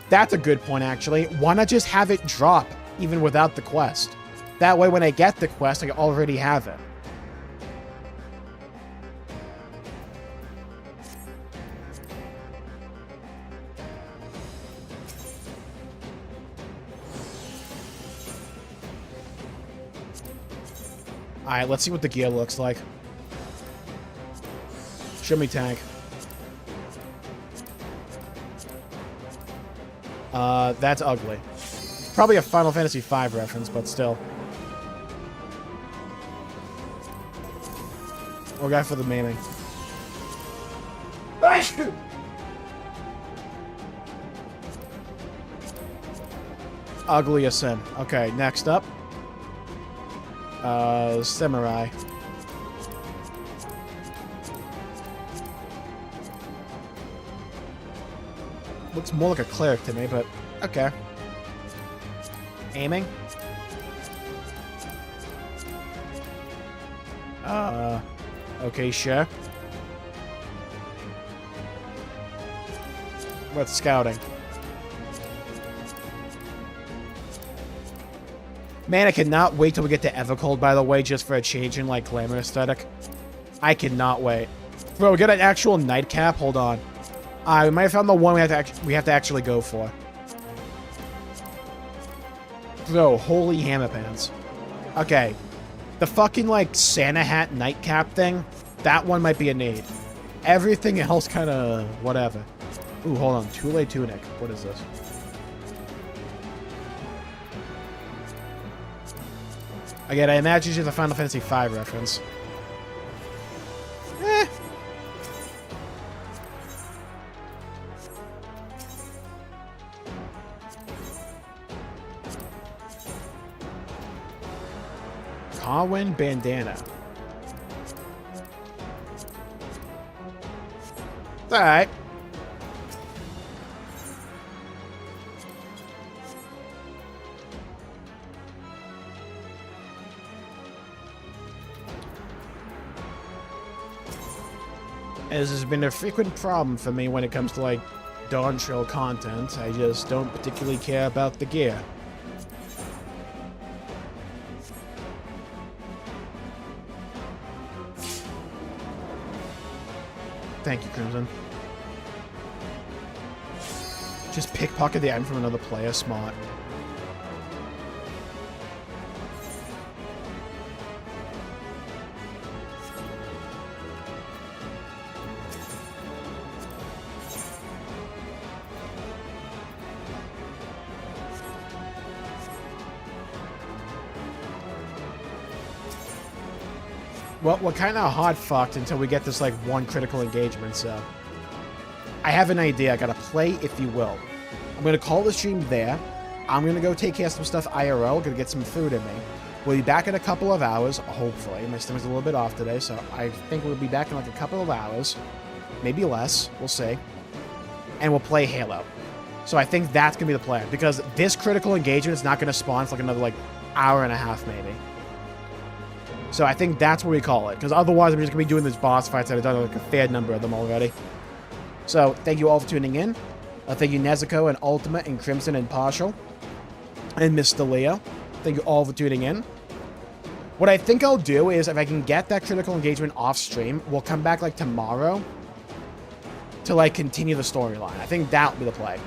That's a good point, actually. Why not just have it drop, even without the quest? That way, when I get the quest, I already have it. Alright, let's see what the gear looks like. Show me tank. That's ugly. Probably a Final Fantasy V reference, but still. Or guy for the maiming. Ugly as sin. Okay, next up. Samurai. Looks more like a cleric to me, but okay. Aiming. Okay, sure. What's scouting? Man, I cannot wait till we get to Evercold, by the way, just for a change in, like, glamour aesthetic. I cannot wait. Bro, we got an actual nightcap? Hold on. We might have found the one we have to actually go for. Bro, holy hammer pants. Okay. The fucking, like, Santa hat nightcap thing, that one might be a need. Everything else kind of whatever. Ooh, hold on. Tule tunic. What is this? Again, I imagine it's just a Final Fantasy V reference. Eh. Carwin bandana. It's alright. As has been a frequent problem for me when it comes to, like, Dawn Trail content. I just don't particularly care about the gear. Thank you, Crimson. Just pickpocket the item from another player. Smart. Well, we're kind of hard-fucked until we get this, like, one critical engagement, so... I have an idea. I gotta play, if you will. I'm gonna call the stream there. I'm gonna go take care of some stuff IRL. Gonna get some food in me. We'll be back in a couple of hours, hopefully. My stomach's a little bit off today, so I think we'll be back in, like, a couple of hours. Maybe less. We'll see. And we'll play Halo. So I think that's gonna be the plan, because this critical engagement is not gonna spawn for, like, another, like, hour and a half, maybe. So I think that's what we call it, because otherwise I'm just going to be doing these boss fights that I've done like a fair number of them already. So thank you all for tuning in. Thank you Nezuko and Ultimate and Crimson and Partial. And Mr. Leo. Thank you all for tuning in. What I think I'll do is, if I can get that critical engagement off stream, we'll come back like tomorrow to like continue the storyline. I think that'll be the play.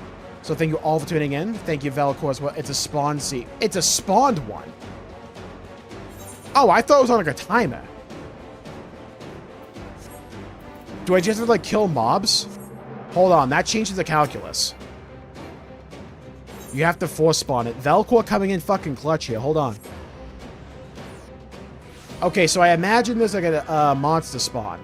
So thank you all for tuning in. Thank you Velcor as well. It's a spawn seat. It's a spawned one. Oh, I thought it was on, like, a timer. Do I just have to, like, kill mobs? Hold on, that changes the calculus. You have to force spawn it. Velcor coming in fucking clutch here. Hold on. Okay, so I imagine there's, like, a monster spawn.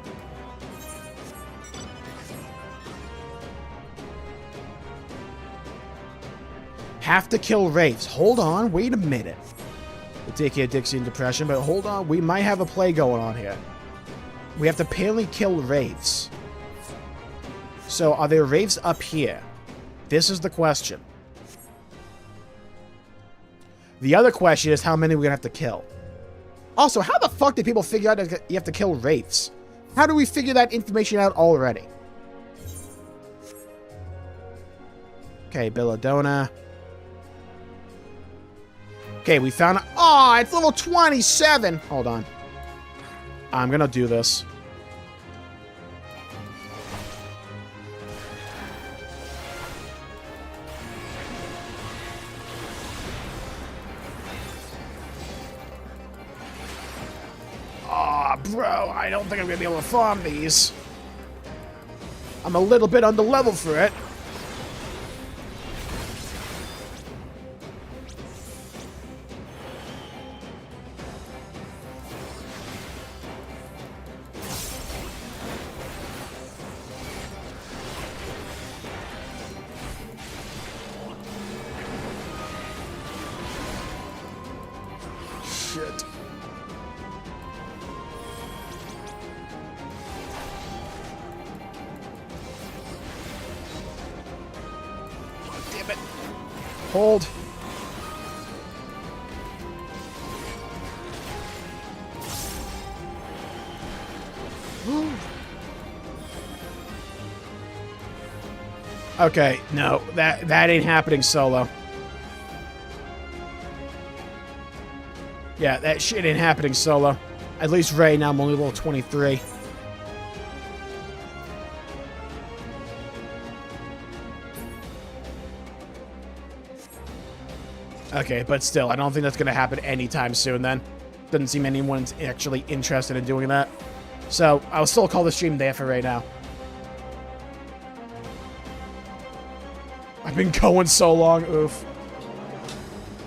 Have to kill Wraiths. Hold on, wait a minute. We'll take care of Dixie and Depression, but hold on, we might have a play going on here. We have to apparently kill Wraiths. So, are there Wraiths up here? This is the question. The other question is how many we're gonna have to kill. Also, how the fuck did people figure out that you have to kill Wraiths? How do we figure that information out already? Okay, Belladonna. Okay, we found... Oh, it's level 27! Hold on. I'm gonna do this. Oh, bro, I don't think I'm gonna be able to farm these. I'm a little bit under level for it. Shit. Oh, damn it. Hold. Okay, no, that ain't happening solo. Yeah, that shit ain't happening solo. At least right now, I'm only level 23. Okay, but still, I don't think that's going to happen anytime soon then. Doesn't seem anyone's actually interested in doing that. So, I'll still call the stream there for right now. I've been going so long, oof.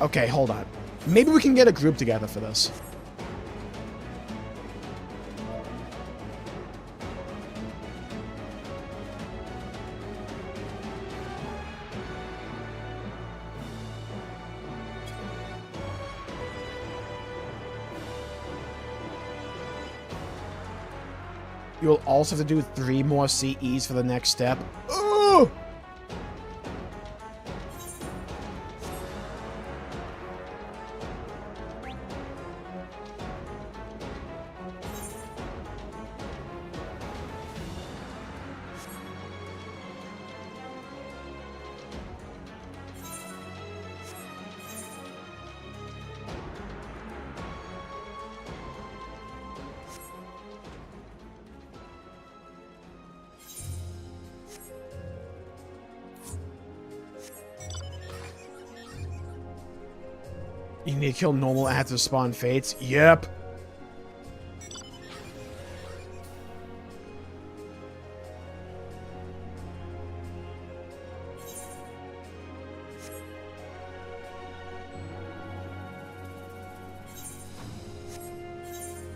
Okay, hold on. Maybe we can get a group together for this. You'll also have to do 3 more CEs for the next step. Ooh! You need to kill normal active spawn fates? Yep.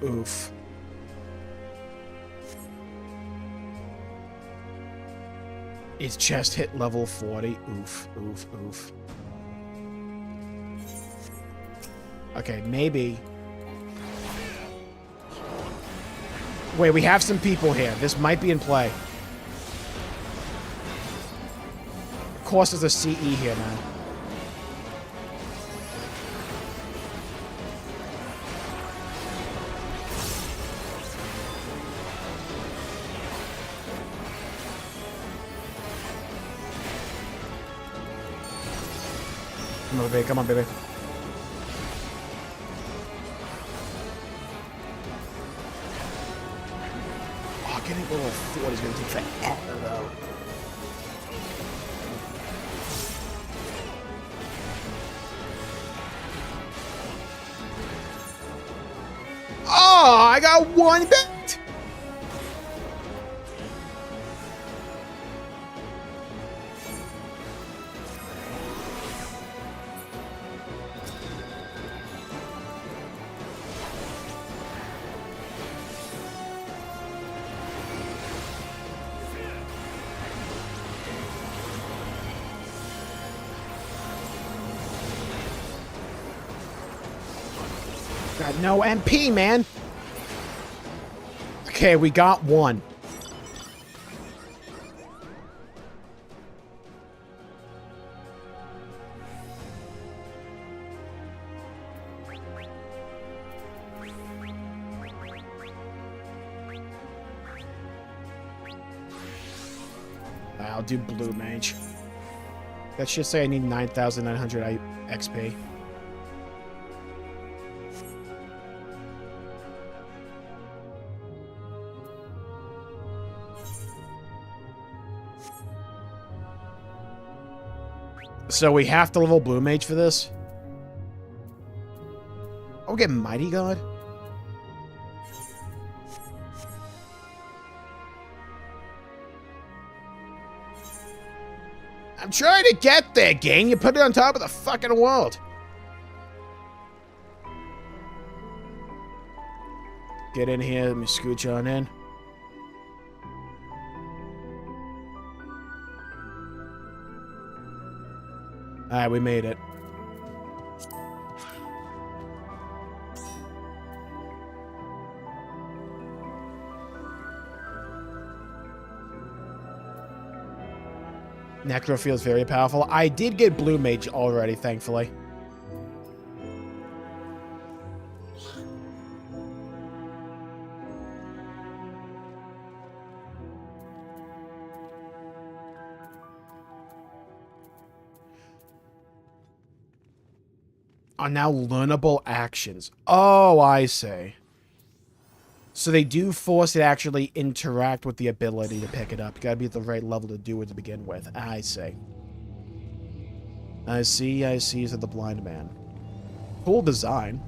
Oof. His chest hit level 40. Oof, oof, oof. Okay, maybe. Wait, we have some people here. This might be in play. Of course, there's a CE here now. Come on, baby. Come on, baby. Getting level 40 is going to take forever, though. Oh, I got 1 bit! Got no MP, man. Okay, we got 1. I'll do blue mage. That should say I need 9,900 XP. So we have to level Blue Mage for this? I'll get Mighty God? I'm trying to get there, gang. You put it on top of the fucking world. Get in here. Let me scooch on in. Alright, we made it. Necro feels very powerful. I did get Blue Mage already, thankfully. are now learnable actions. Oh, I see. So they do force it to actually interact with the ability to pick it up. You gotta be at the right level to do it to begin with. I see. I see, said the blind man. Cool design.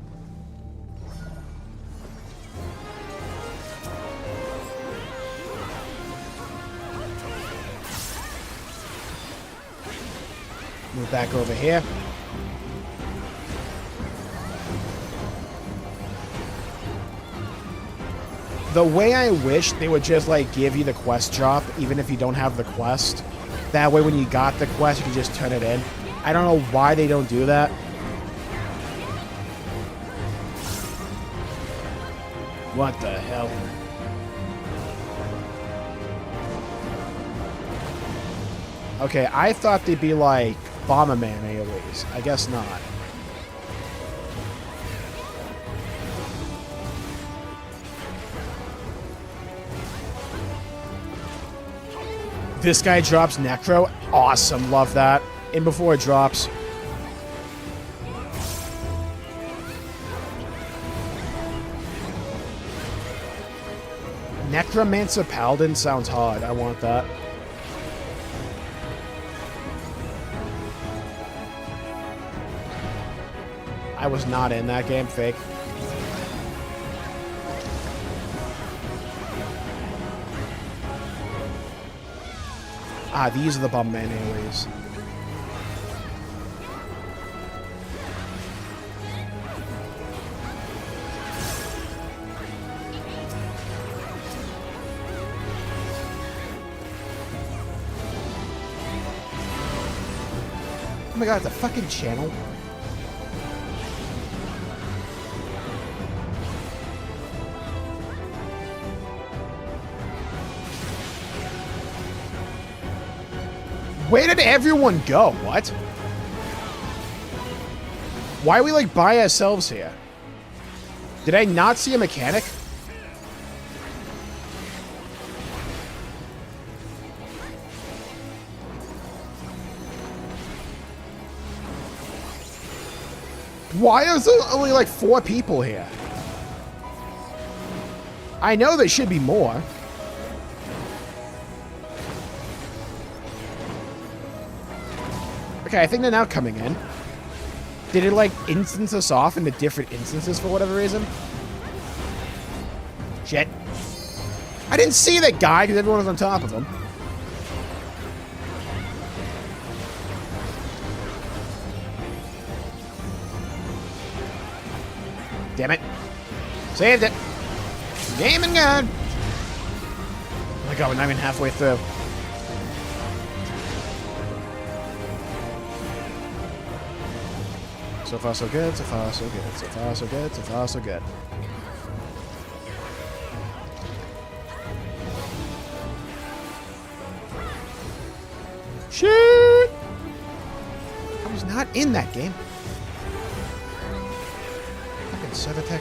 Move back over here. The way I wish they would just, like, give you the quest drop, even if you don't have the quest. That way when you got the quest, you can just turn it in. I don't know why they don't do that. What the hell? Okay, I thought they'd be like Bomberman AoEs. I guess not. This guy drops Necro. Awesome, love that. In before it drops. Necromancer Paladin sounds hard. I want that. I was not in that game, fake. Ah, these are the Bumman AoEs. Oh my god, it's a fucking channel. Where did everyone go? What? Why are we, like, by ourselves here? Did I not see a mechanic? Why is there only, like, 4 people here? I know there should be more. Okay, I think they're now coming in. Did it, like, instance us off into different instances for whatever reason? Shit. I didn't see that guy because everyone was on top of him. Damn it. Saved it. Game and gun. Oh my god, we're not even halfway through. So far, so good, so far, so good, so far, so good, so far, so good. Shit! I was not in that game. Fucking Sevatech.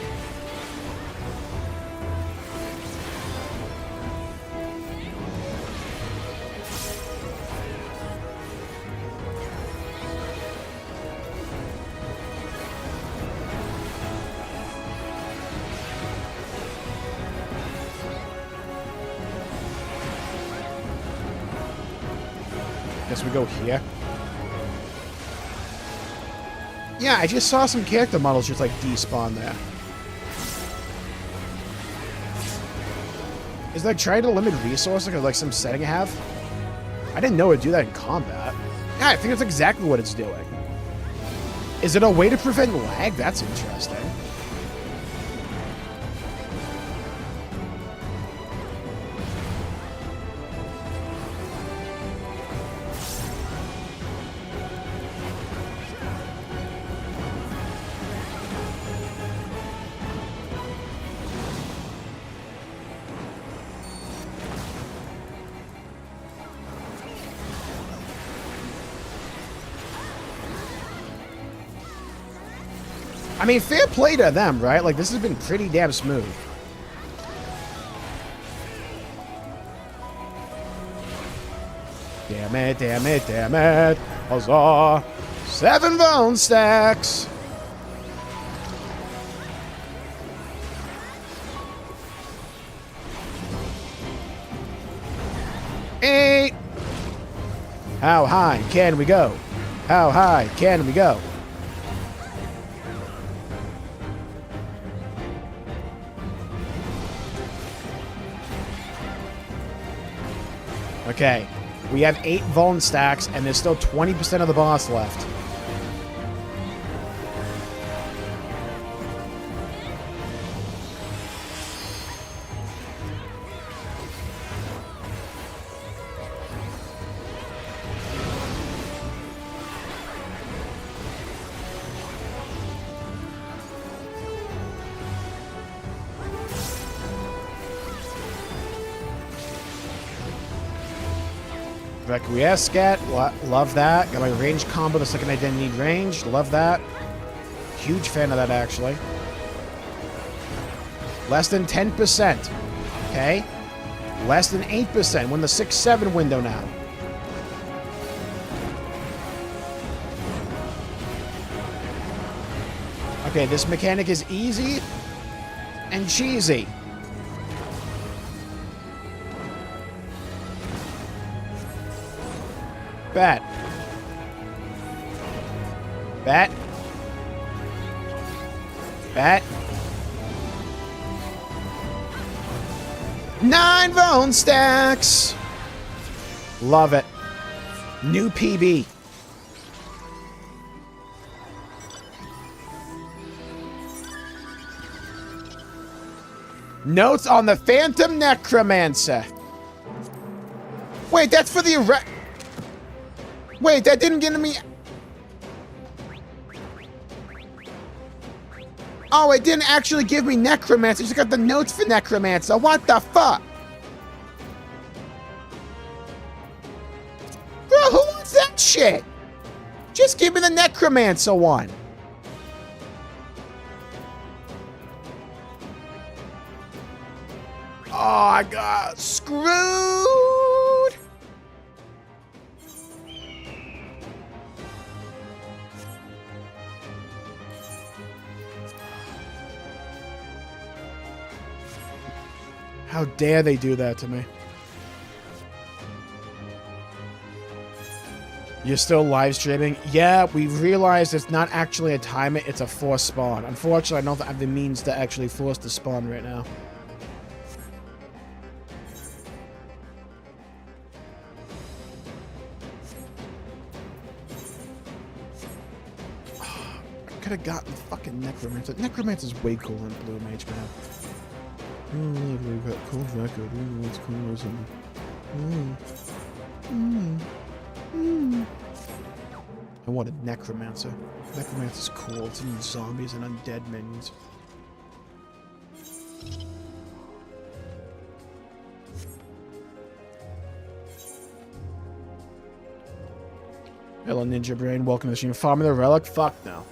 Guess we go here. Yeah, I just saw some character models just like despawn there. Is that trying to limit resources or like some setting I have? I didn't know it'd do that in combat. Yeah, I think that's exactly what it's doing. Is it a way to prevent lag? That's interesting. I mean, fair play to them, right? Like, this has been pretty damn smooth. Damn it, damn it, damn it. Huzzah. 7 bone stacks. 8. How high can we go? How high can we go? Okay, we have 8 Vuln stacks, and there's still 20% of the boss left. Requiescat, love that. Got my range combo the second I didn't need range. Love that. Huge fan of that, actually. Less than 10%. Okay. Less than 8%. We're in the 6-7 window now. Okay, this mechanic is easy and cheesy. Bat. Bat. Bat. 9 bone stacks. Love it. New PB. Notes on the Phantom Necromancer. Wait, that's for the Wait, that didn't get me. Oh, it didn't actually give me Necromancer. It just got the notes for Necromancer. What the fuck? Bro, who wants that shit? Just give me the Necromancer one. Oh, I got screwed. How dare they do that to me? You're still live streaming? Yeah, we realized it's not actually a timer, it's a forced spawn. Unfortunately, I don't have the means to actually force the spawn right now. I could have gotten fucking Necromancer. Necromancer's way cooler than Blue Mage, man. We've got cold record. What's cool is I wanted Necromancer. Necromancer's cool. It's in zombies and undead minions. Hello, Ninja Brain. Welcome to the stream. Farming the Relic? Fuck no.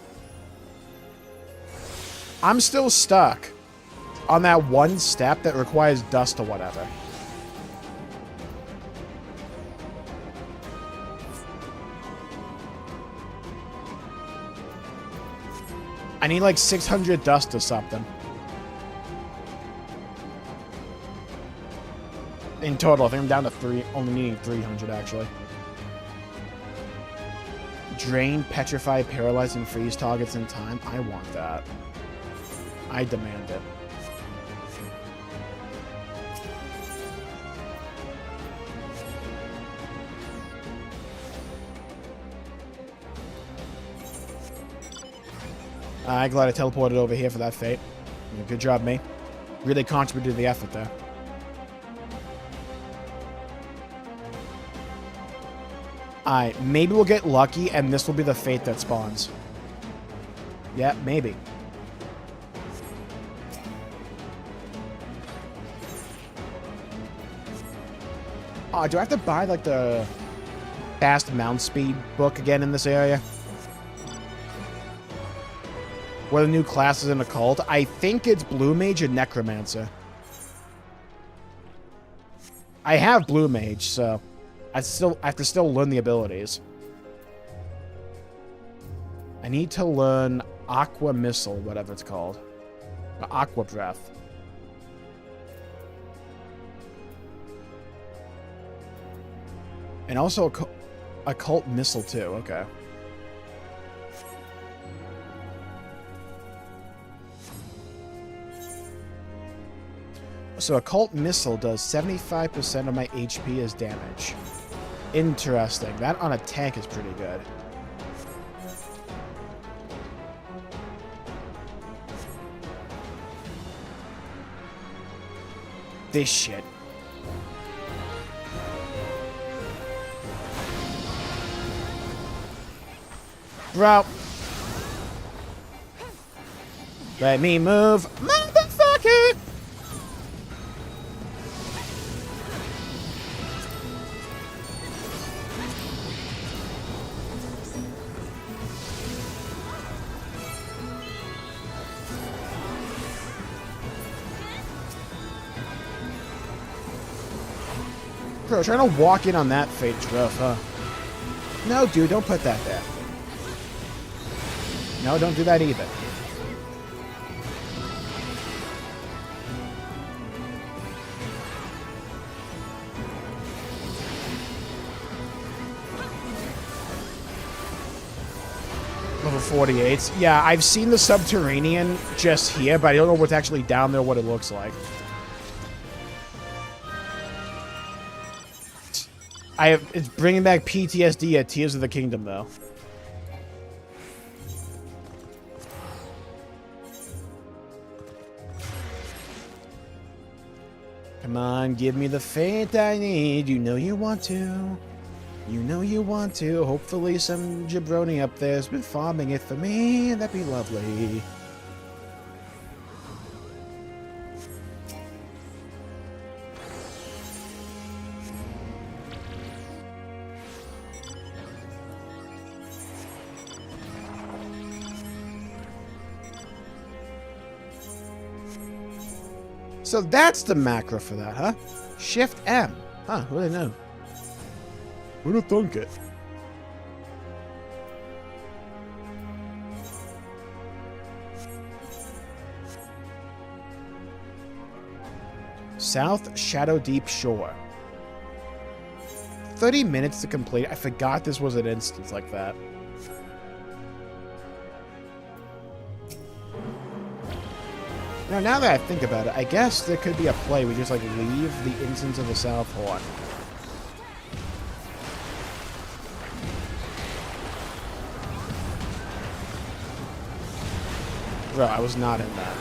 I'm still stuck on that one step that requires dust or whatever. I need like 600 dust or something. In total, I think I'm down to 3, only needing 300 actually. Drain, petrify, paralyze, and freeze targets in time. I want that. I demand it. I'm glad I teleported over here for that fate. Good job, me. Really contributed to the effort there. Alright, maybe we'll get lucky and this will be the fate that spawns. Yeah, maybe. Oh, do I have to buy like the fast mount speed book again in this area? What are the new classes in Occult? I think it's Blue Mage and Necromancer. I have Blue Mage, so I have to still learn the abilities. I need to learn Aqua Missile, whatever it's called. Aqua Breath. And also a cult missile, too. Okay. So a cult missile does 75% of my HP as damage. Interesting. That on a tank is pretty good. This shit. Bro. Let me move. Motherfucker! Bro, trying to walk in on that fate's rough, huh? No, dude, don't put that there. No, don't do that either. Level 48. Yeah, I've seen the subterranean just here, but I don't know what's actually down there, what it looks like. It's bringing back PTSD at Tears of the Kingdom, though. Come on, give me the fate I need. You know you want to. You know you want to. Hopefully some jabroni up there has been farming it for me. That'd be lovely. So that's the macro for that, huh? Shift M. Huh, who did I know? Who'd have thunk it? South Shadow Deep Shore. 30 minutes to complete. I forgot this was an instance like that. Now that I think about it, I guess there could be a play we just, like, leave the instance of the South Horn. Bro, I was not in that.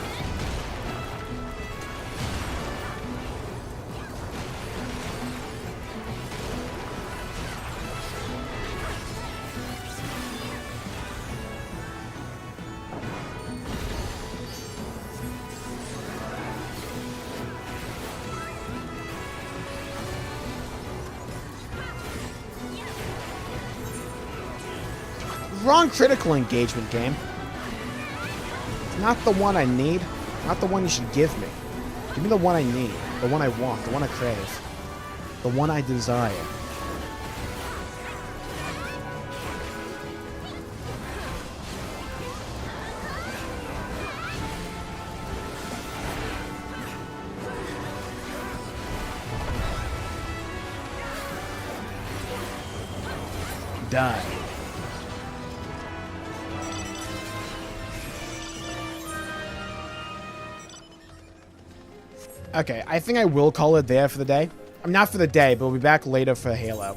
Wrong critical engagement, game. Not the one I need. Not the one you should give me. Give me the one I need. The one I want. The one I crave. The one I desire. Die. Okay, I think I will call it there for the day. I'm not for the day, but we'll be back later for Halo.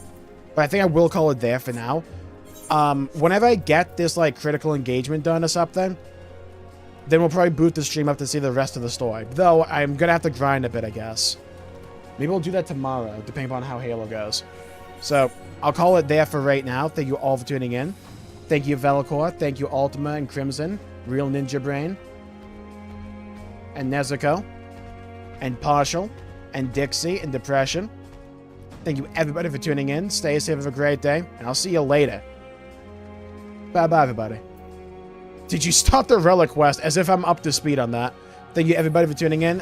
But I think I will call it there for now. Whenever I get this, like, critical engagement done or something, then we'll probably boot the stream up to see the rest of the story. Though, I'm gonna have to grind a bit, I guess. Maybe we'll do that tomorrow, depending on how Halo goes. So, I'll call it there for right now. Thank you all for tuning in. Thank you, Velicor. Thank you, Ultima and Crimson. Real Ninja Brain. And Nezuko. And Partial, and Dixie, and Depression. Thank you everybody for tuning in. Stay safe, have a great day, and I'll see you later. Bye-bye, everybody. Did you stop the relic quest as if I'm up to speed on that? Thank you everybody for tuning in.